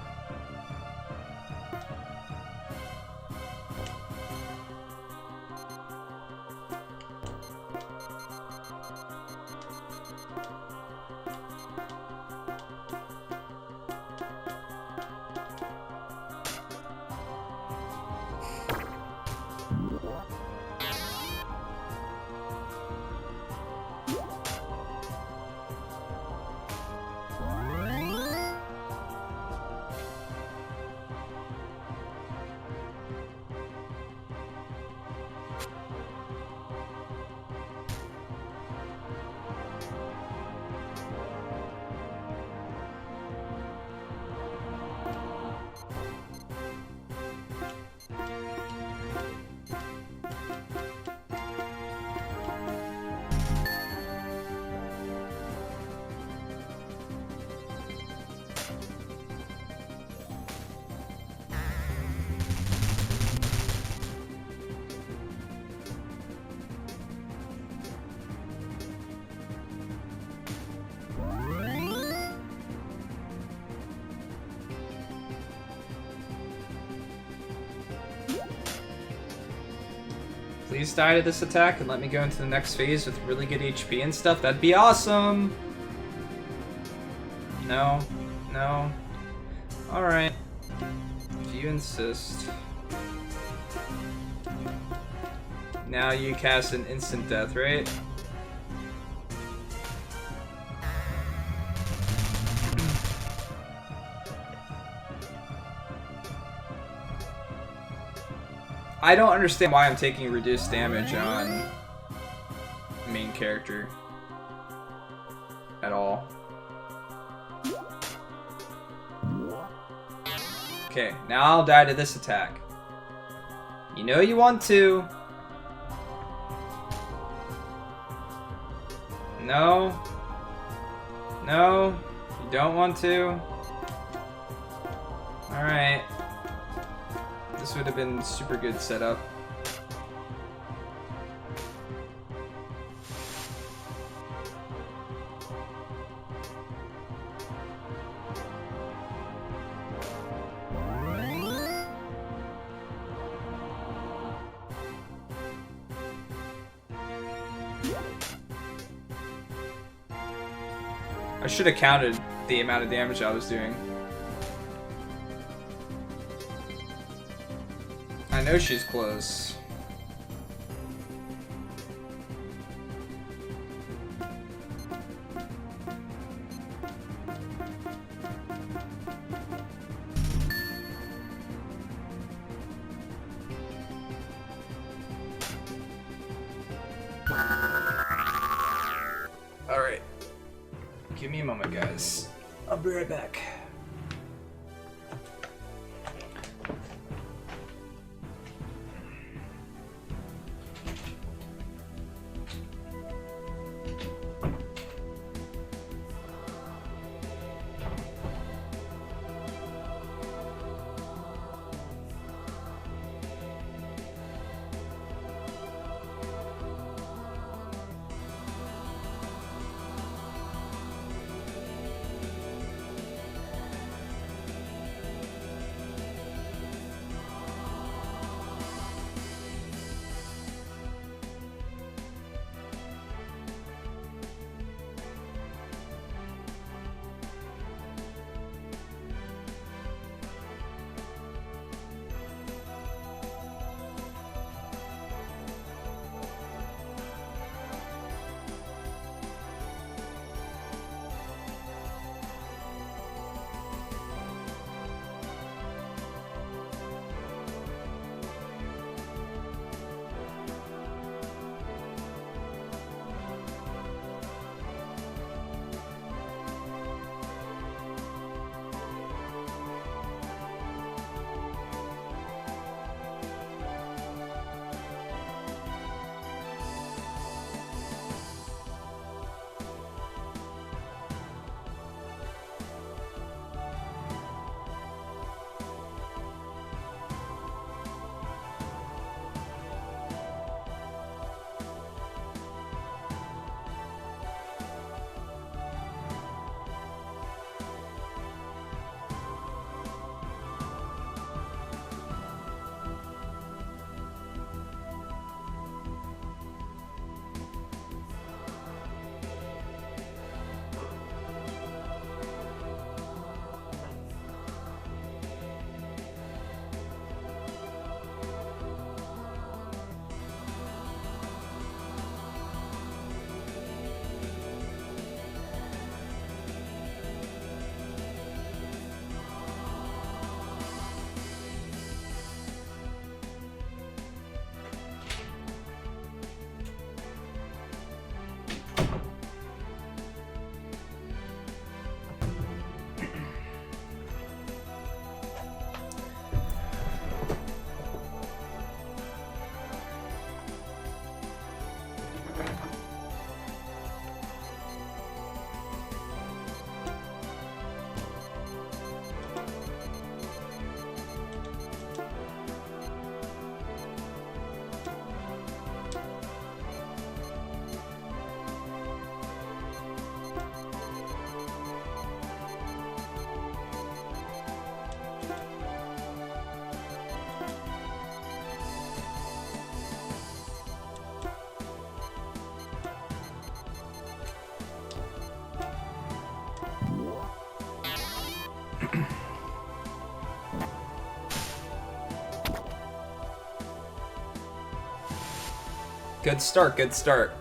please die to this attack and let me go into the next phase with really good HP and stuff? That'd be awesome! No. No. Alright. If you insist. Now you cast an instant death, right? I don't understand why I'm taking reduced damage on main character at all. Okay, now I'll die to this attack. You know you want to. No. No. You don't want to. Alright. This would have been super good setup. I should have counted the amount of damage I was doing. I know she's close. Alright. Give me a moment, guys. I'll be right back. Good start, good start.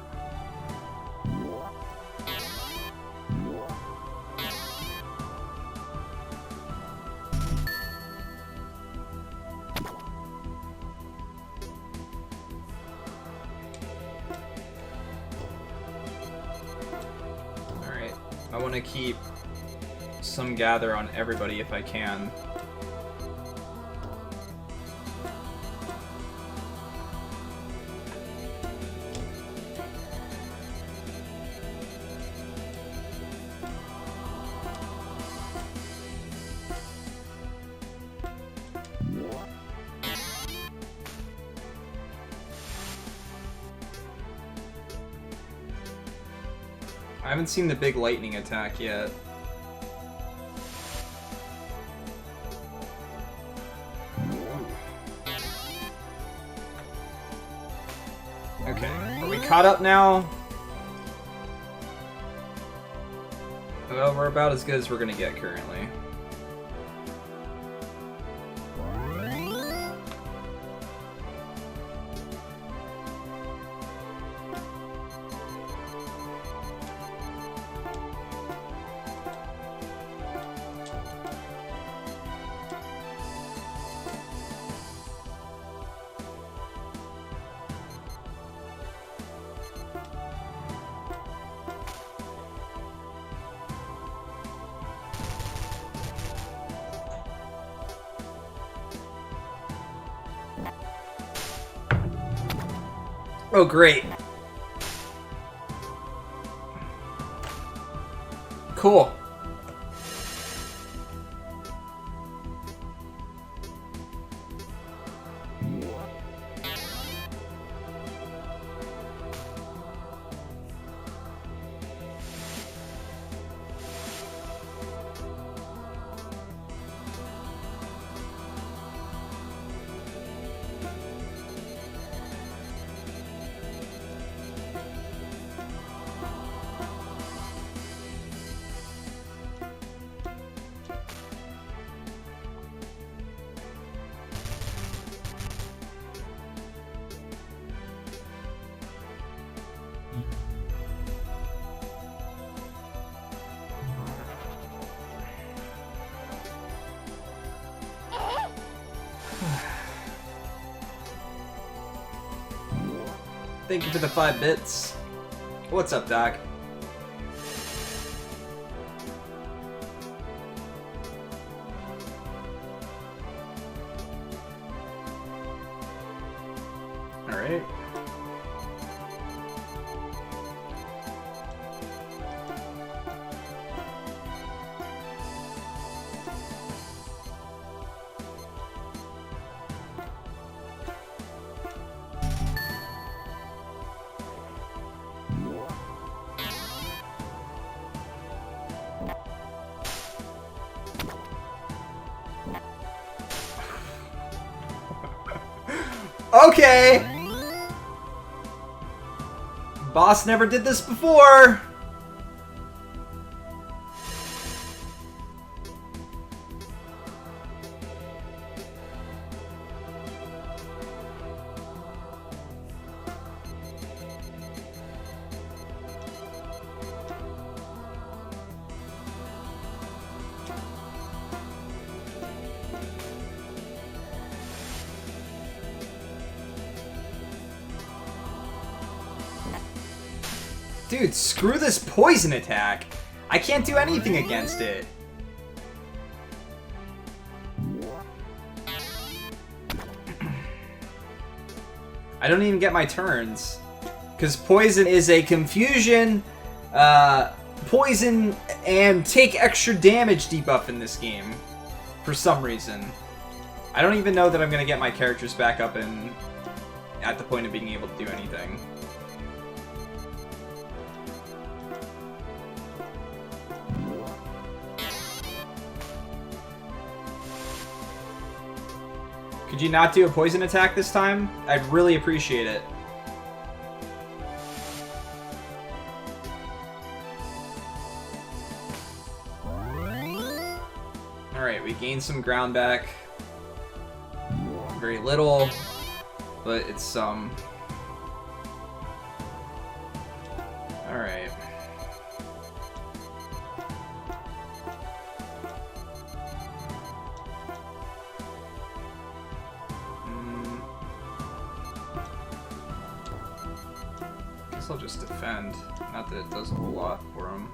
Alright, I want to keep some gather on everybody if I can. I haven't seen the big lightning attack yet. Okay, are we caught up now? Well, we're about as good as we're gonna get currently. Oh, great. Cool. Thank you for the 5 bits. What's up, Doc? Alright. Okay! Boss never did this before! Dude, screw this poison attack. I can't do anything against it. I don't even get my turns. Because poison is a confusion, poison, and take extra damage debuff in this game. For some reason. I don't even know that I'm going to get my characters back up and at the point of being able to do anything. Could you not do a poison attack this time? I'd really appreciate it. Alright, we gained some ground back. Very little, but it's some. Alright. Guess I'll just defend. Not that it does a whole lot for him.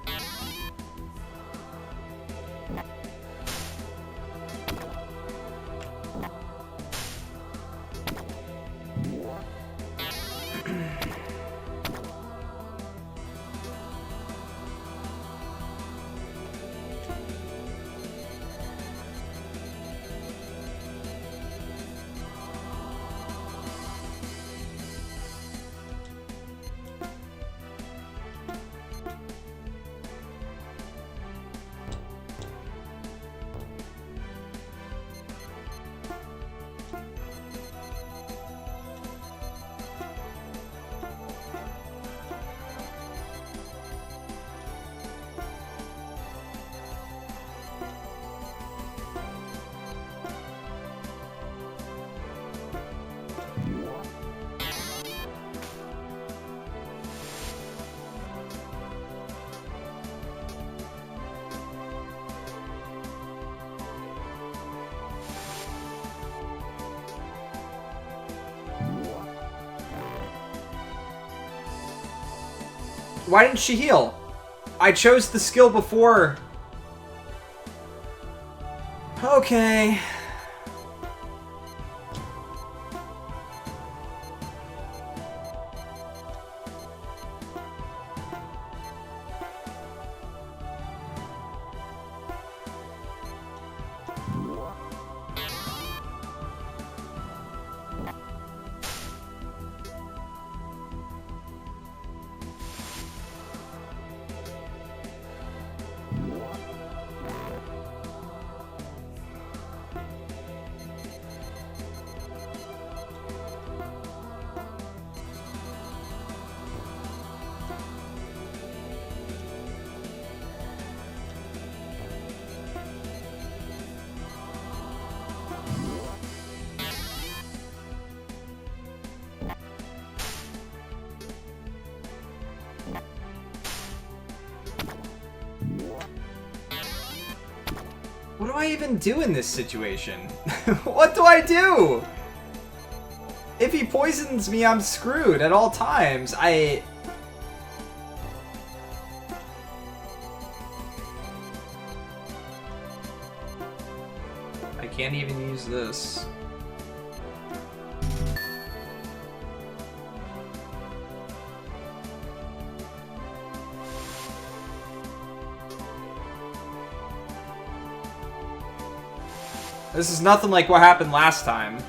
Why didn't she heal? I chose the skill before. Okay. What do I even do in this situation? What do I do? If he poisons me, I'm screwed at all times. I can't even use this. This is nothing like what happened last time.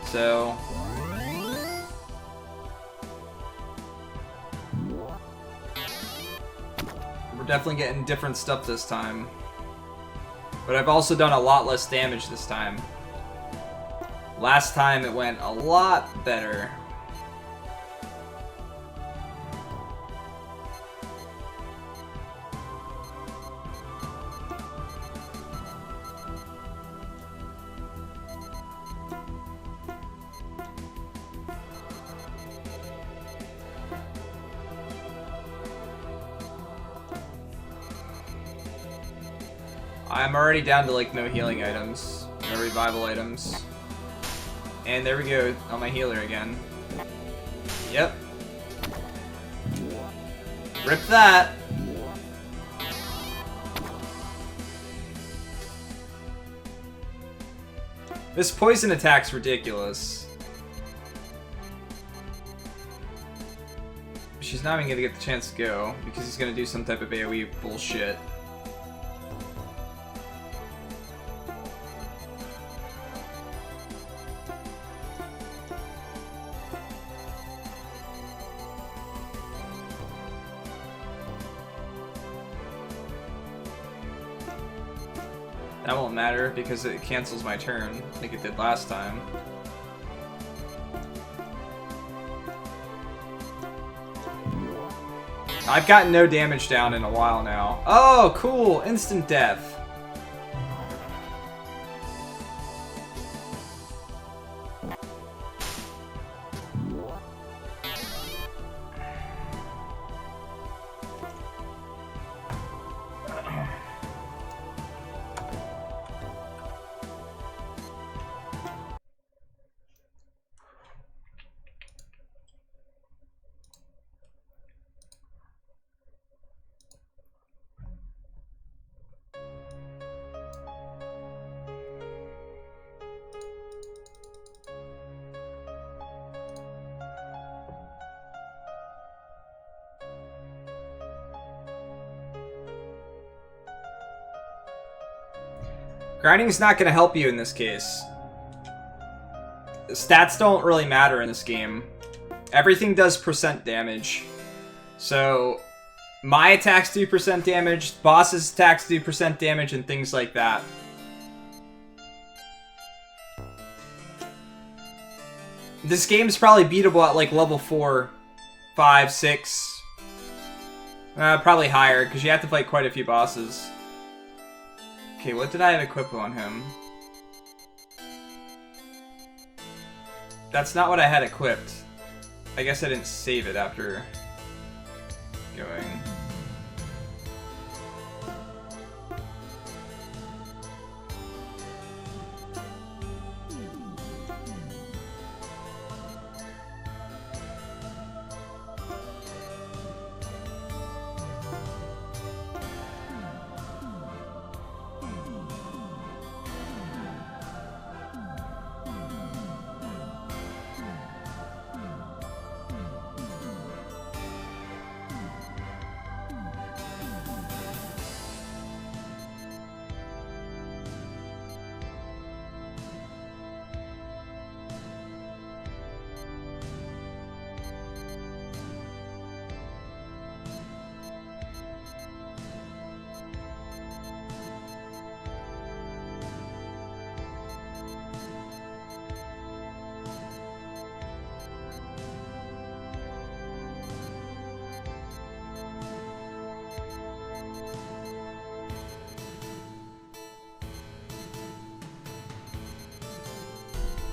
So... we're definitely getting different stuff this time. But I've also done a lot less damage this time. Last time it went a lot better. I'm already down to like no healing items, no revival items. And there we go, on my healer again. Yep. Rip that! This poison attack's ridiculous. She's not even gonna get the chance to go, because he's gonna do some type of AoE bullshit. That won't matter because it cancels my turn, like it did last time. I've gotten no damage down in a while now. Oh, cool! Instant death. Grinding is not going to help you in this case. Stats don't really matter in this game. Everything does percent damage. So, my attacks do percent damage, bosses' attacks do percent damage, and things like that. This game's probably beatable at like level 4, 5, 6. Probably higher, because you have to fight quite a few bosses. Okay, what did I have equipped on him? That's not what I had equipped. I guess I didn't save it after going.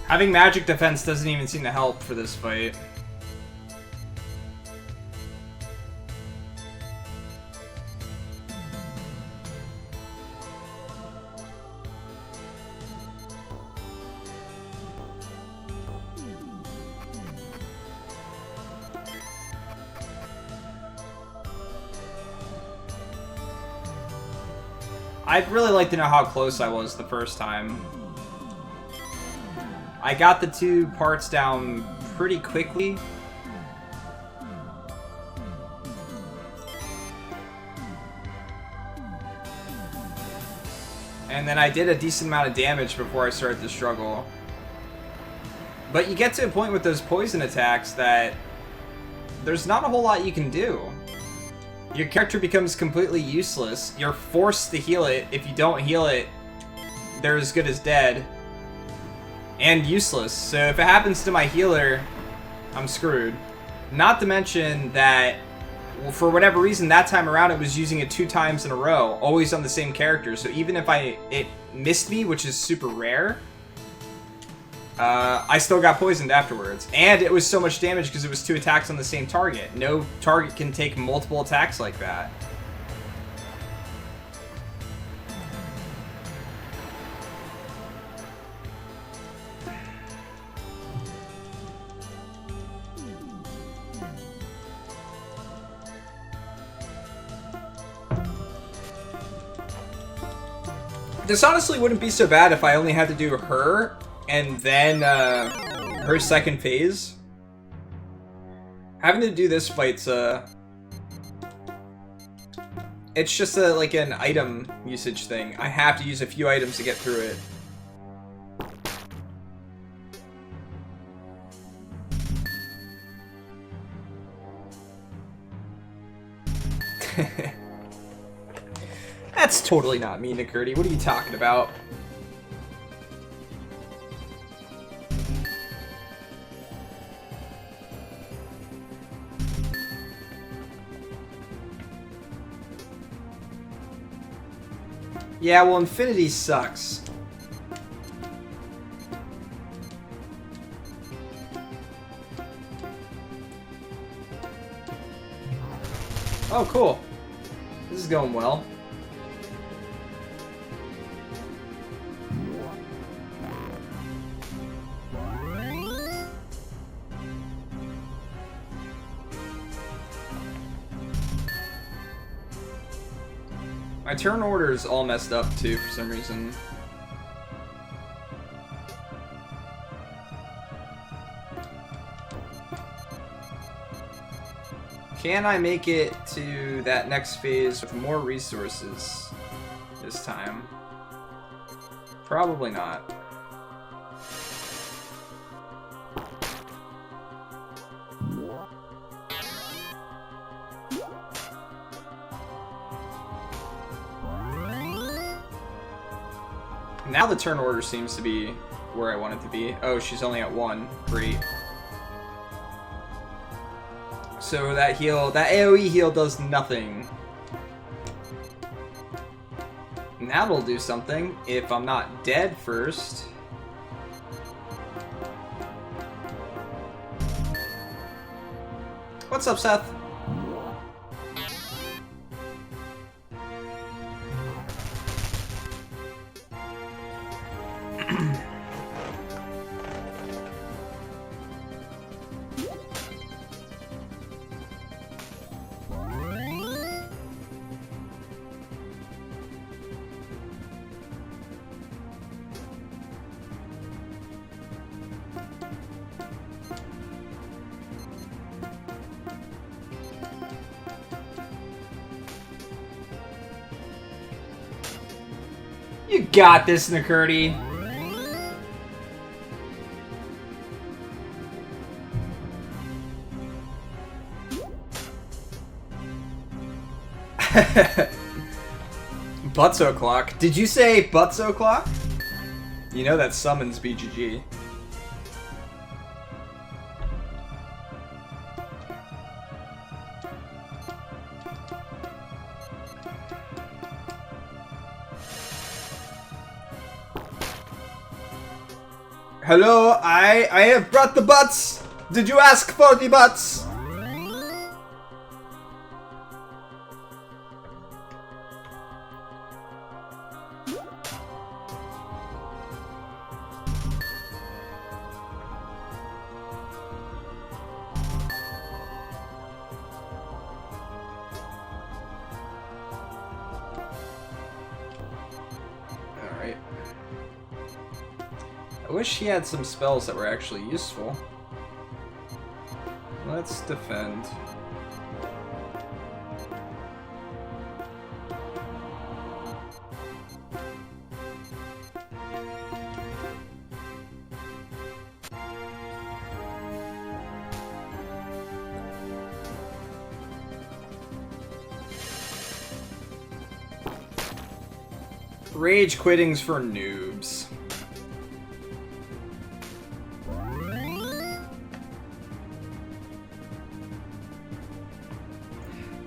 Having magic defense doesn't even seem to help for this fight. I'd really like to know how close I was the first time. I got the 2 parts down pretty quickly. And then I did a decent amount of damage before I started to struggle. But you get to a point with those poison attacks that there's not a whole lot you can do. Your character becomes completely useless. You're forced to heal it. If you don't heal it, they're as good as dead. And useless. So if it happens to my healer, I'm screwed. Not to mention that, well, for whatever reason, that time around it was using it 2 times in a row, always on the same character. So even if it missed me, which is super rare, I still got poisoned afterwards. And it was so much damage because it was 2 attacks on the same target. No target can take multiple attacks like that. This honestly wouldn't be so bad if I only had to do her and then her second phase. Having to do this fight's it's just like an item usage thing. I have to use a few items to get through it. That's totally not me, Nikurti. What are you talking about? Yeah, well, Infinity sucks. Oh, cool. This is going well. My turn order is all messed up too for some reason. Can I make it to that next phase with more resources this time? Probably not. Now the turn order seems to be where I want it to be. Oh, she's only at 1. Great. So that heal, that AoE heal does nothing. And that'll do something if I'm not dead first. What's up, Seth? You got this, Nakurti. Butzo Clock. Did you say Butzo Clock? You know that summons BGG. Hello, I have brought the butts. Did you ask for the butts? Alright. I wish he had some spells that were actually useful. Let's defend. Rage quitting's for noobs.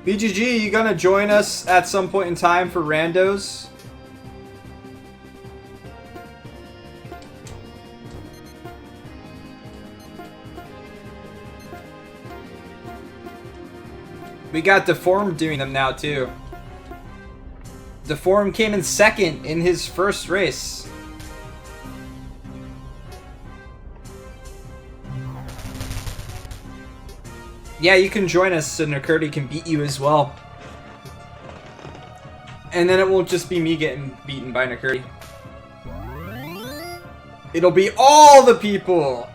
BGG, you gonna join us at some point in time for randos? We got Deformed doing them now too. Deformed came in second in his first race. Yeah, you can join us so Nakurti can beat you as well. And then it won't just be me getting beaten by Nakurti. It'll be all the people!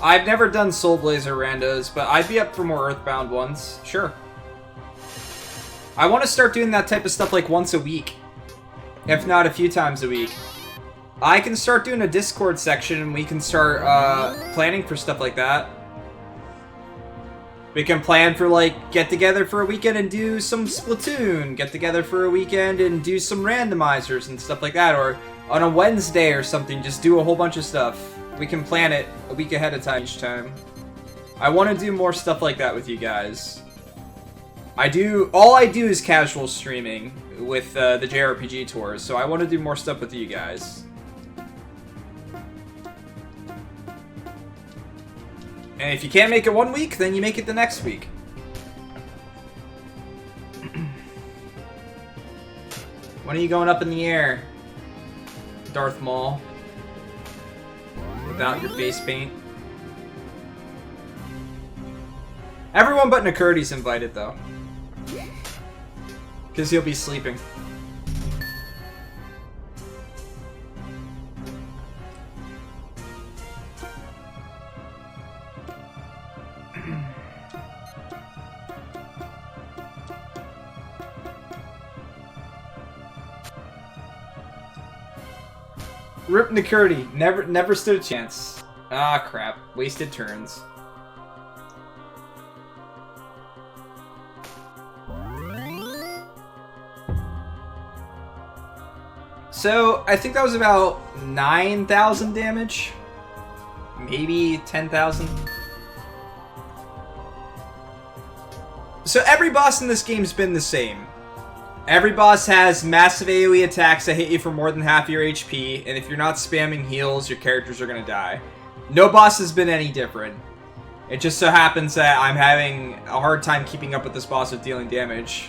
I've never done Soul Blazer randos, but I'd be up for more Earthbound ones. Sure. I want to start doing that type of stuff like once a week. If not a few times a week. I can start doing a Discord section and we can start planning for stuff like that. We can plan for like, get together for a weekend and do some Splatoon. Get together for a weekend and do some randomizers and stuff like that. Or on a Wednesday or something, just do a whole bunch of stuff. We can plan it a week ahead of time each time. I want to do more stuff like that with you guys. All I do is casual streaming with the JRPG tours, so I want to do more stuff with you guys. And if you can't make it one week, then you make it the next week. When are you going up in the air, Darth Maul? Without your face paint. Everyone but Nakuri's invited, though. Because he'll be sleeping. Rip Nakuri. Never stood a chance. Ah, crap. Wasted turns. So, I think that was about 9,000 damage. Maybe 10,000. So every boss in this game's been the same. Every boss has massive AoE attacks that hit you for more than half your HP, and if you're not spamming heals, your characters are gonna die. No boss has been any different. It just so happens that I'm having a hard time keeping up with this boss with dealing damage.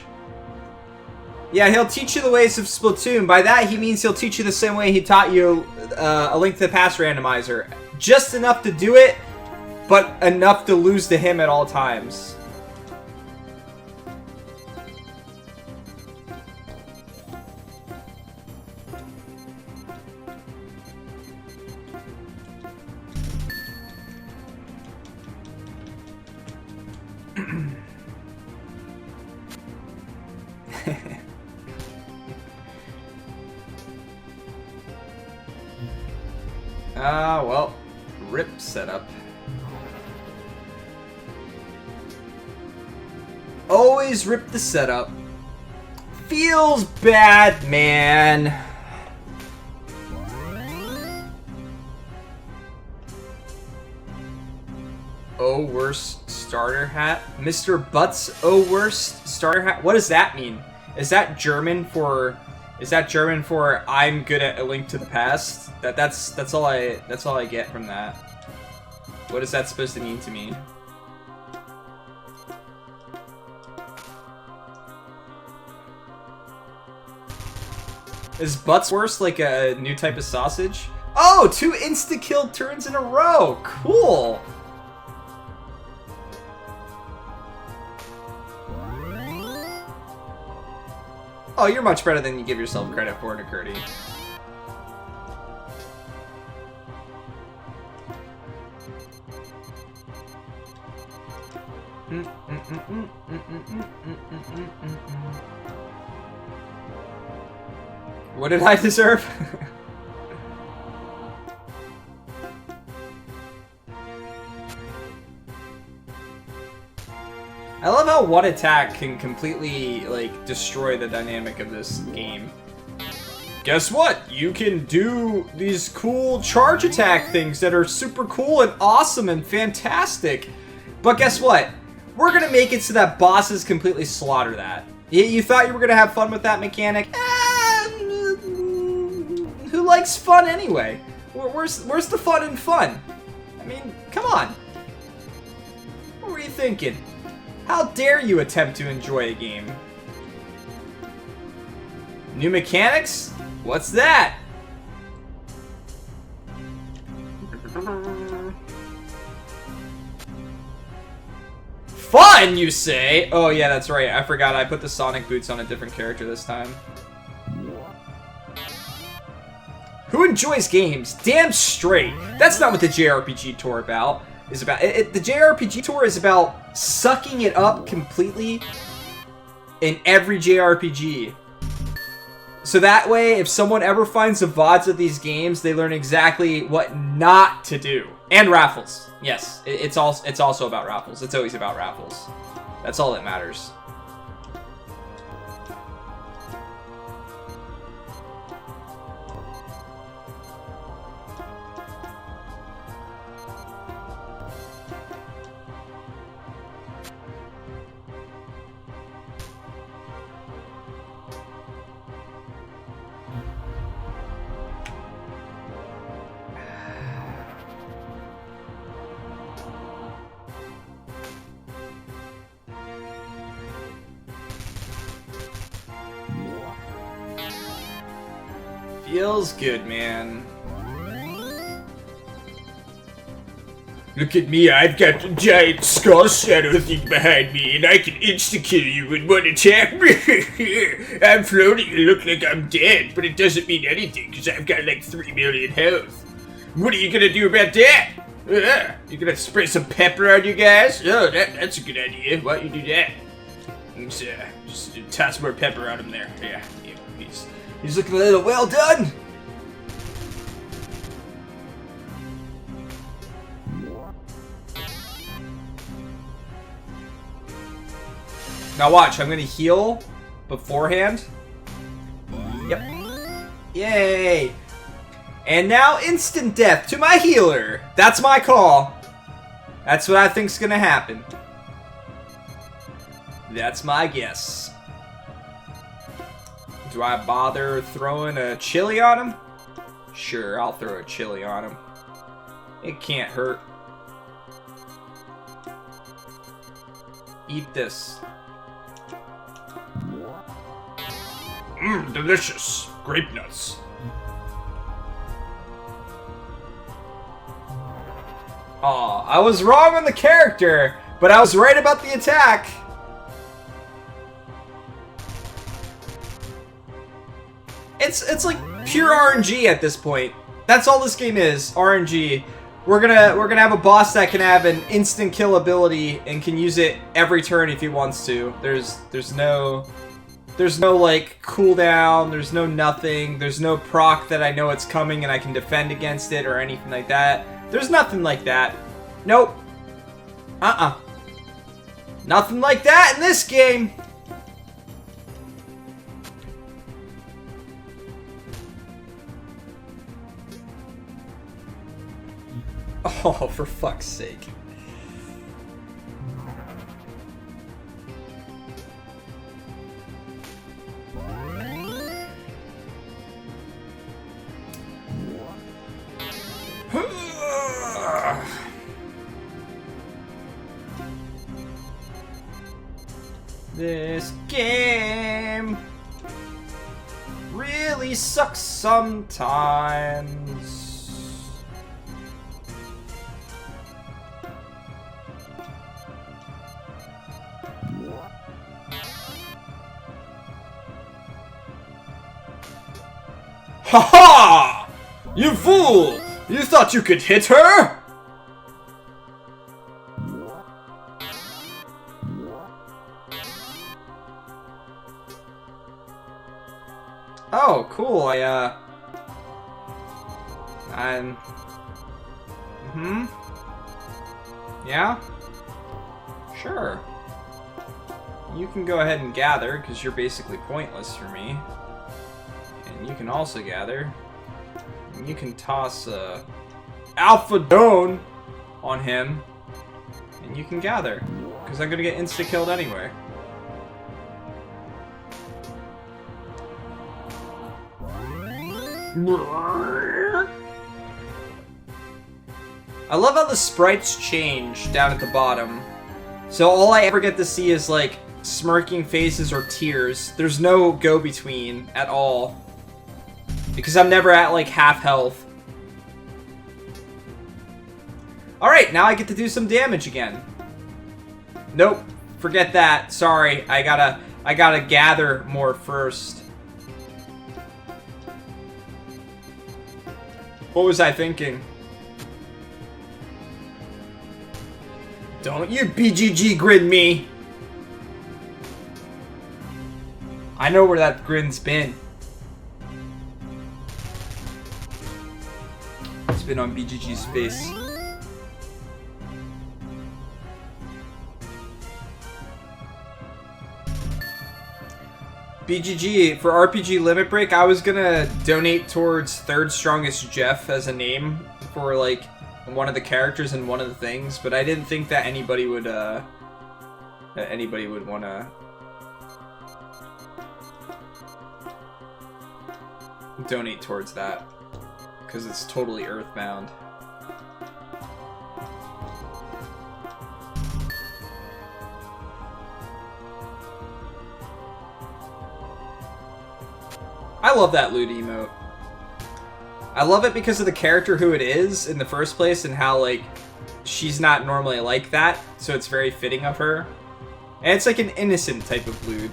Yeah, he'll teach you the ways of Splatoon. By that, he means he'll teach you the same way he taught you A Link to the Past randomizer. Just enough to do it, but enough to lose to him at all times. Well, rip setup. Always rip the setup. Feels bad, man. Oh, worst starter hat? Mr. Butts, oh, worst starter hat? What does that mean? Is that German for... Is that German for I'm good at A Link to the Past? That's all I get from that. What is that supposed to mean to me? Is Butts worse like a new type of sausage? Oh, 2 insta-kill turns in a row! Cool! Oh, you're much better than you give yourself credit for, Nakuri. What did I deserve? I love how one attack can completely, like, destroy the dynamic of this game. Guess what? You can do these cool charge attack things that are super cool and awesome and fantastic. But guess what? We're gonna make it so that bosses completely slaughter that. You thought you were gonna have fun with that mechanic? Who likes fun anyway? Where's the fun in fun? I mean, come on. What were you thinking? How dare you attempt to enjoy a game? New mechanics? What's that? Fun, you say? Oh yeah, that's right. I forgot I put the Sonic boots on a different character this time. Who enjoys games? Damn straight. That's not what the JRPG tour is about. The JRPG tour is about sucking it up completely in every JRPG. So that way, if someone ever finds the VODs of these games, they learn exactly what not to do. And raffles. Yes, it's also about raffles. It's always about raffles. That's all that matters. Feels good, man. Look at me, I've got a giant skull shadow thing behind me, and I can insta-kill you in one attack. I'm floating and look like I'm dead, but it doesn't mean anything, because I've got like 3 million health. What are you gonna do about that? You gonna spray some pepper on you guys? Oh, that's a good idea. Why don't you do that? Just toss more pepper on him there. Yeah, he's looking a little well done. Now watch, I'm gonna heal beforehand. Yep. Yay! And now instant death to my healer. That's my call. That's what I think's gonna happen. That's my guess. Do I bother throwing a chili on him? Sure, I'll throw a chili on him. It can't hurt. Eat this. Mmm, delicious. Grape nuts. Aw, I was wrong on the character, but I was right about the attack. It's like pure RNG at this point. That's all this game is, RNG. We're gonna have a boss that can have an instant kill ability and can use it every turn if he wants to. There's no like cooldown, there's no nothing, there's no proc that I know it's coming and I can defend against it or anything like that. There's nothing like that. Nope. Nothing like that in this game. Oh, for fuck's sake. This game really sucks sometimes. Ha ha! You fool! You thought you could hit her? Oh, cool. Yeah? Sure. You can go ahead and gather, because you're basically pointless for me. And you can also gather. And you can toss Alpha Dome on him. And you can gather, because I'm going to get insta-killed anyway. I love how the sprites change down at the bottom. So all I ever get to see is like smirking faces or tears. There's no go-between at all. Because I'm never at like half health. Alright, now I get to do some damage again. Nope, forget that. Sorry, I gotta gather more first. What was I thinking? Don't you BGG grin me! I know where that grin's been. It's been on BGG's face. BGG, for RPG Limit Break, I was gonna donate towards Third Strongest Jeff as a name for, like, one of the characters and one of the things, but I didn't think that anybody would wanna donate towards that, because it's totally earthbound. I love that loot emote. I love it because of the character who it is in the first place and how, like, she's not normally like that, so it's very fitting of her. And it's like an innocent type of lewd.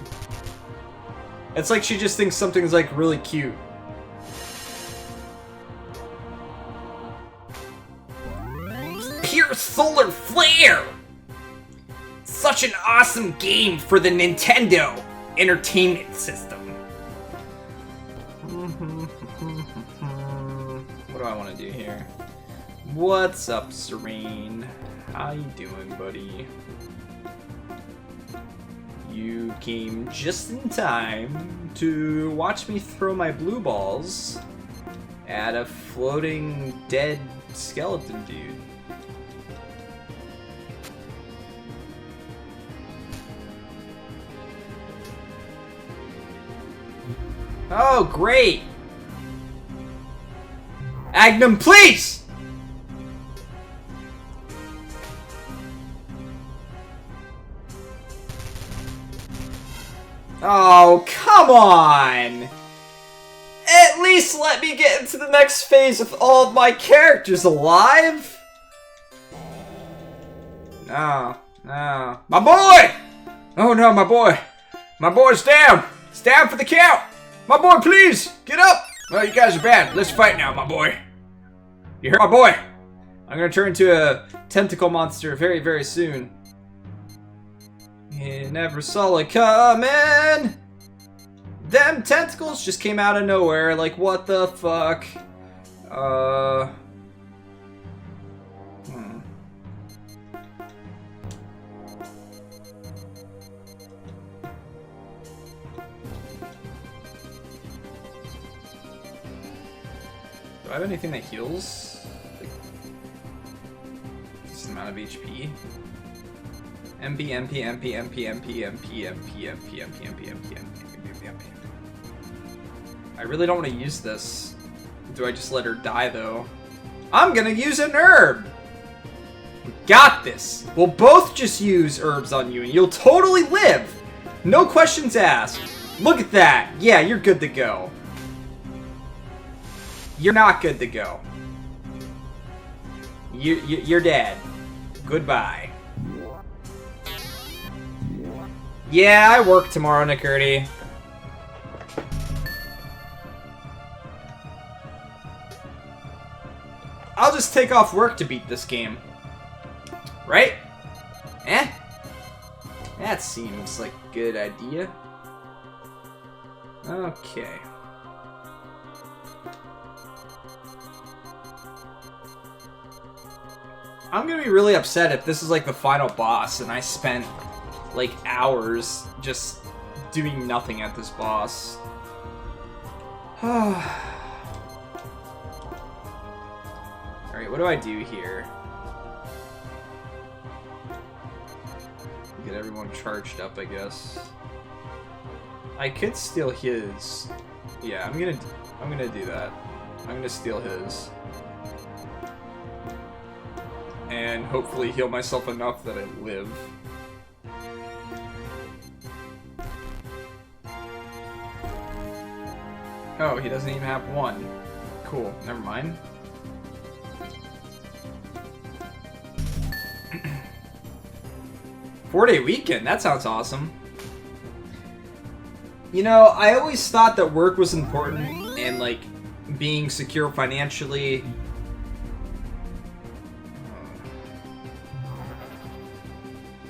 It's like she just thinks something's, like, really cute. Pier Solar Flare! Such an awesome game for the Nintendo Entertainment System. What do I want to do here? What's up, Serene? How you doing, buddy? You came just in time to watch me throw my blue balls at a floating dead skeleton dude. Oh, great! Agnum, please! Oh, come on! At least let me get into the next phase with all of my characters alive! No, no. My boy! Oh no, my boy! My boy's down! It's down for the count! My boy, please! Get up! Oh, you guys are bad. Let's fight now, my boy. You heard my boy? I'm gonna turn into a tentacle monster very, very soon. You never saw it coming! Them tentacles just came out of nowhere, like what the fuck? Do I have anything that heals? Like, this amount of HP? MP, MP, MP, MP, MP, MP, MP, MP, MP, MP, MP, MP. I really don't want to use this. Do I just let her die, though? I'm gonna use an herb! We got this! We'll both just use herbs on you, and you'll totally live! No questions asked. Look at that! Yeah, you're good to go. You're not good to go. You're dead. Goodbye. Yeah, I work tomorrow, Nickerty. I'll just take off work to beat this game. Right? Eh? That seems like a good idea. Okay. I'm gonna be really upset if this is like the final boss and I spent like hours just doing nothing at this boss. Alright, what do I do here? Get everyone charged up, I guess. I could steal his. Yeah, I'm gonna do that. I'm gonna steal his. And hopefully heal myself enough that I live. Oh, he doesn't even have one. Cool, never mind. Four-day weekend, that sounds awesome. You know, I always thought that work was important and like being secure financially.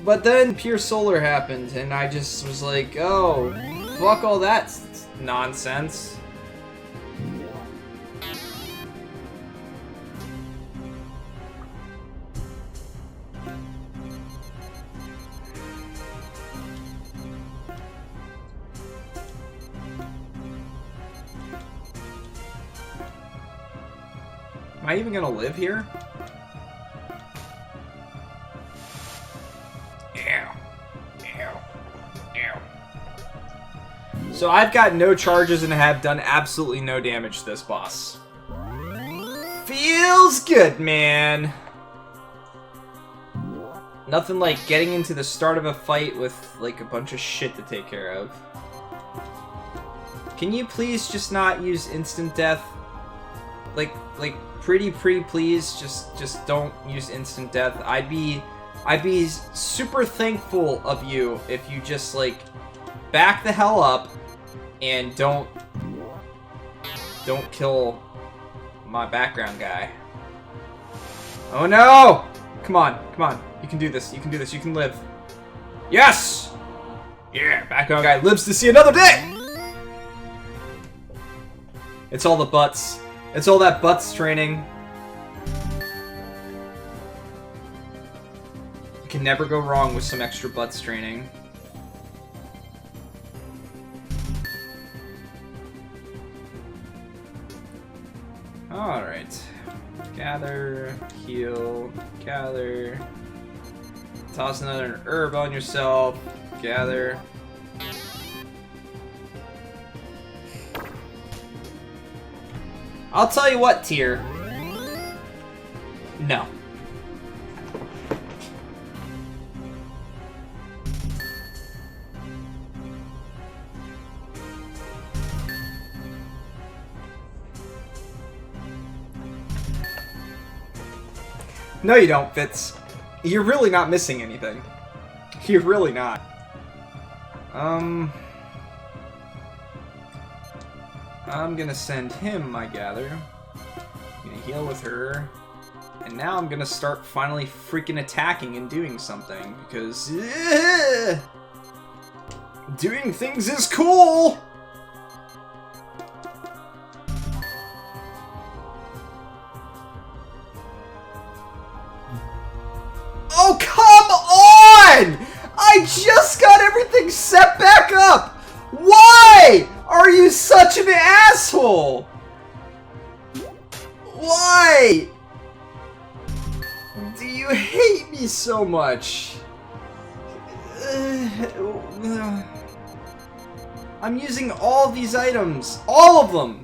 But then Pier Solar happened, and I just was like, oh, fuck all that nonsense. Am I even gonna live here? So I've got no charges and have done absolutely no damage to this boss. Feels good, man. Nothing like getting into the start of a fight with like a bunch of shit to take care of. Can you please just not use instant death? pretty please, just don't use instant death. I'd be super thankful of you if you just, like, back the hell up and don't kill my background guy. Oh no! Come on. You can do this. You can live. Yes! Yeah, background guy lives to see another day! It's all the butts. It's all that butts training. You can never go wrong with some extra butts training. Alright. Gather, heal, gather. Toss another herb on yourself. Gather. I'll tell you what, Tier. No. No, you don't, Fitz. You're really not missing anything. You're really not. I'm gonna send him my gather. I'm gonna heal with her. And now I'm gonna start finally freaking attacking and doing something, because doing things is cool! Oh, come on! I just got everything set back up! Why are you such an asshole? Why? Do you hate me so much? I'm using all these items. All of them!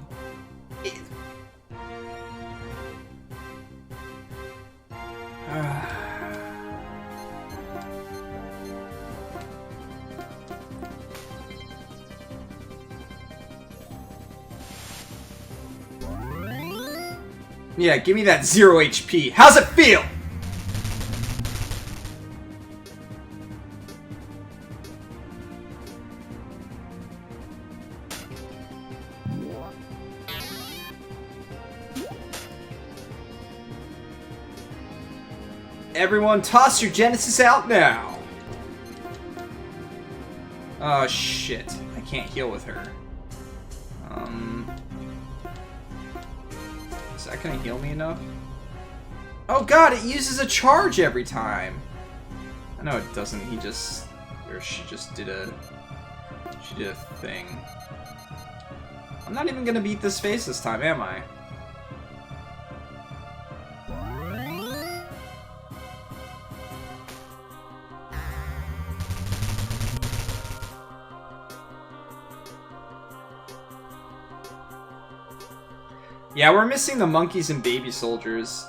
Yeah, give me that 0 HP. How's it feel? Everyone, toss your Genesis out now. Oh shit, I can't heal with her. Is that gonna heal me enough? Oh god, it uses a charge every time. I know it doesn't. He just, or she just did a, thing. I'm not even gonna beat this phase this time, am I? Yeah, we're missing the monkeys and baby soldiers.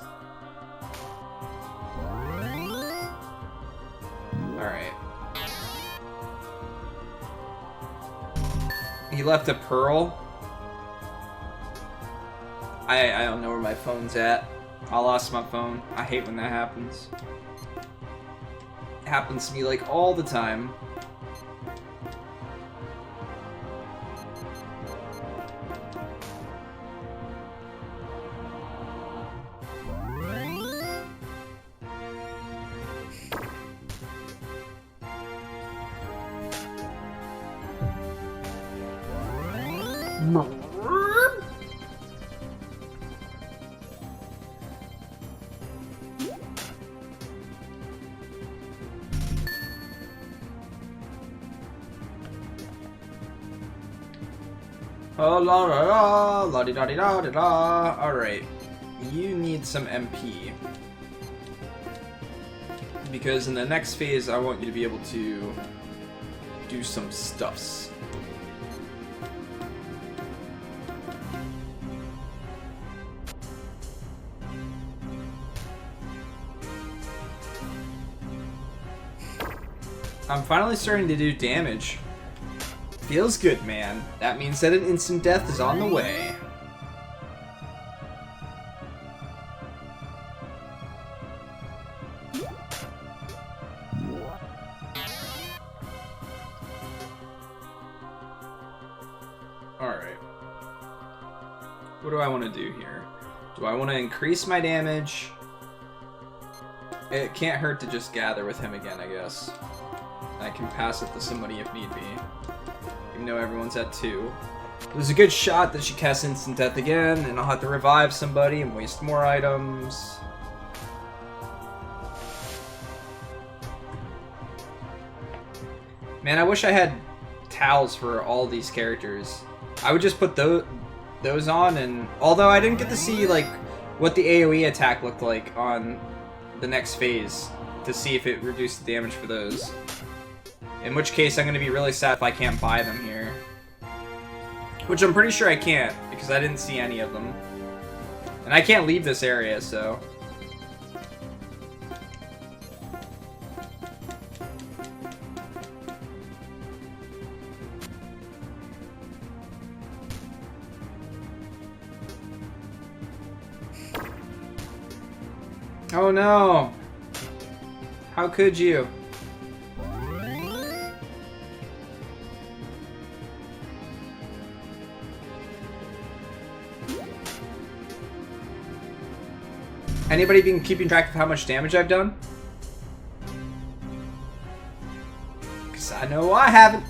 Alright. He left a pearl. I don't know where my phone's at. I lost my phone. I hate when that happens. It happens to me like all the time. Oh, la la la, la di da di da di da. Alright. You need some MP. Because in the next phase, I want you to be able to do some stuffs. I'm finally starting to do damage. Feels good, man. That means that an instant death is on the way. do I want to do here? Do I want to increase my damage? It can't hurt to just gather with him again, I guess. I can pass it to somebody if need be. Even though everyone's at 2. There's a good shot that she casts instant death again, and I'll have to revive somebody and waste more items. Man, I wish I had towels for all these characters. I would just put those on, and although I didn't get to see like what the AoE attack looked like on the next phase to see if it reduced the damage for those. In which case I'm going to be really sad if I can't buy them here. Which I'm pretty sure I can't, because I didn't see any of them. And I can't leave this area, so... Oh no! How could you? Anybody been keeping track of how much damage I've done? Because I know I haven't.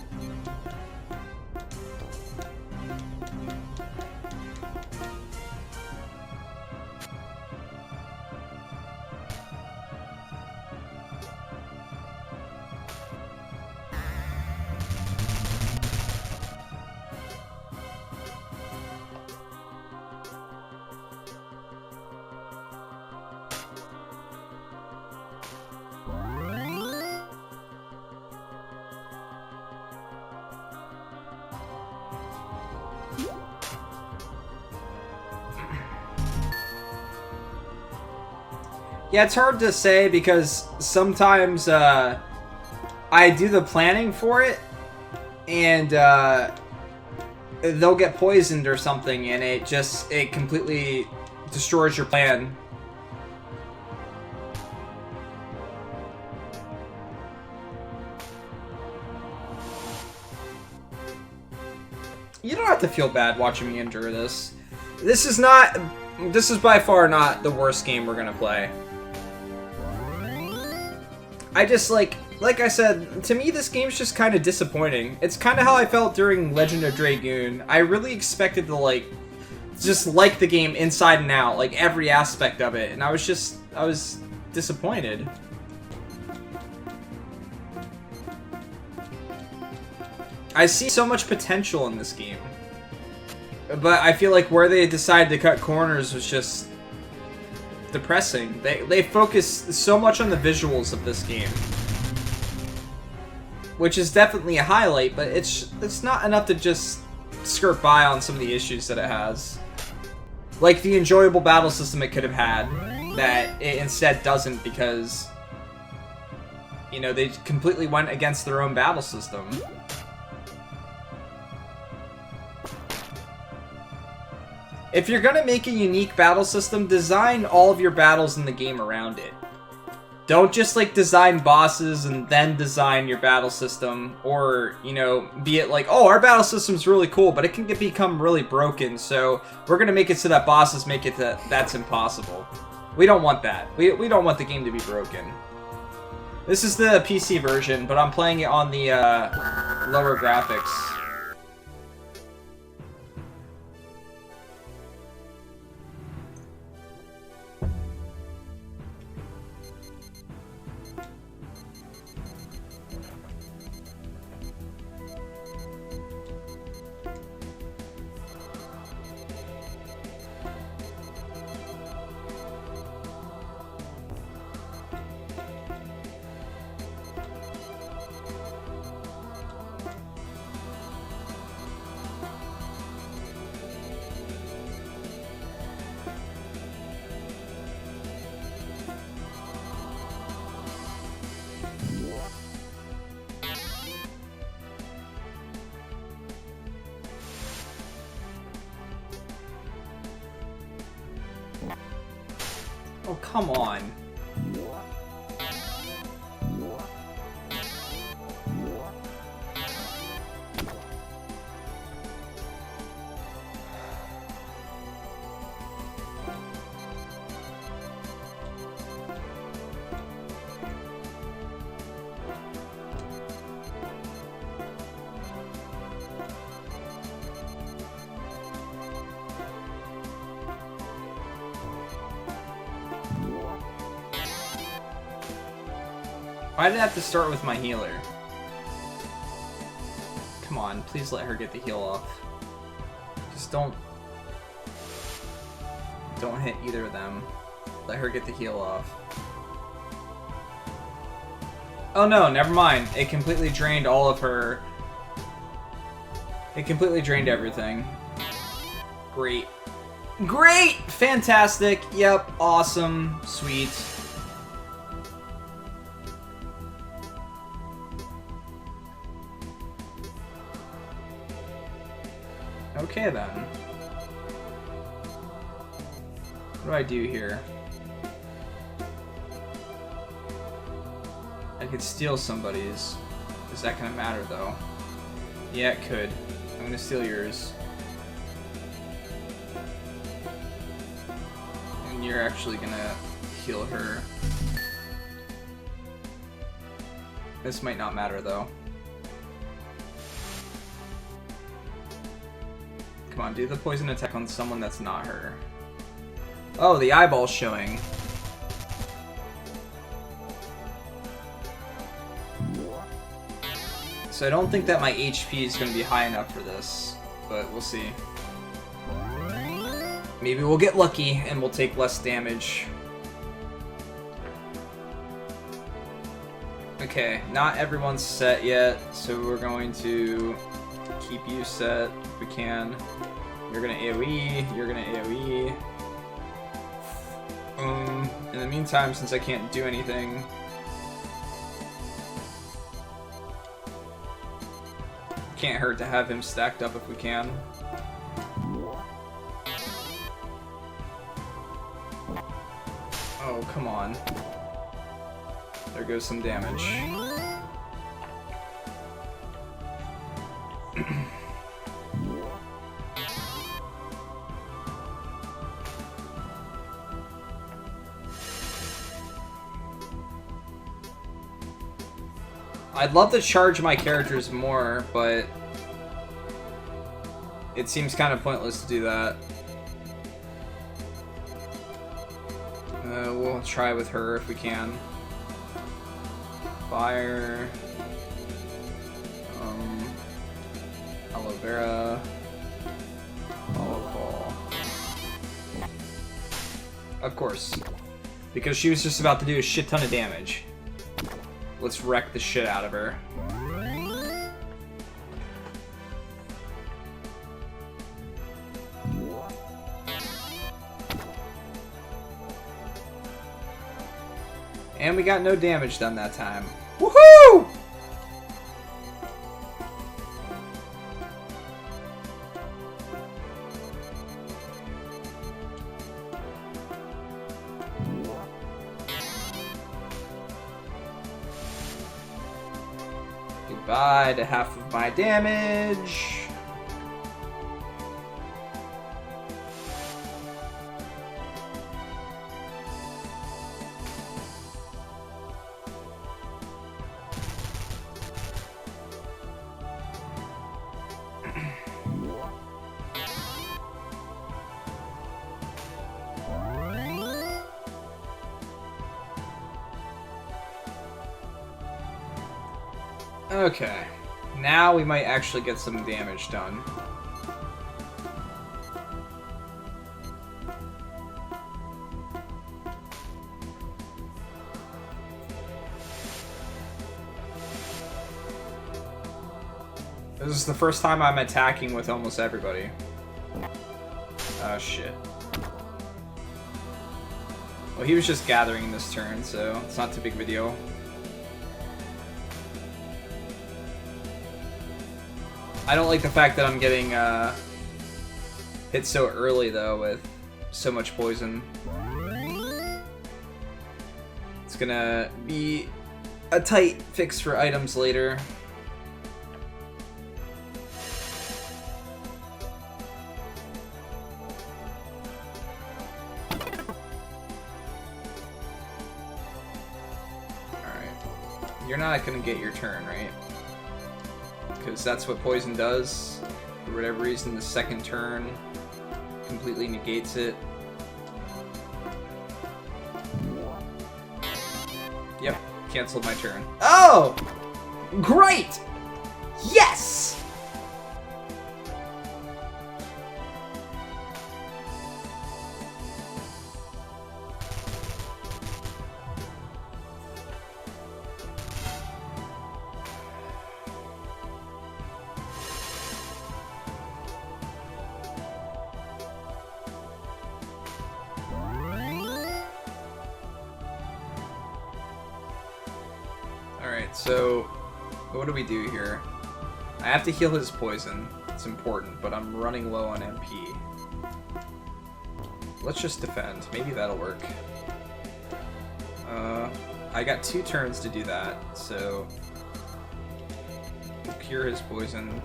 Yeah, it's hard to say because sometimes I do the planning for it and they'll get poisoned or something and it completely destroys your plan. You don't have to feel bad watching me endure this. This is by far not the worst game we're gonna play. I just, like I said, to me this game's just kind of disappointing. It's kind of how I felt during Legend of Dragoon. I really expected to, just like the game inside and out, like every aspect of it, and I was disappointed. I see so much potential in this game. But I feel like where they decided to cut corners was just depressing. They focus so much on the visuals of this game, which is definitely a highlight, but it's not enough to just skirt by on some of the issues that it has. Like the enjoyable battle system it could have had, that it instead doesn't because, you know, they completely went against their own battle system. If you're gonna make a unique battle system, design all of your battles in the game around it. Don't just, design bosses and then design your battle system, or, you know, be it like, oh, our battle system's really cool, but it can become really broken, so we're gonna make it so that bosses make it that's impossible. We don't want that. We don't want the game to be broken. This is the PC version, but I'm playing it on the, lower graphics. Oh, come on. Why did I have to start with my healer? Come on, please let her get the heal off. Just don't hit either of them. Let her get the heal off. Oh no, never mind. It completely drained all of her. It completely drained everything. Great. Great! Fantastic. Yep. Awesome. Sweet. Okay then. What do I do here? I could steal somebody's. Is that gonna matter though? Yeah, it could. I'm gonna steal yours. And you're actually gonna heal her. This might not matter though. Come on, do the poison attack on someone that's not her. Oh, the eyeball's showing. So I don't think that my HP is going to be high enough for this, but we'll see. Maybe we'll get lucky and we'll take less damage. Okay, not everyone's set yet, so we're going to keep you set if we can. You're gonna AoE, you're gonna AoE. In the meantime, since I can't do anything, can't hurt to have him stacked up if we can. Oh, come on. There goes some damage. I'd love to charge my characters more, but it seems kind of pointless to do that. We'll try with her if we can. Fire. Aloe Vera. Follow Ball. Of course. Because she was just about to do a shit ton of damage. Let's wreck the shit out of her. And we got no damage done that time. Woohoo! Goodbye to half of my damage. Okay, now we might actually get some damage done. This is the first time I'm attacking with almost everybody. Oh shit. Well, he was just gathering this turn, so it's not too big of a deal. I don't like the fact that I'm getting hit so early, though, with so much poison. It's gonna be a tight fix for items later. Alright. You're not gonna get your turn, right? Because that's what poison does. For whatever reason, the second turn completely negates it. Yep, canceled my turn. Oh! Great! Yes! Alright, so what do we do here? I have to heal his poison. It's important, but I'm running low on MP. Let's just defend. Maybe that'll work. I got 2 turns to do that, so cure his poison.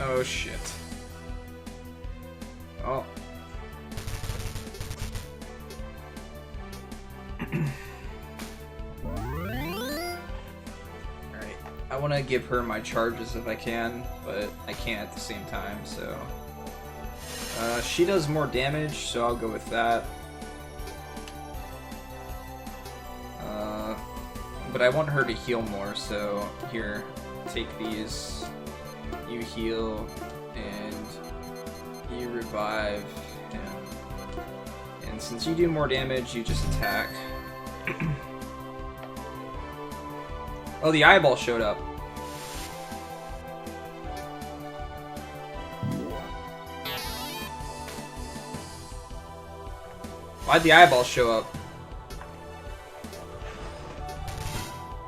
Oh shit. Oh. Alright. I want to give her my charges if I can, but I can't at the same time, so... she does more damage, so I'll go with that. But I want her to heal more, so here, take these. You heal, and you revive him. And since you do more damage, you just attack. Oh, the eyeball showed up. Why'd the eyeball show up?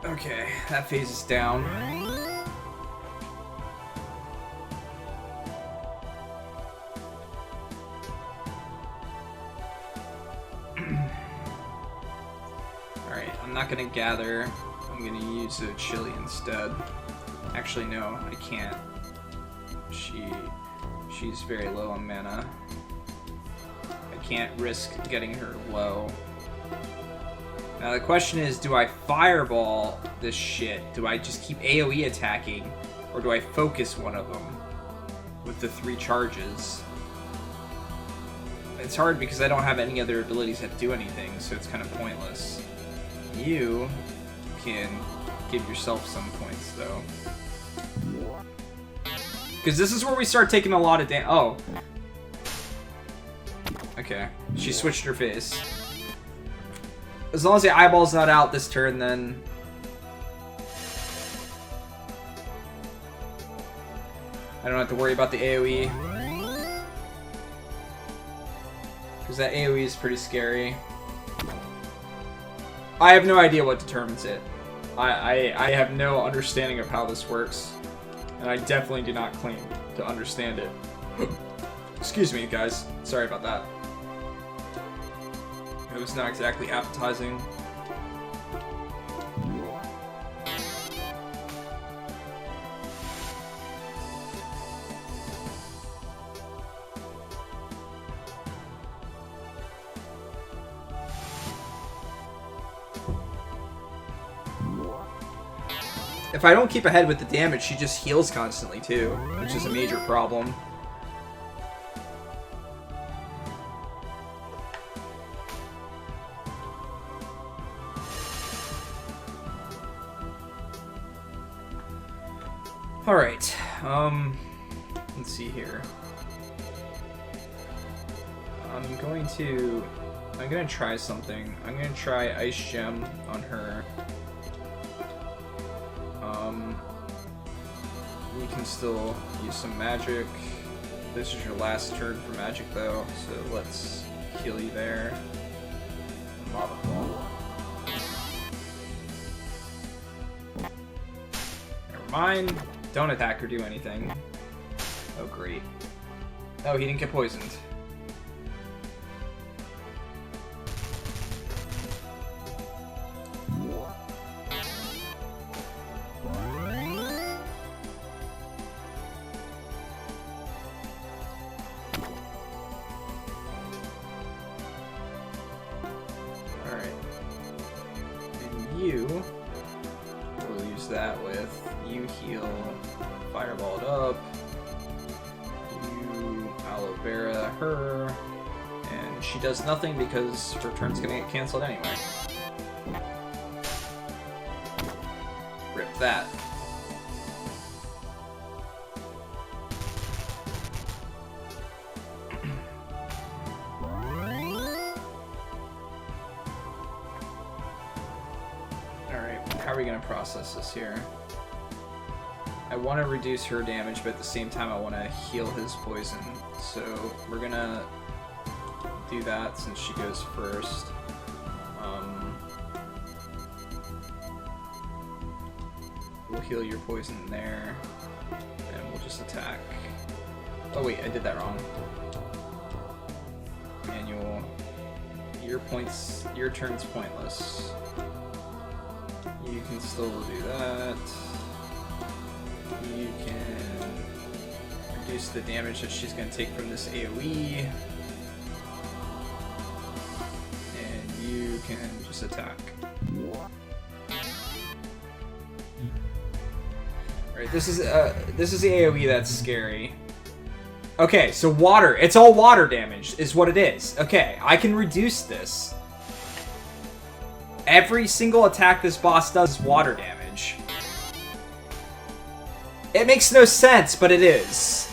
Okay, that phase is down. Alright, I'm not gonna gather. I'm gonna use a chili instead. Actually, no, I can't. She's very low on mana. I can't risk getting her low. Now the question is, do I fireball this shit? Do I just keep AoE attacking? Or do I focus one of them with the 3 charges? It's hard because I don't have any other abilities that do anything, so it's kind of pointless. You can give yourself some points, though. Because this is where we start taking a lot of damage. Oh. Okay. She switched her face. As long as the eyeball's not out this turn, then... I don't have to worry about the AoE. Because that AoE is pretty scary. I have no idea what determines it. I have no understanding of how this works. And I definitely do not claim to understand it. Excuse me, guys. Sorry about that. It was not exactly appetizing. If I don't keep ahead with the damage, she just heals constantly too, which is a major problem. Alright, let's see here. I'm gonna try something. I'm gonna try Ice Gem on her. You can still use some magic. This is your last turn for magic though, so let's heal you there. Lava Ball. Never mind. Don't attack or do anything. Oh, great. Oh, he didn't get poisoned. Alright. And you will use that with you heal, fireball it up, you aloe vera her, and she does nothing because her turn's gonna get canceled anyway. Rip that. How are we going to process this here? I want to reduce her damage, but at the same time I want to heal his poison. So we're going to do that since she goes first. We'll heal your poison there, and we'll just attack. Oh wait, I did that wrong. Manual. Your turn's pointless. You can still do that. You can reduce the damage that she's going to take from this AoE. And you can just attack. Alright, this is the AoE that's scary. Okay, so water. It's all water damage is what it is. Okay, I can reduce this. Every single attack this boss does is water damage. It makes no sense, but it is.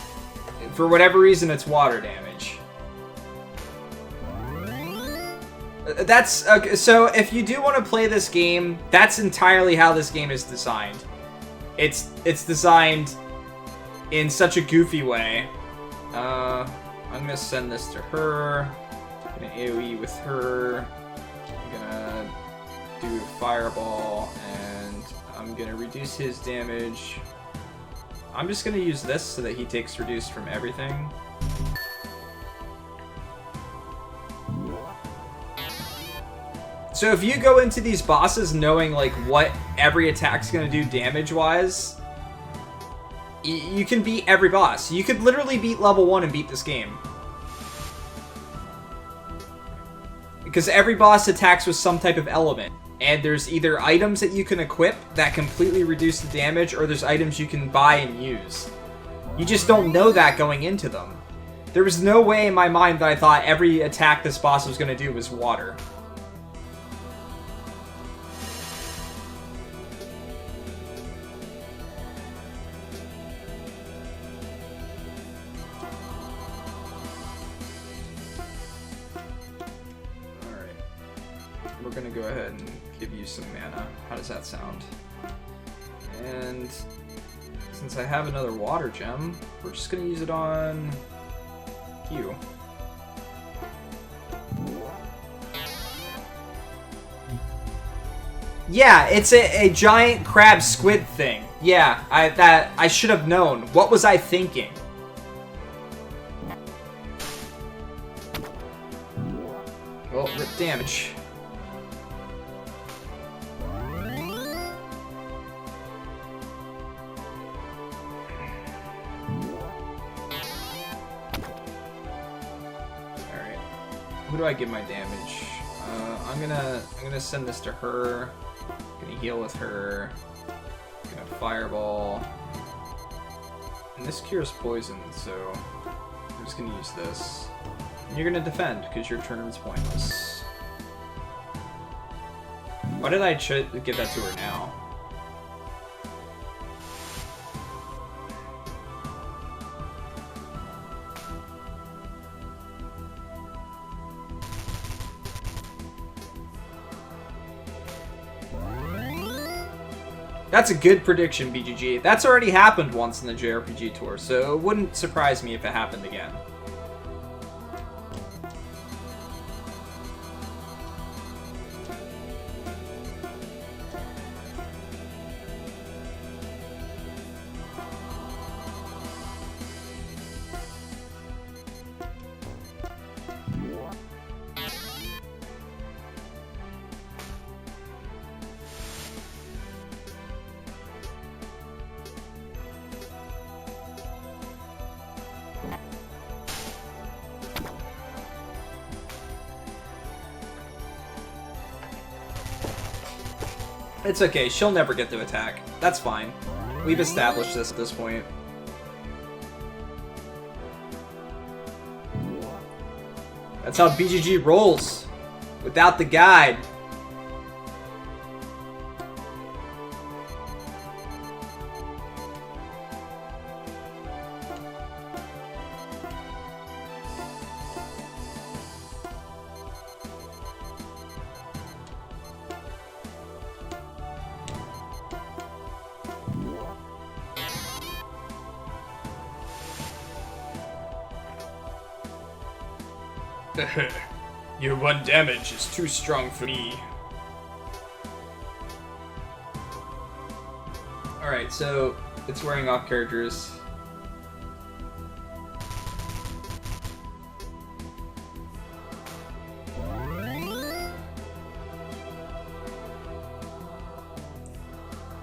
For whatever reason, it's water damage. That's okay, so if you do want to play this game, that's entirely how this game is designed. It's designed in such a goofy way. I'm gonna send this to her. I'm gonna AoE with her. I'm gonna do a fireball, and I'm gonna reduce his damage. I'm just gonna use this so that he takes reduced from everything. So if you go into these bosses knowing like what every attack's gonna do damage-wise, you can beat every boss. You could literally beat level 1 and beat this game. Because every boss attacks with some type of element. And there's either items that you can equip that completely reduce the damage, or there's items you can buy and use. You just don't know that going into them. There was no way in my mind that I thought every attack this boss was going to do was water. We're gonna go ahead and give you some mana. How does that sound? And since I have another water gem, we're just gonna use it on you. Yeah, it's a giant crab squid thing. Yeah, I should have known. What was I thinking? Well, rip damage. Who do I give my damage? I'm gonna send this to her. Gonna heal with her. Gonna fireball. And this cures poison, so I'm just gonna use this. And you're gonna defend because your turn is pointless. Why did I give that to her now? That's a good prediction, BGG. That's already happened once in the JRPG tour, so it wouldn't surprise me if it happened again. It's okay, she'll never get to attack. That's fine. We've established this at this point. That's how BGG rolls. Without the guide. Your 1 damage is too strong for me. Alright, so it's wearing off characters.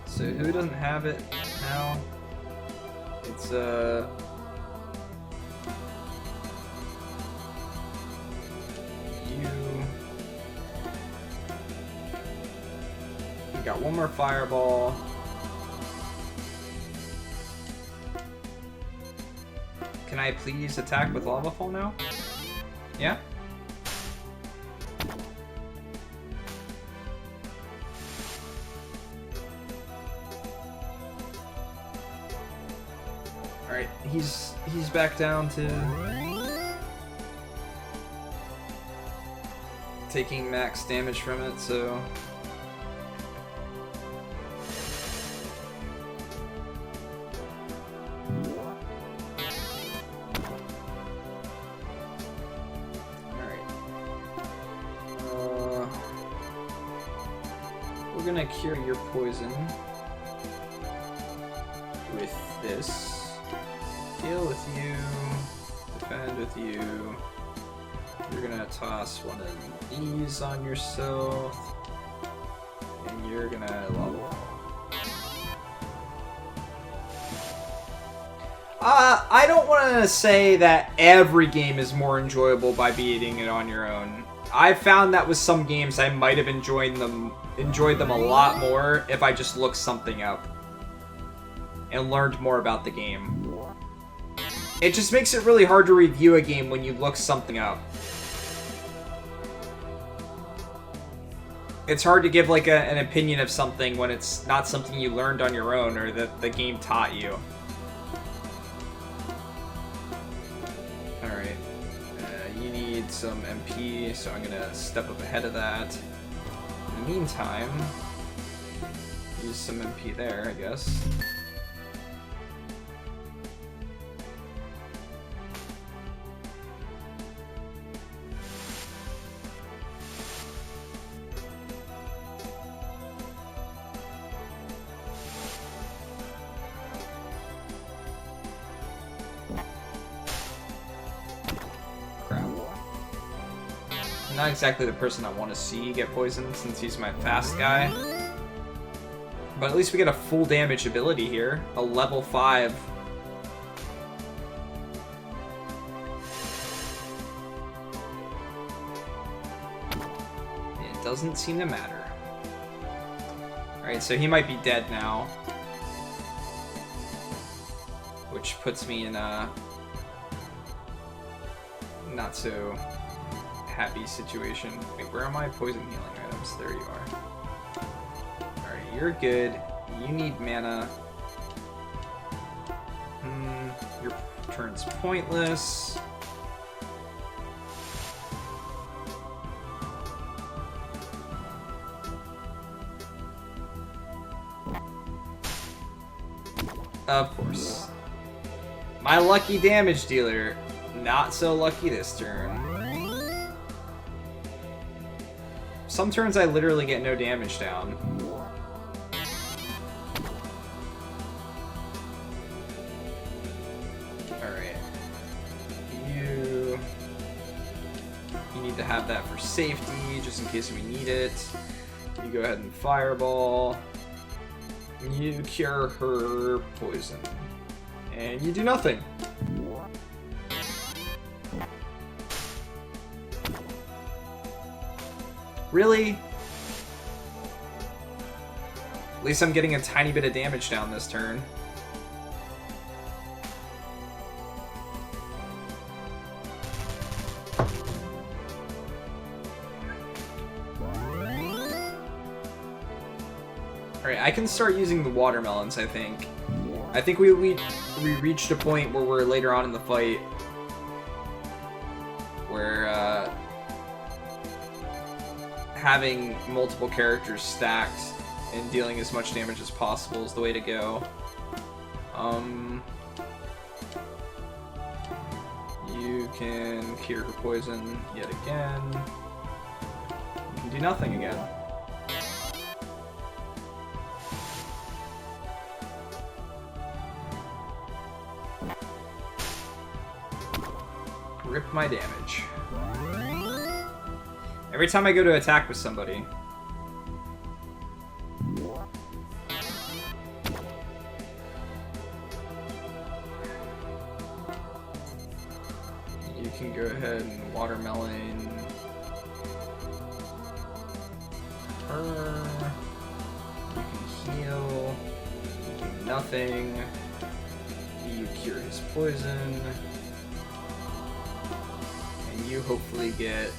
So who doesn't have it now? It's got one more fireball. Can I please attack with lava fall now? Yeah? Alright, he's back down to taking max damage from it, so we're gonna cure your poison with this. Heal with you. Defend with you. You're gonna toss one of these on yourself. And you're gonna level. I don't want to say that every game is more enjoyable by beating it on your own. I've found that with some games I might have enjoyed them a lot more if I just looked something up and learned more about the game. It just makes it really hard to review a game when you look something up. It's hard to give like an opinion of something when it's not something you learned on your own or that the game taught you. Alright. You need some MP, so I'm gonna step up ahead of that. In the meantime, use some MP there, I guess. Not exactly the person I want to see get poisoned since he's my fast guy. But at least we get a full damage ability here. A level 5. It doesn't seem to matter. Alright, so he might be dead now. Which puts me in a not so happy situation. Wait, where are my poison healing items? There you are. Alright, you're good. You need mana. Your turn's pointless. Of course. My lucky damage dealer. Not so lucky this turn. Some turns I literally get no damage down. Alright. You need to have that for safety, just in case we need it. You go ahead and fireball. You cure her poison. And you do nothing. Really? least I'm getting a tiny bit of damage down this turn. Alright, I can start using the watermelons, I think. I think we reached a point where we're later on in the fight where having multiple characters stacked and dealing as much damage as possible is the way to go. You can cure her poison yet again. You can do nothing again. Rip my damage. Every time I go to attack with somebody. You can go ahead and watermelon her. You can heal. You do nothing. You cure his poison. You hopefully get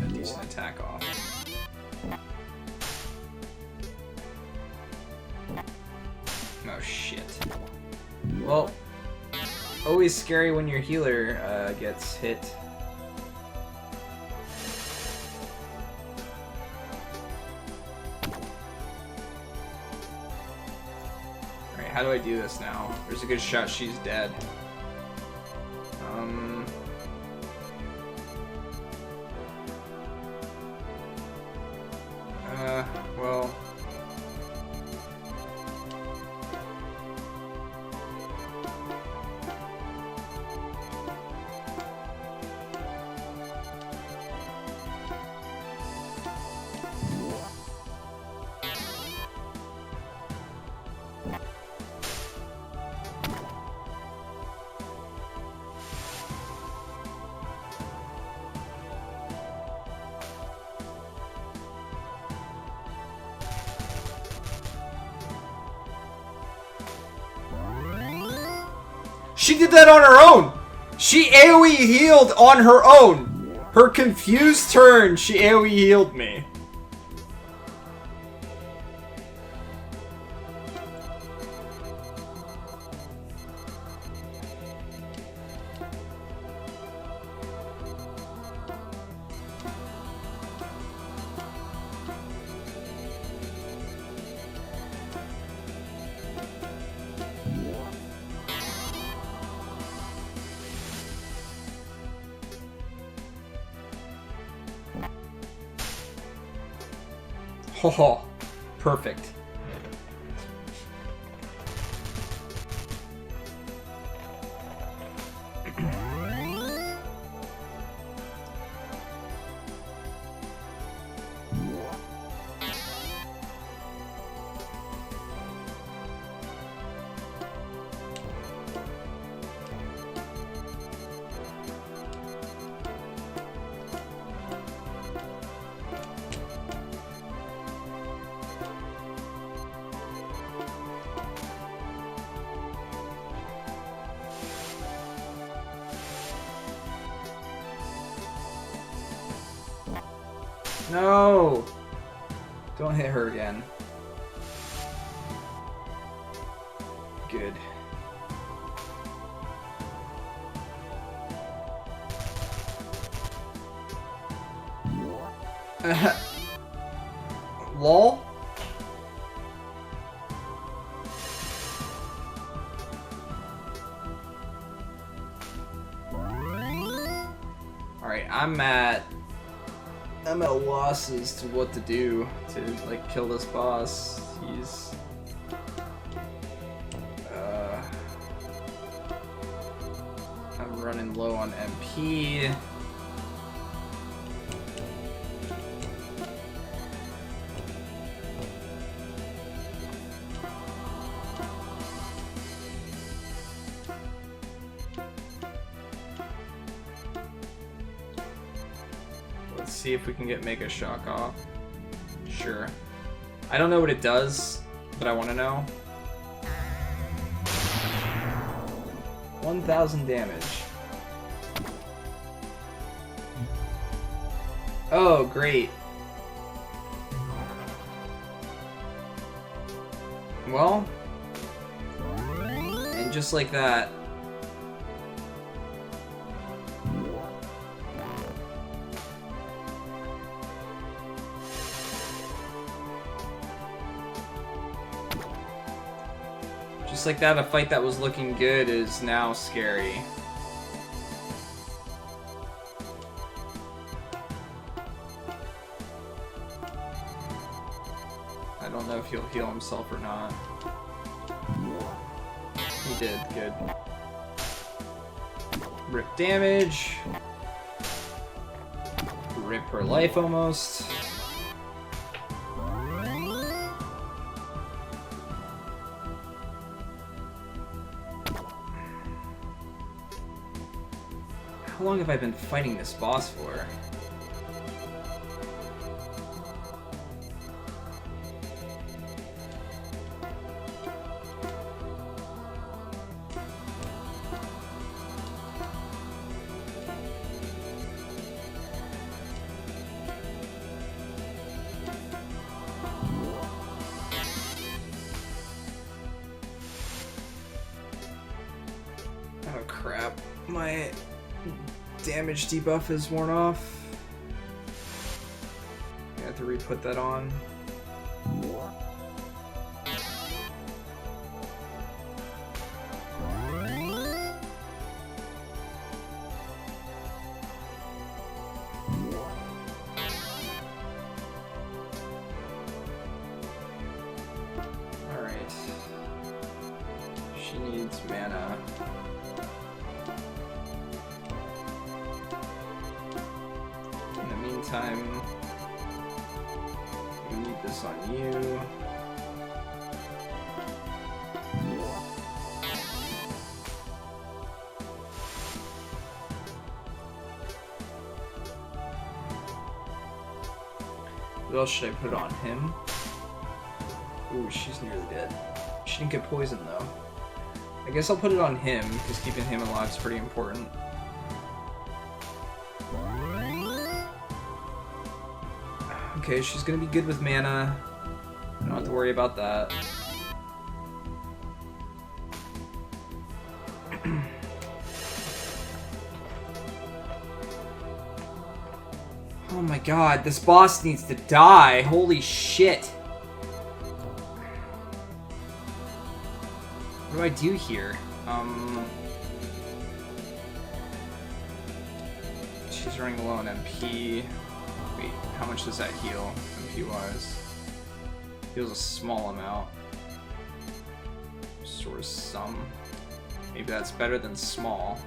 a decent attack off. Oh shit. Well, always scary when your healer gets hit. Alright, how do I do this now? There's a good shot she's dead. Well... She did that on her own! She AoE healed on her own! Her confused turn, she AoE healed me. Oh, perfect. No! Don't hit her again. Good. Lol? Alright, I'm at a loss as to what to do to, like, kill this boss. He's... I'm running low on MP. Let's see if we can get Mega Shock off. Sure. I don't know what it does. that I want to know. 1,000 damage. Oh, great. Well, and just like that. Just like that, a fight that was looking good is now scary. I don't know if he'll heal himself or not. He did, good. Rip damage. Rip her life almost. How long have I been fighting this boss for? Oh crap, my damage debuff is worn off. I have to re-put that on. Alright. She needs mana. Time. We need this on you. What else should I put on him? Ooh, she's nearly dead. She didn't get poisoned though. I guess I'll put it on him, because keeping him alive is pretty important. Okay, she's gonna be good with mana. I don't have to worry about that. Oh my god, this boss needs to die. Holy shit. What do I do here? She's running low on MP. Wait, how much does that heal, MP-wise? Heals a small amount. Restores some. Maybe that's better than small.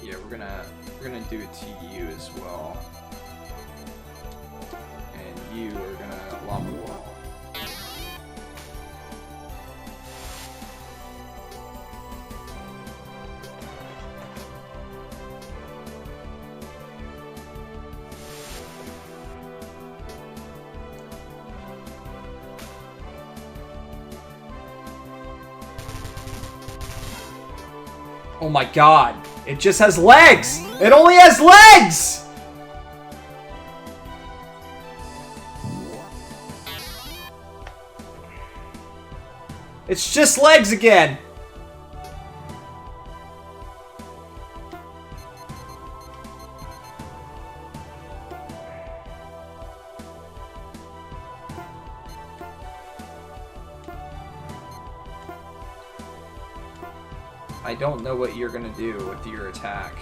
Yeah, we're gonna do it to you as well. And you are gonna lava wall. Oh my god, it just has legs! It only has legs! It's just legs again! I don't know what you're gonna do with your attack.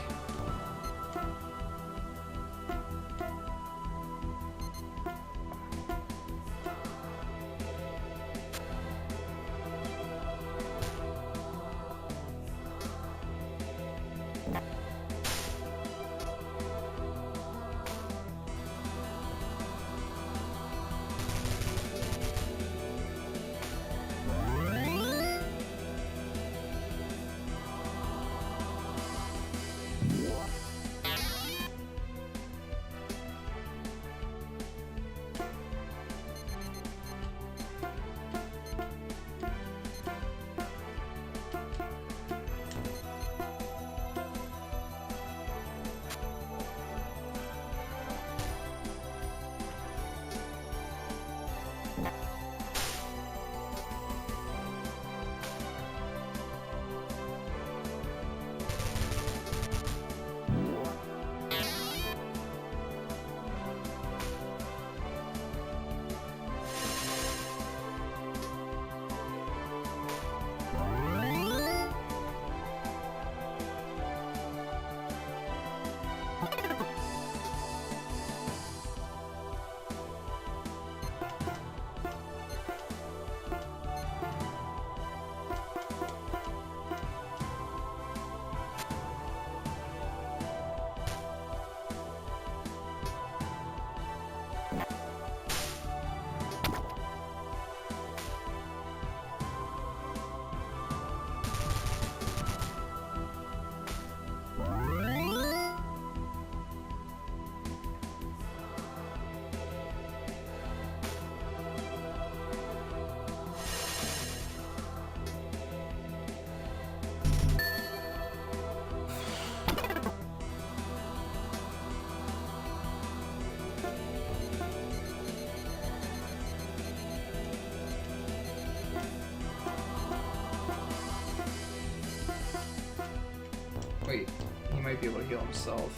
be able to heal himself.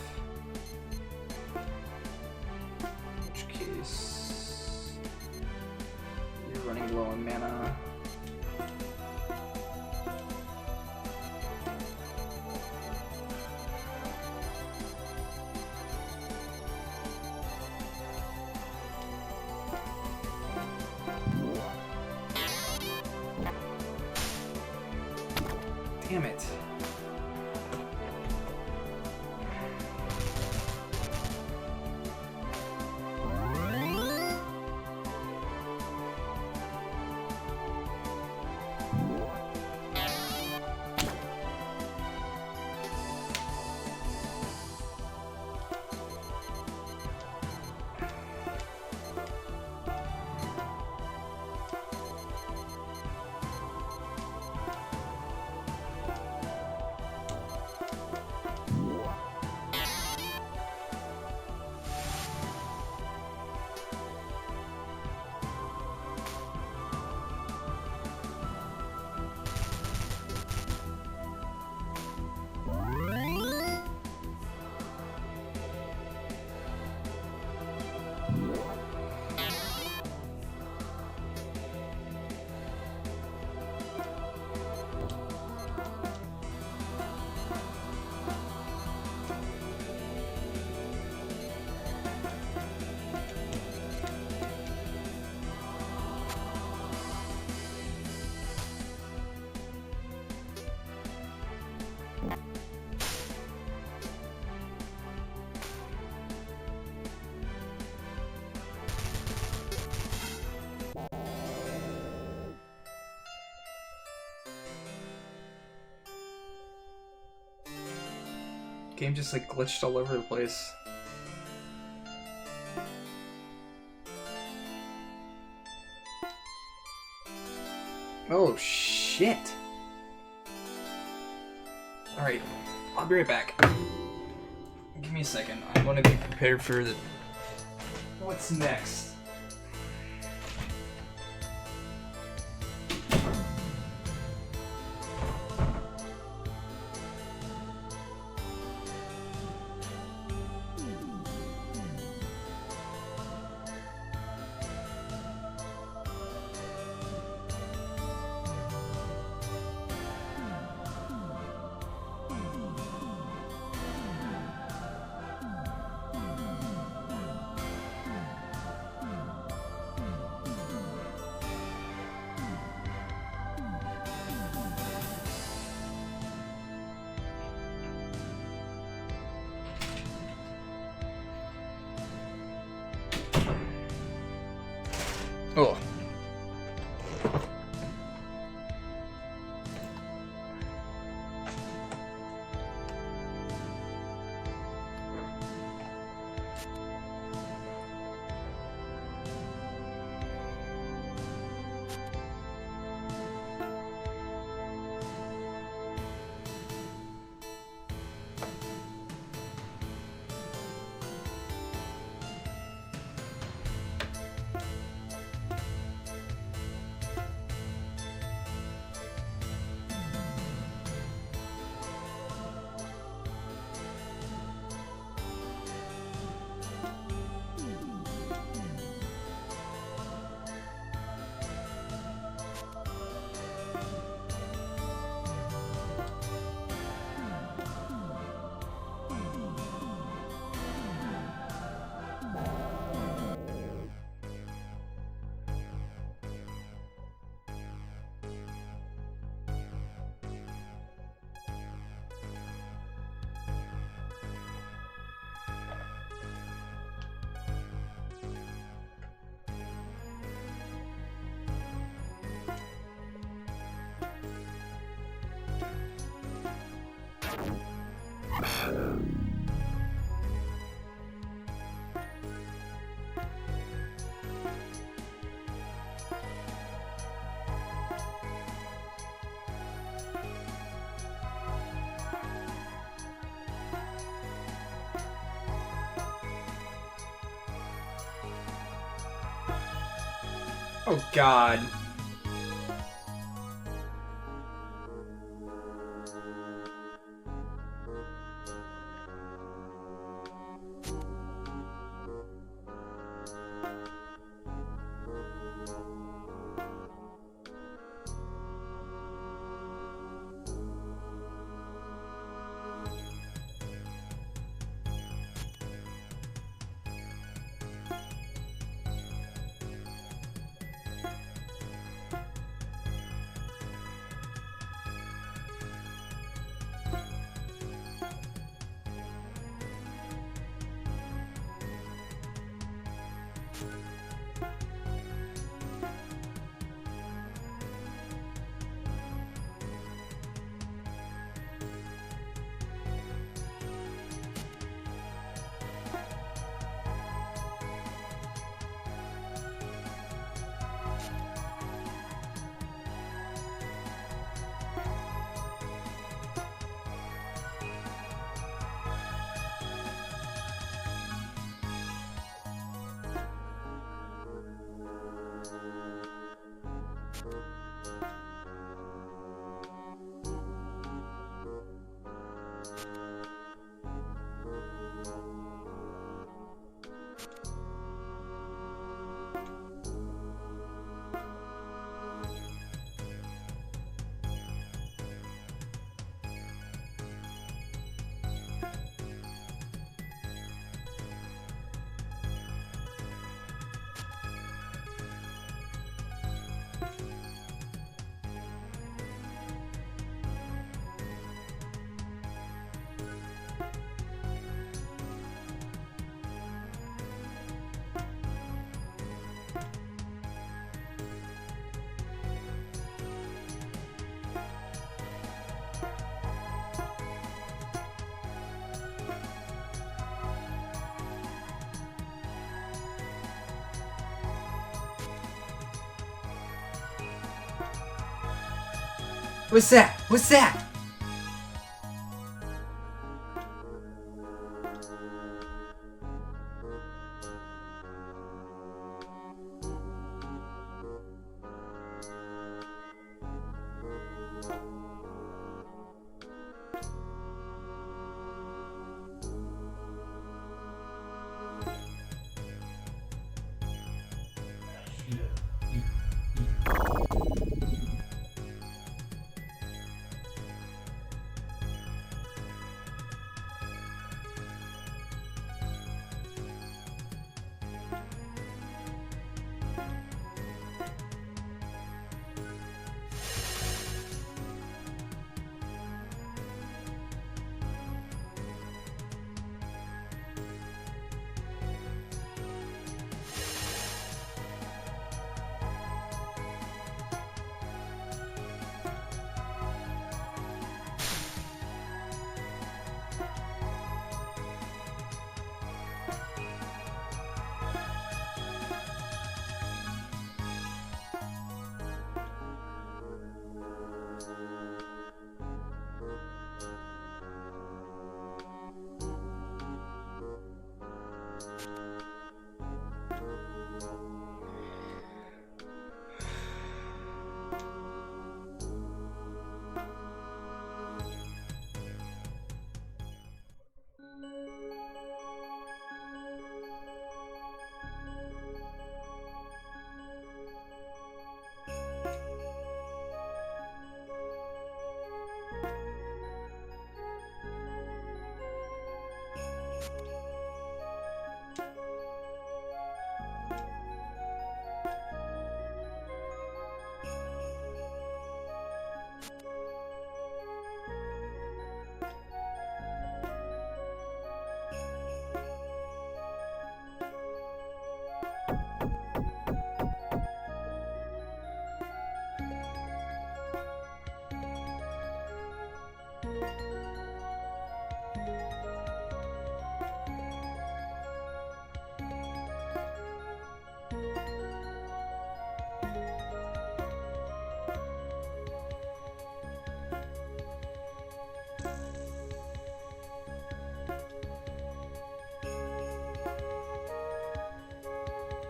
In which case, you're running low on mana. Damn it. Game just like glitched all over the place. Oh shit! Alright, I'll be right back. Give me a second. I want to be prepared for the... What's next? Oh. Oh god. What's that? What's that?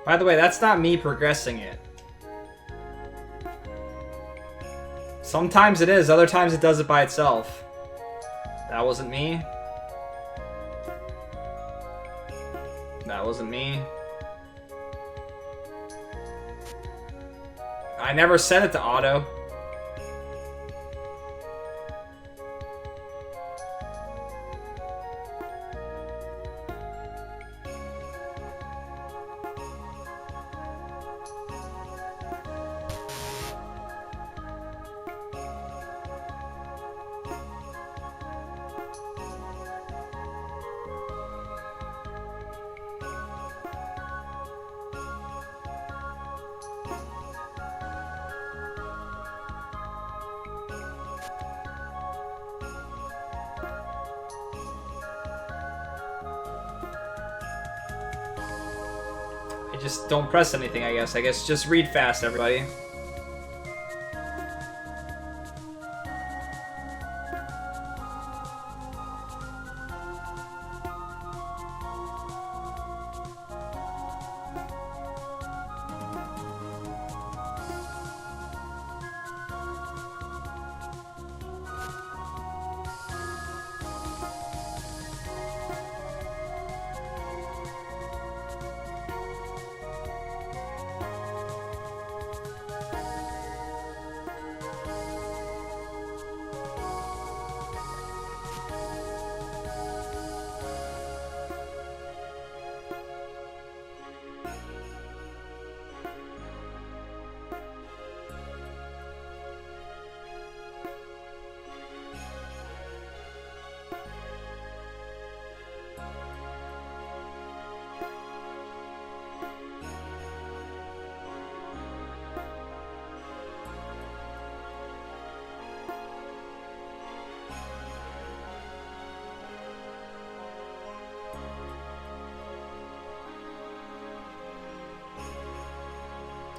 By the way, that's not me progressing it. Sometimes it is, other times it does it by itself. That wasn't me. That wasn't me. I never set it to auto. Just don't press anything, I guess. Just read fast, everybody.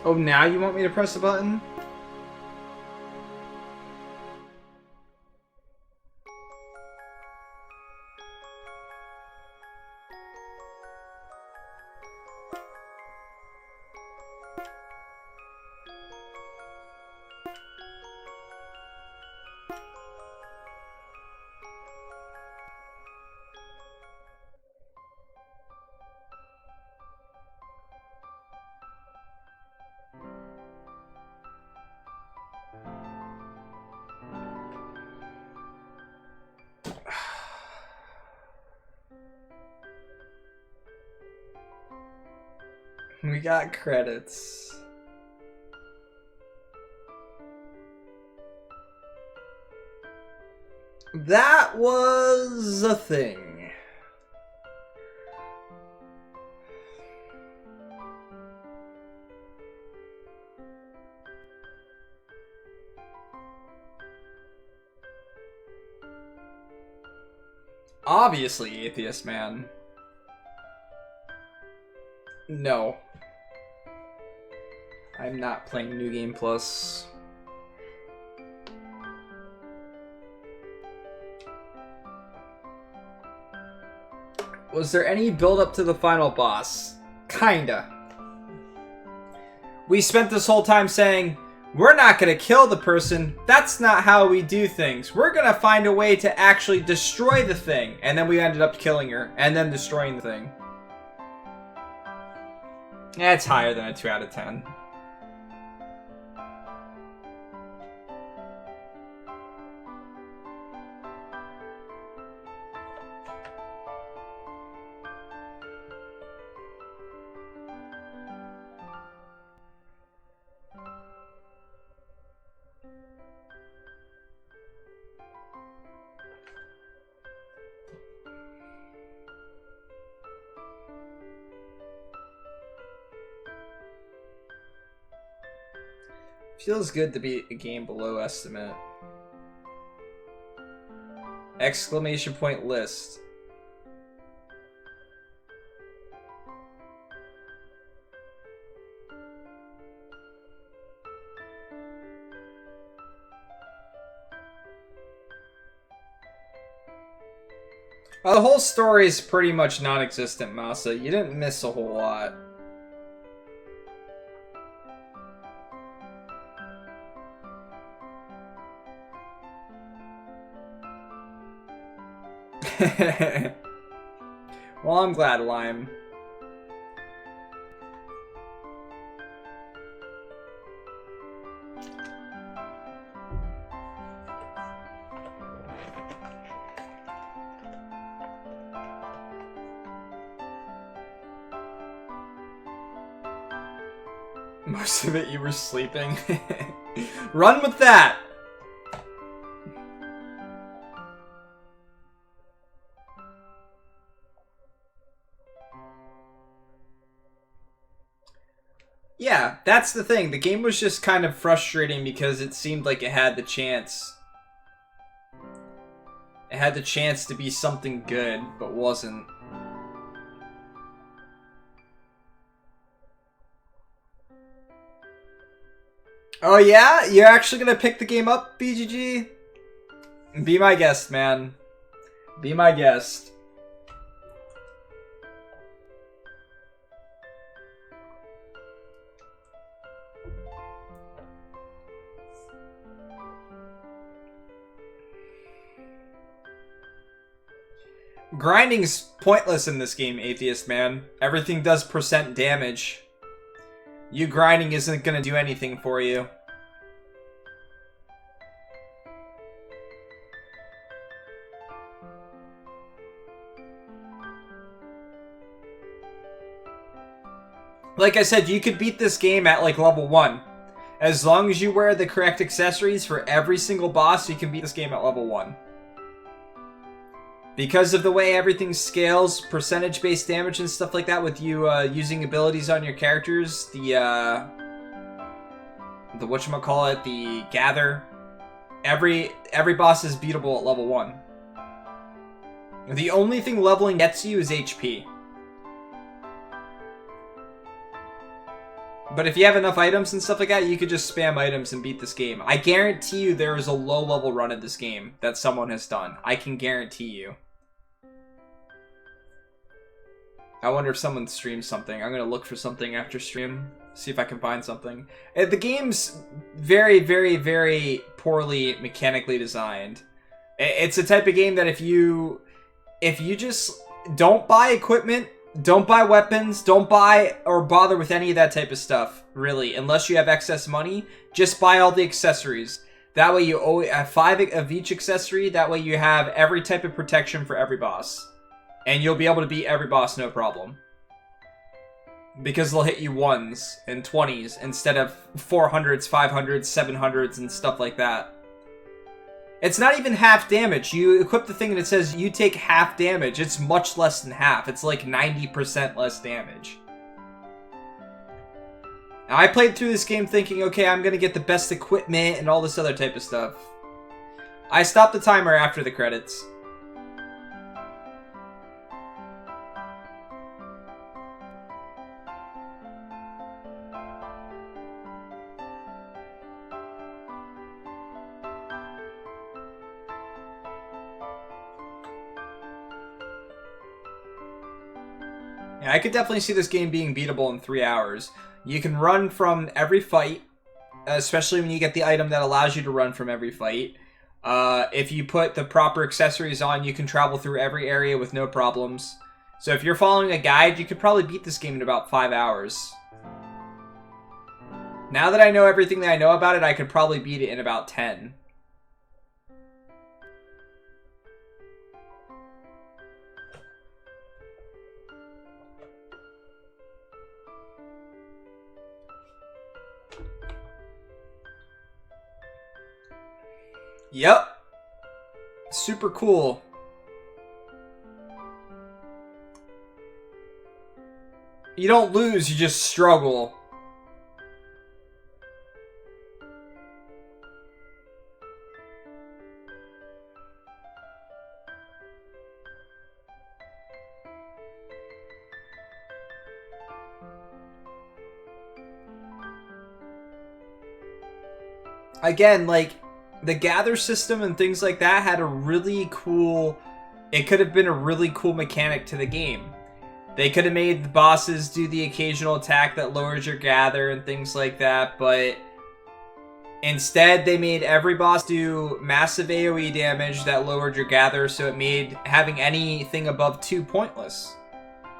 Oh, now you want me to press the button? We got credits. That was a thing. Obviously, Atheist Man. No. I'm not playing New Game Plus. Was there any build up to the final boss? Kinda. We spent this whole time saying, we're not gonna kill the person, that's not how we do things. We're gonna find a way to actually destroy the thing. And then we ended up killing her, and then destroying the thing. It's higher than a 2 out of 10. Feels good to be a game below estimate. Exclamation point list. The whole story is pretty much non-existent, Masa. You didn't miss a whole lot. Well, I'm glad, Lime. Most of it you were sleeping. Run with that! Yeah, that's the thing. The game was just kind of frustrating because it seemed like it had the chance. It had the chance to be something good, but wasn't. Oh yeah? You're actually gonna pick the game up, BGG? Be my guest, man. Be my guest. Grinding's pointless in this game, Atheist Man. Everything does % damage. You grinding isn't gonna do anything for you. Like I said, you could beat this game at like level 1. As long as you wear the correct accessories for every single boss, you can beat this game at level 1. Because of the way everything scales, percentage-based damage and stuff like that, with you using abilities on your characters, the whatchamacallit, the gather, every boss is beatable at level 1. The only thing leveling gets you is HP. But if you have enough items and stuff like that, you could just spam items and beat this game. I guarantee you there is a low-level run of this game that someone has done. I can guarantee you. I wonder if someone streams something. I'm gonna look for something after stream. See if I can find something. The game's very, very, very poorly mechanically designed. It's a type of game that if you just don't buy equipment Don't buy weapons. Don't buy or bother with any of that type of stuff, really. Unless you have excess money, just buy all the accessories. That way you always have 5 of each accessory. That way you have every type of protection for every boss. And you'll be able to beat every boss no problem. Because they'll hit you 1s and 20s instead of 400s, 500s, 700s, and stuff like that. It's not even half damage. You equip the thing and it says you take half damage. It's much less than half. It's like 90% less damage. Now, I played through this game thinking, okay, I'm going to get the best equipment and all this other type of stuff. I stopped the timer after the credits. Yeah, I could definitely see this game being beatable in 3 hours. You can run from every fight, especially when you get the item that allows you to run from every fight. If you put the proper accessories on, you can travel through every area with no problems. So if you're following a guide, you could probably beat this game in about 5 hours. Now that I know everything that I know about it, I could probably beat it in about 10. Yep. Super cool. You don't lose, you just struggle. Again, like, the gather system and things like that had a really cool... It could have been a really cool mechanic to the game. They could have made the bosses do the occasional attack that lowers your gather and things like that, but instead they made every boss do massive AoE damage that lowered your gather, so it made having anything above 2 pointless.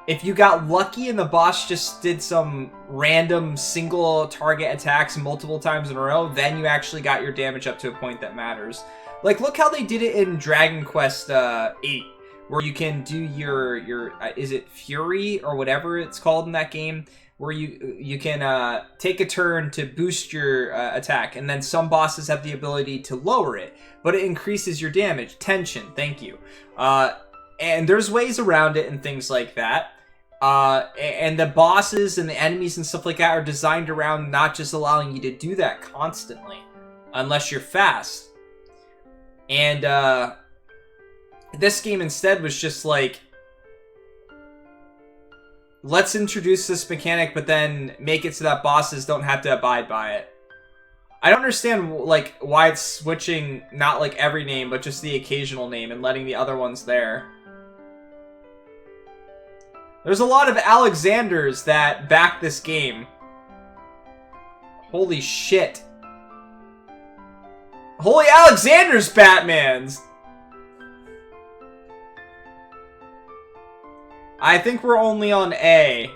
If you got lucky and the boss just did some random single target attacks multiple times in a row, then you actually got your damage up to a point that matters. Like, look how they did it in Dragon Quest VIII, where you can do your is it Fury or whatever it's called in that game, where you can take a turn to boost your attack, and then some bosses have the ability to lower it, but it increases your damage. Tension, thank you. And there's ways around it and things like that. And the bosses and the enemies and stuff like that are designed around not just allowing you to do that constantly, unless you're fast. And this game instead was just like, let's introduce this mechanic, but then make it so that bosses don't have to abide by it. I don't understand, like, why it's switching not like every name, but just the occasional name and letting the other ones there. There's a lot of Alexanders that back this game. Holy shit. Holy Alexander's Batmans! I think we're only on A.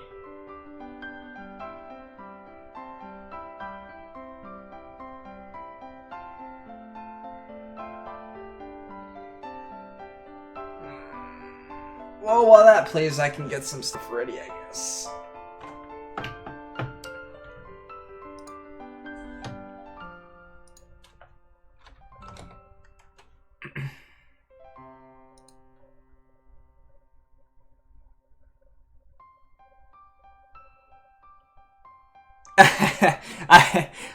Well, while that plays, I can get some stuff ready, I guess.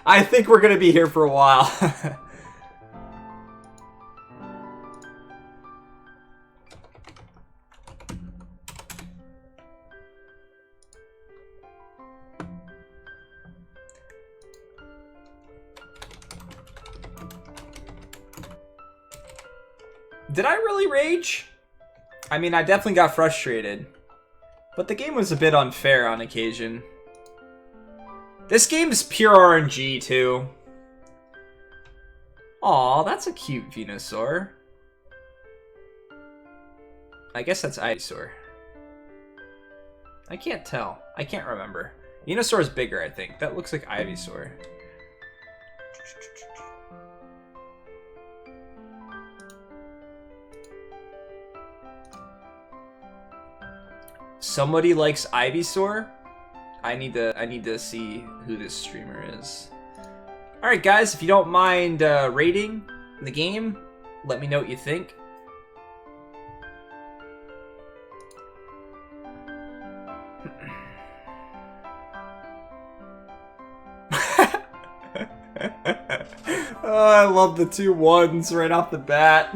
I think we're gonna be here for a while. Did I really rage? I mean, I definitely got frustrated. But the game was a bit unfair on occasion. This game is pure RNG, too. Aw, that's a cute Venusaur. I guess that's Ivysaur. I can't tell. I can't remember. Venusaur is bigger, I think. That looks like Ivysaur. Somebody likes Ivysaur? I need to see who this streamer is. Alright guys, if you don't mind rating the game, let me know what you think. Oh, I love the 2 1s right off the bat.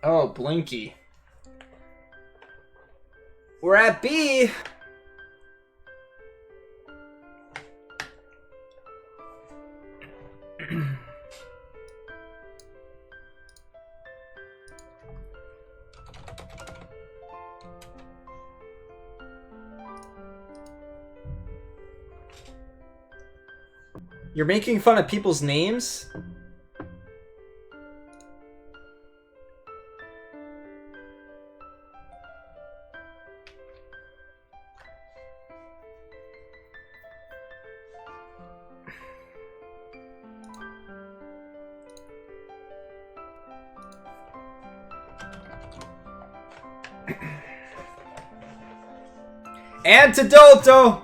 Oh, Blinky. We're at B. You're making fun of people's names? Antidoto!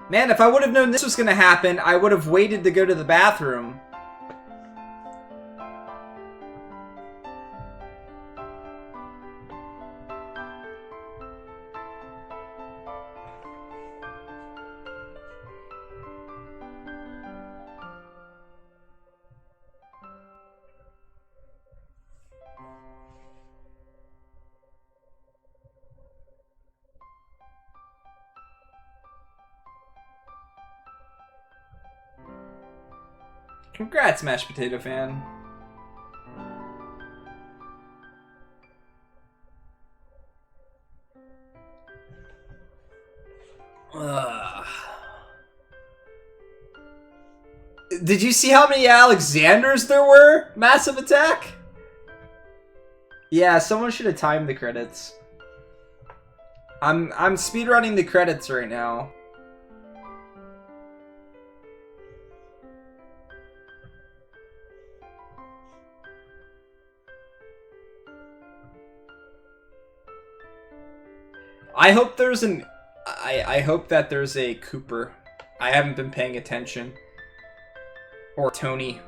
Man, if I would have known this was gonna happen, I would have waited to go to the bathroom. Congrats, Mashed Potato Fan. Did you see how many Alexanders there were? Massive Attack? Yeah, someone should have timed the credits. I'm speedrunning the credits right now. I hope there's an... I hope that there's a Cooper. I haven't been paying attention. Or Tony.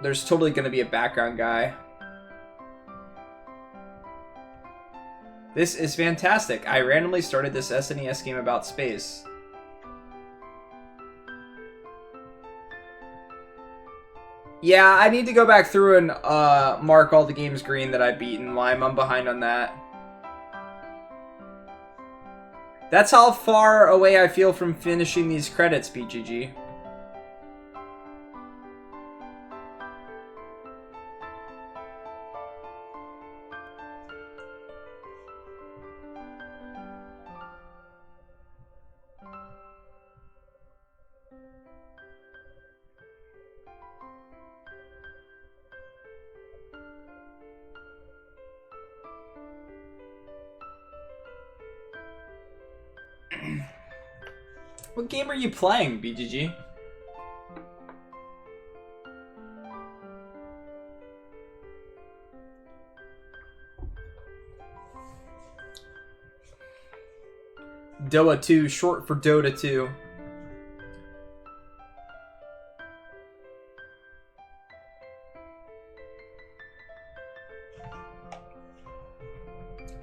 There's totally gonna be a background guy. This is fantastic. I randomly started this SNES game about space. Yeah, I need to go back through and mark all the games green that I've beaten. Lime, I'm behind on that. That's how far away I feel from finishing these credits, BGG. What game are you playing, BGG? Doa 2, short for Dota 2.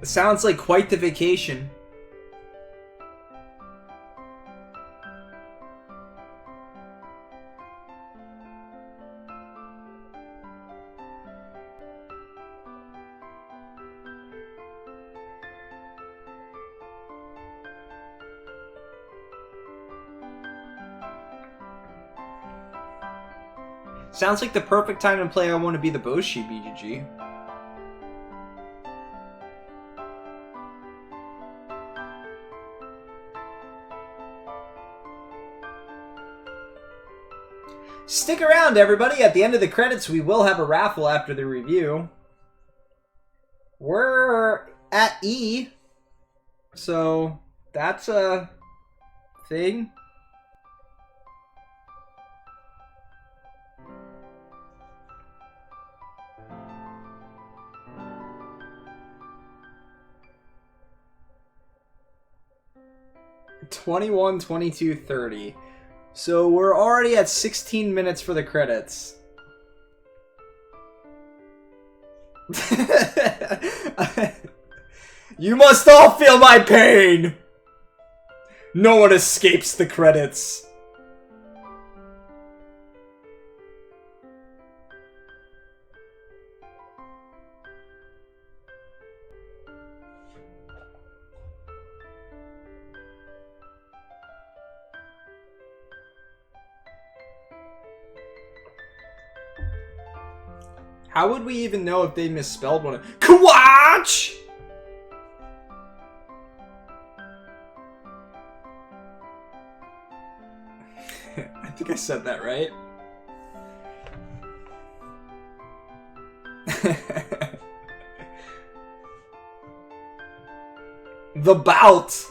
Sounds like quite the vacation. Sounds like the perfect time to play I Want to Be the Boshi BGG. Stick around, everybody. At the end of the credits, we will have a raffle after the review. We're at E, so that's a thing. $21, $22, $30. So we're already at 16 minutes for the credits. You must all feel my pain! No one escapes the credits. How would we even know if they misspelled one of Kwatch? I think I said that right. The bout.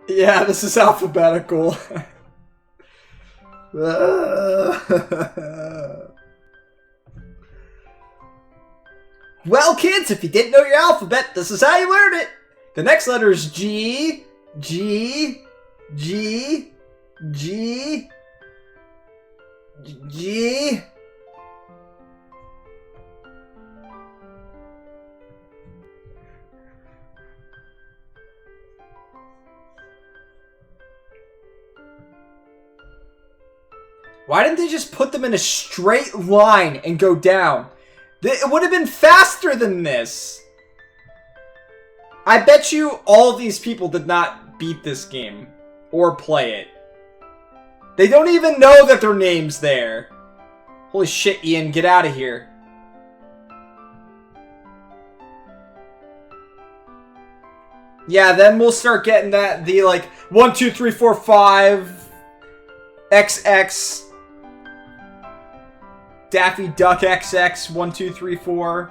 Yeah, this is alphabetical. Well, kids, if you didn't know your alphabet, this is how you learn it. The next letter is G, G, G, G, G. Why didn't they just put them in a straight line and go down? It would have been faster than this. I bet you all these people did not beat this game or play it. They don't even know that their name's there. Holy shit, Ian, get out of here. Yeah, then we'll start getting the like 1, 2, 3, 4, 5 XX Daffy Duck XX 1, 2, 3, 4.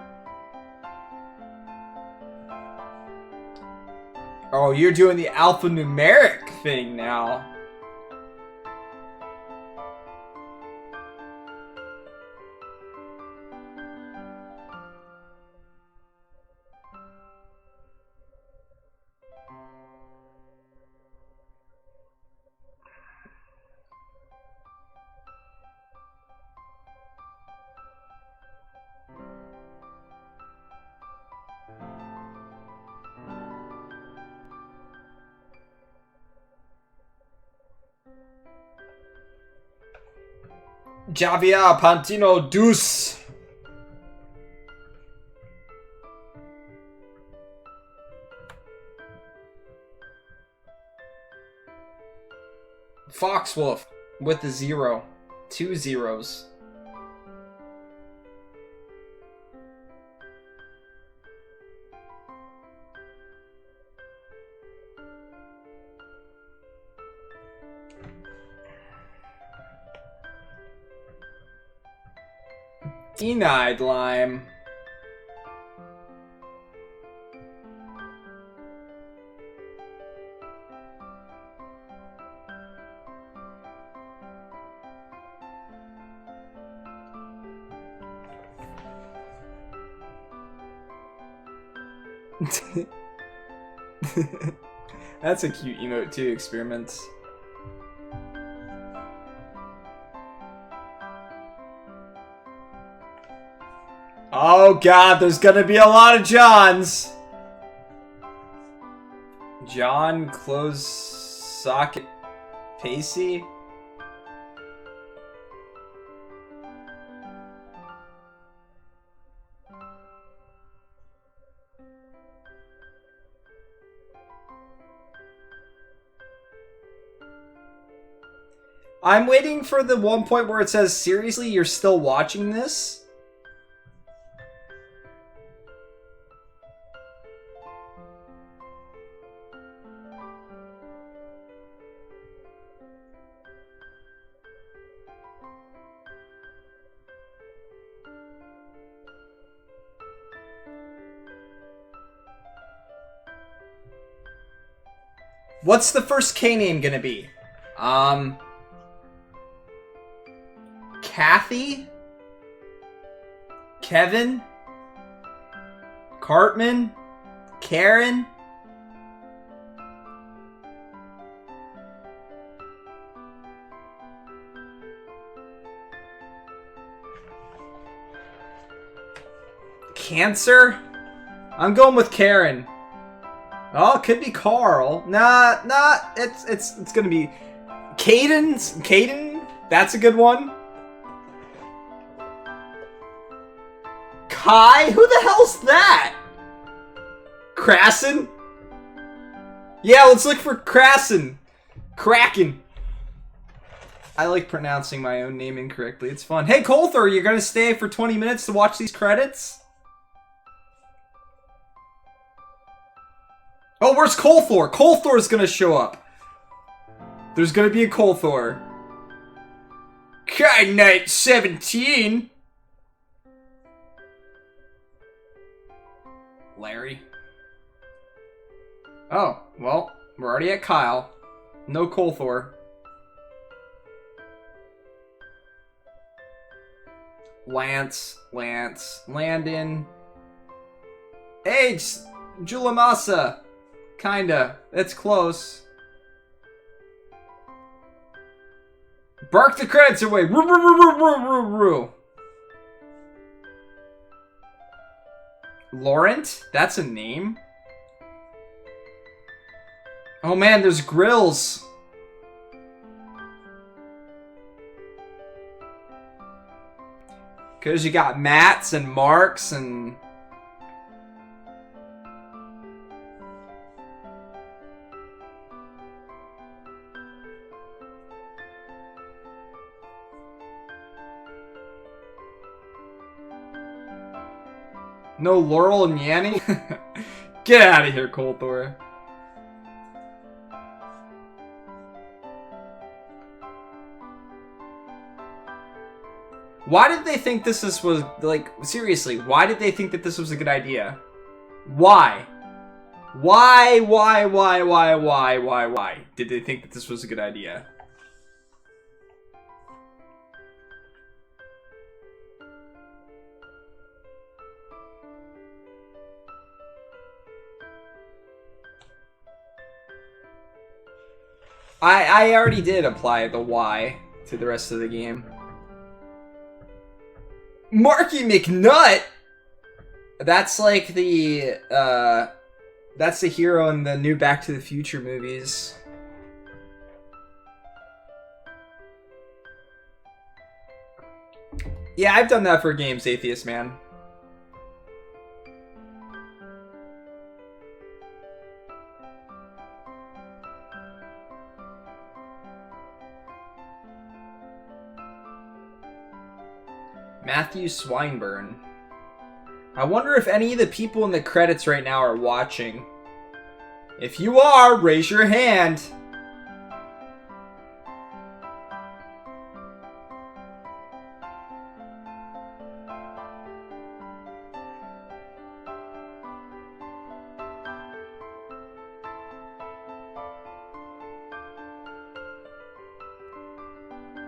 Oh, you're doing the alphanumeric thing now. Javia Pantino Deuce. Foxwolf with a 0. 2 zeros. Denied lime. That's a cute emote too, Experiments. Oh god, there's gonna be a lot of Johns. John Close Socket Pacey? I'm waiting for the one point where it says, seriously, you're still watching this? What's the first K name gonna be? Kathy? Kevin? Cartman? Karen? Cancer? I'm going with Karen. Oh, it could be Carl. Nah, it's gonna be Caden? That's a good one. Kai? Who the hell's that? Krassen? Yeah, let's look for Krassen. Kraken. I like pronouncing my own name incorrectly. It's fun. Hey, Colthor, you're gonna stay for 20 minutes to watch these credits? Oh, where's Colthor? Colthor's gonna show up. There's gonna be a Colthor. Kai Knight 17. Larry. Oh, well, we're already at Kyle. No Colthor. Lance, Landon. Hey, Julamasa. Kinda. It's close. Bark the credits away. Laurent? That's a name? Oh man, there's grills. Cause you got Matts and Marks and... No Laurel and Yanny? Get out of here, Colthor. Why did they think this was, like, seriously, why did they think that this was a good idea? Why? Why did they think that this was a good idea? I already did apply the why to the rest of the game. Marky McNutt? That's like the, that's the hero in the new Back to the Future movies. Yeah, I've done that for games, Atheist Man. Matthew Swinburne. I wonder if any of the people in the credits right now are watching. If you are, raise your hand.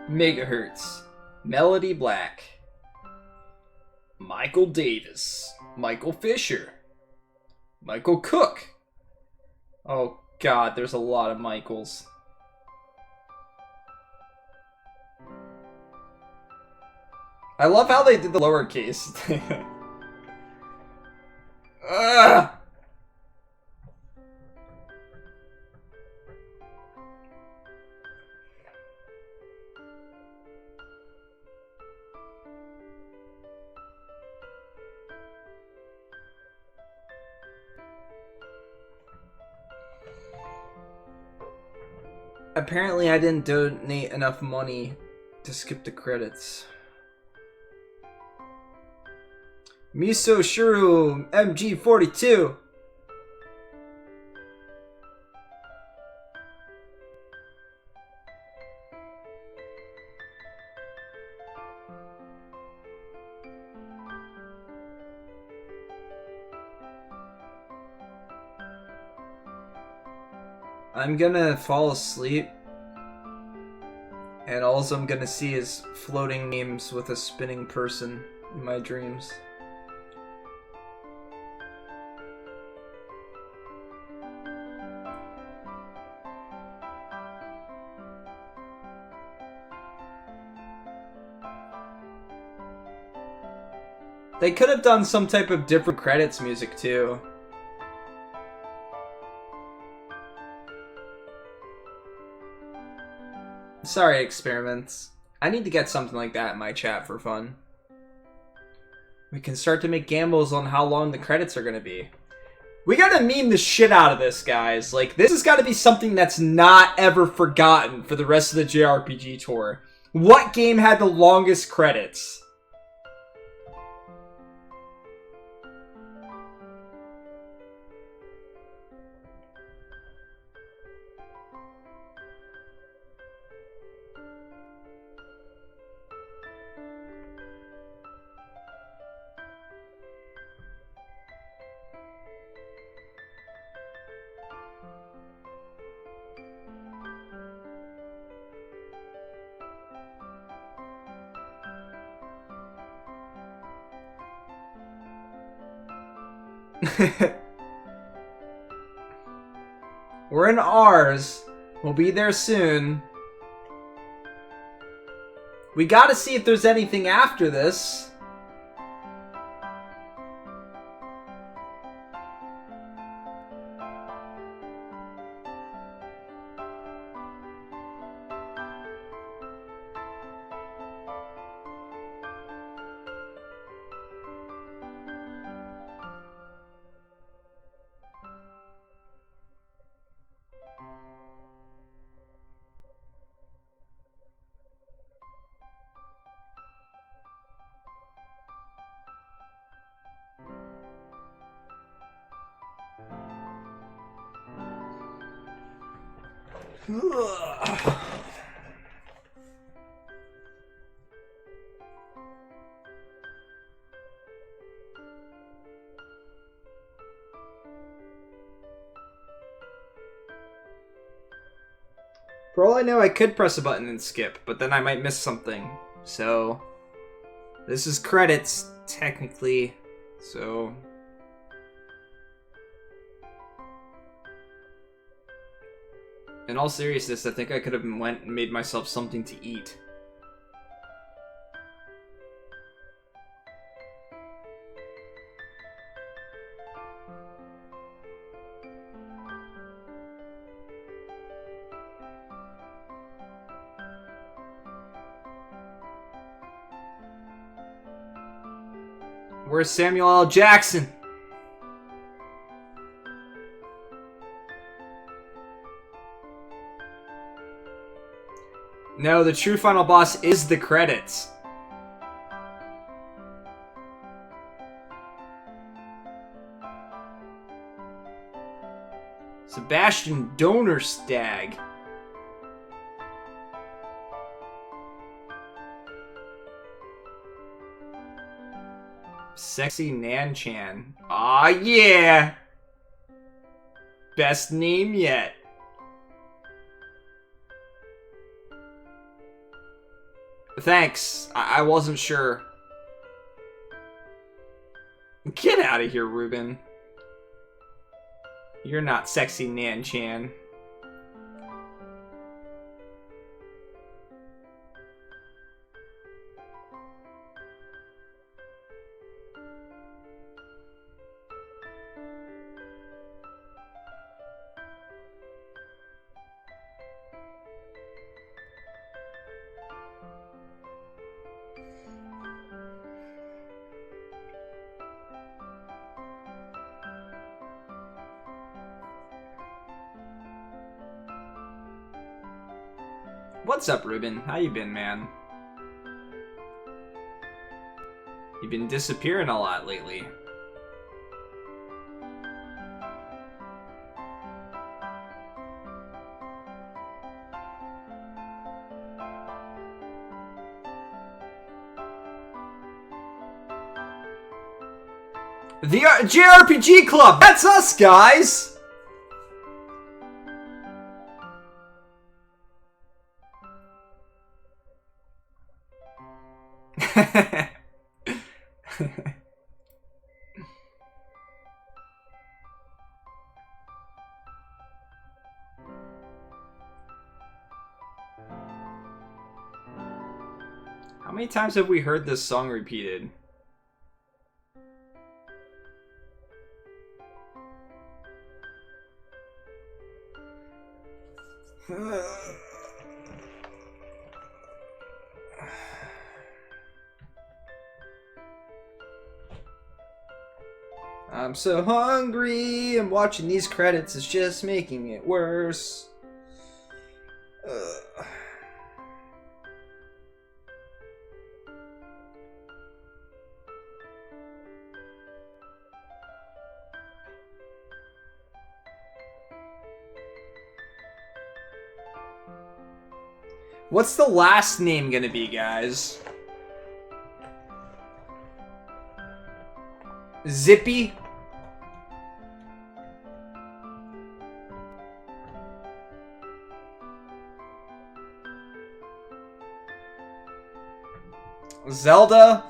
Megahertz. Melody Black. Michael Davis. Michael Fisher. Michael Cook. Oh god, there's a lot of Michaels. I love how they did the lowercase. Ugh. Apparently I didn't donate enough money to skip the credits. Miso Shuru MG42. I'm gonna fall asleep, and all I'm gonna see is floating memes with a spinning person in my dreams. They could have done some type of different credits music too. Sorry, experiments. I need to get something like that in my chat for fun. We can start to make gambles on how long the credits are gonna be. We gotta meme the shit out of this, guys. Like, this has gotta be something that's not ever forgotten for the rest of the JRPG tour. What game had the longest credits? We're in ours. We'll be there soon. We gotta see if there's anything after this. For all I know, I could press a button and skip, but then I might miss something. So, this is credits, technically. So, in all seriousness, I think I could have went and made myself something to eat. Where's Samuel L. Jackson? No, the true final boss is the credits. Sebastian Donnerstag. Sexy Nan-chan. Aw, yeah! Best name yet. Thanks. I wasn't sure. Get out of here, Ruben. You're not sexy Nan-chan. What's up, Ruben? How you been, man? You've been disappearing a lot lately. The JRPG Club! That's us, guys! How many times have we heard this song repeated? I'm so hungry, and watching these credits is just making it worse. What's the last name gonna be, guys? Zippy? Zelda?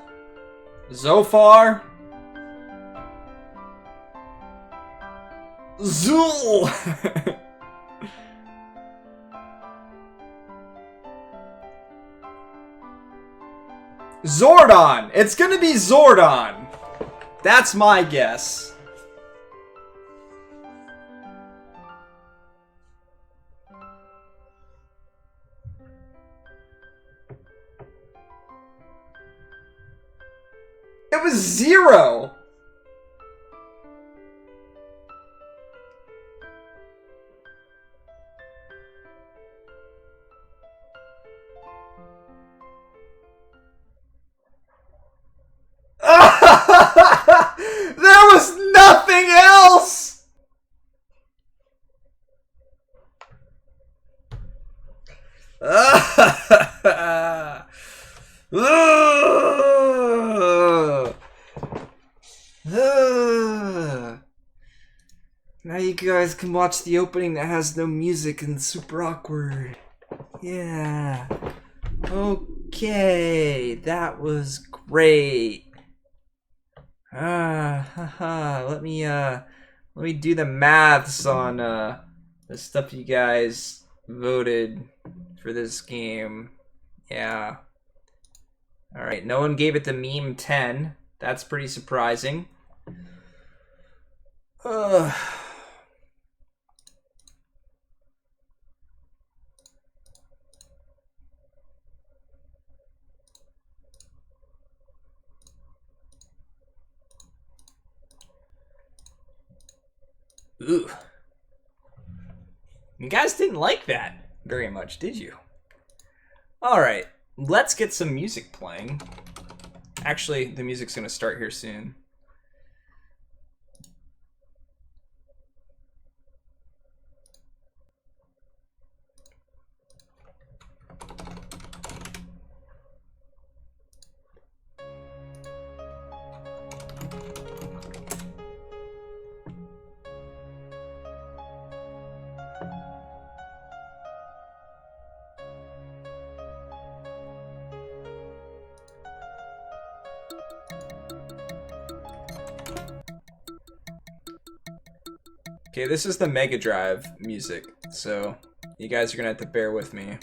Zophar? Zool! Zordon! It's gonna be Zordon! That's my guess. It was 0! There was nothing else! Now you guys can watch the opening that has no music and super awkward. Yeah. Okay, that was great. Let me do the maths on the stuff you guys voted for this game. Yeah. Alright, no one gave it the meme 10. That's pretty surprising. Ooh. You guys didn't like that very much, did you? Alright, let's get some music playing. Actually, the music's gonna start here soon. Okay, this is the Mega Drive music, so you guys are gonna have to bear with me.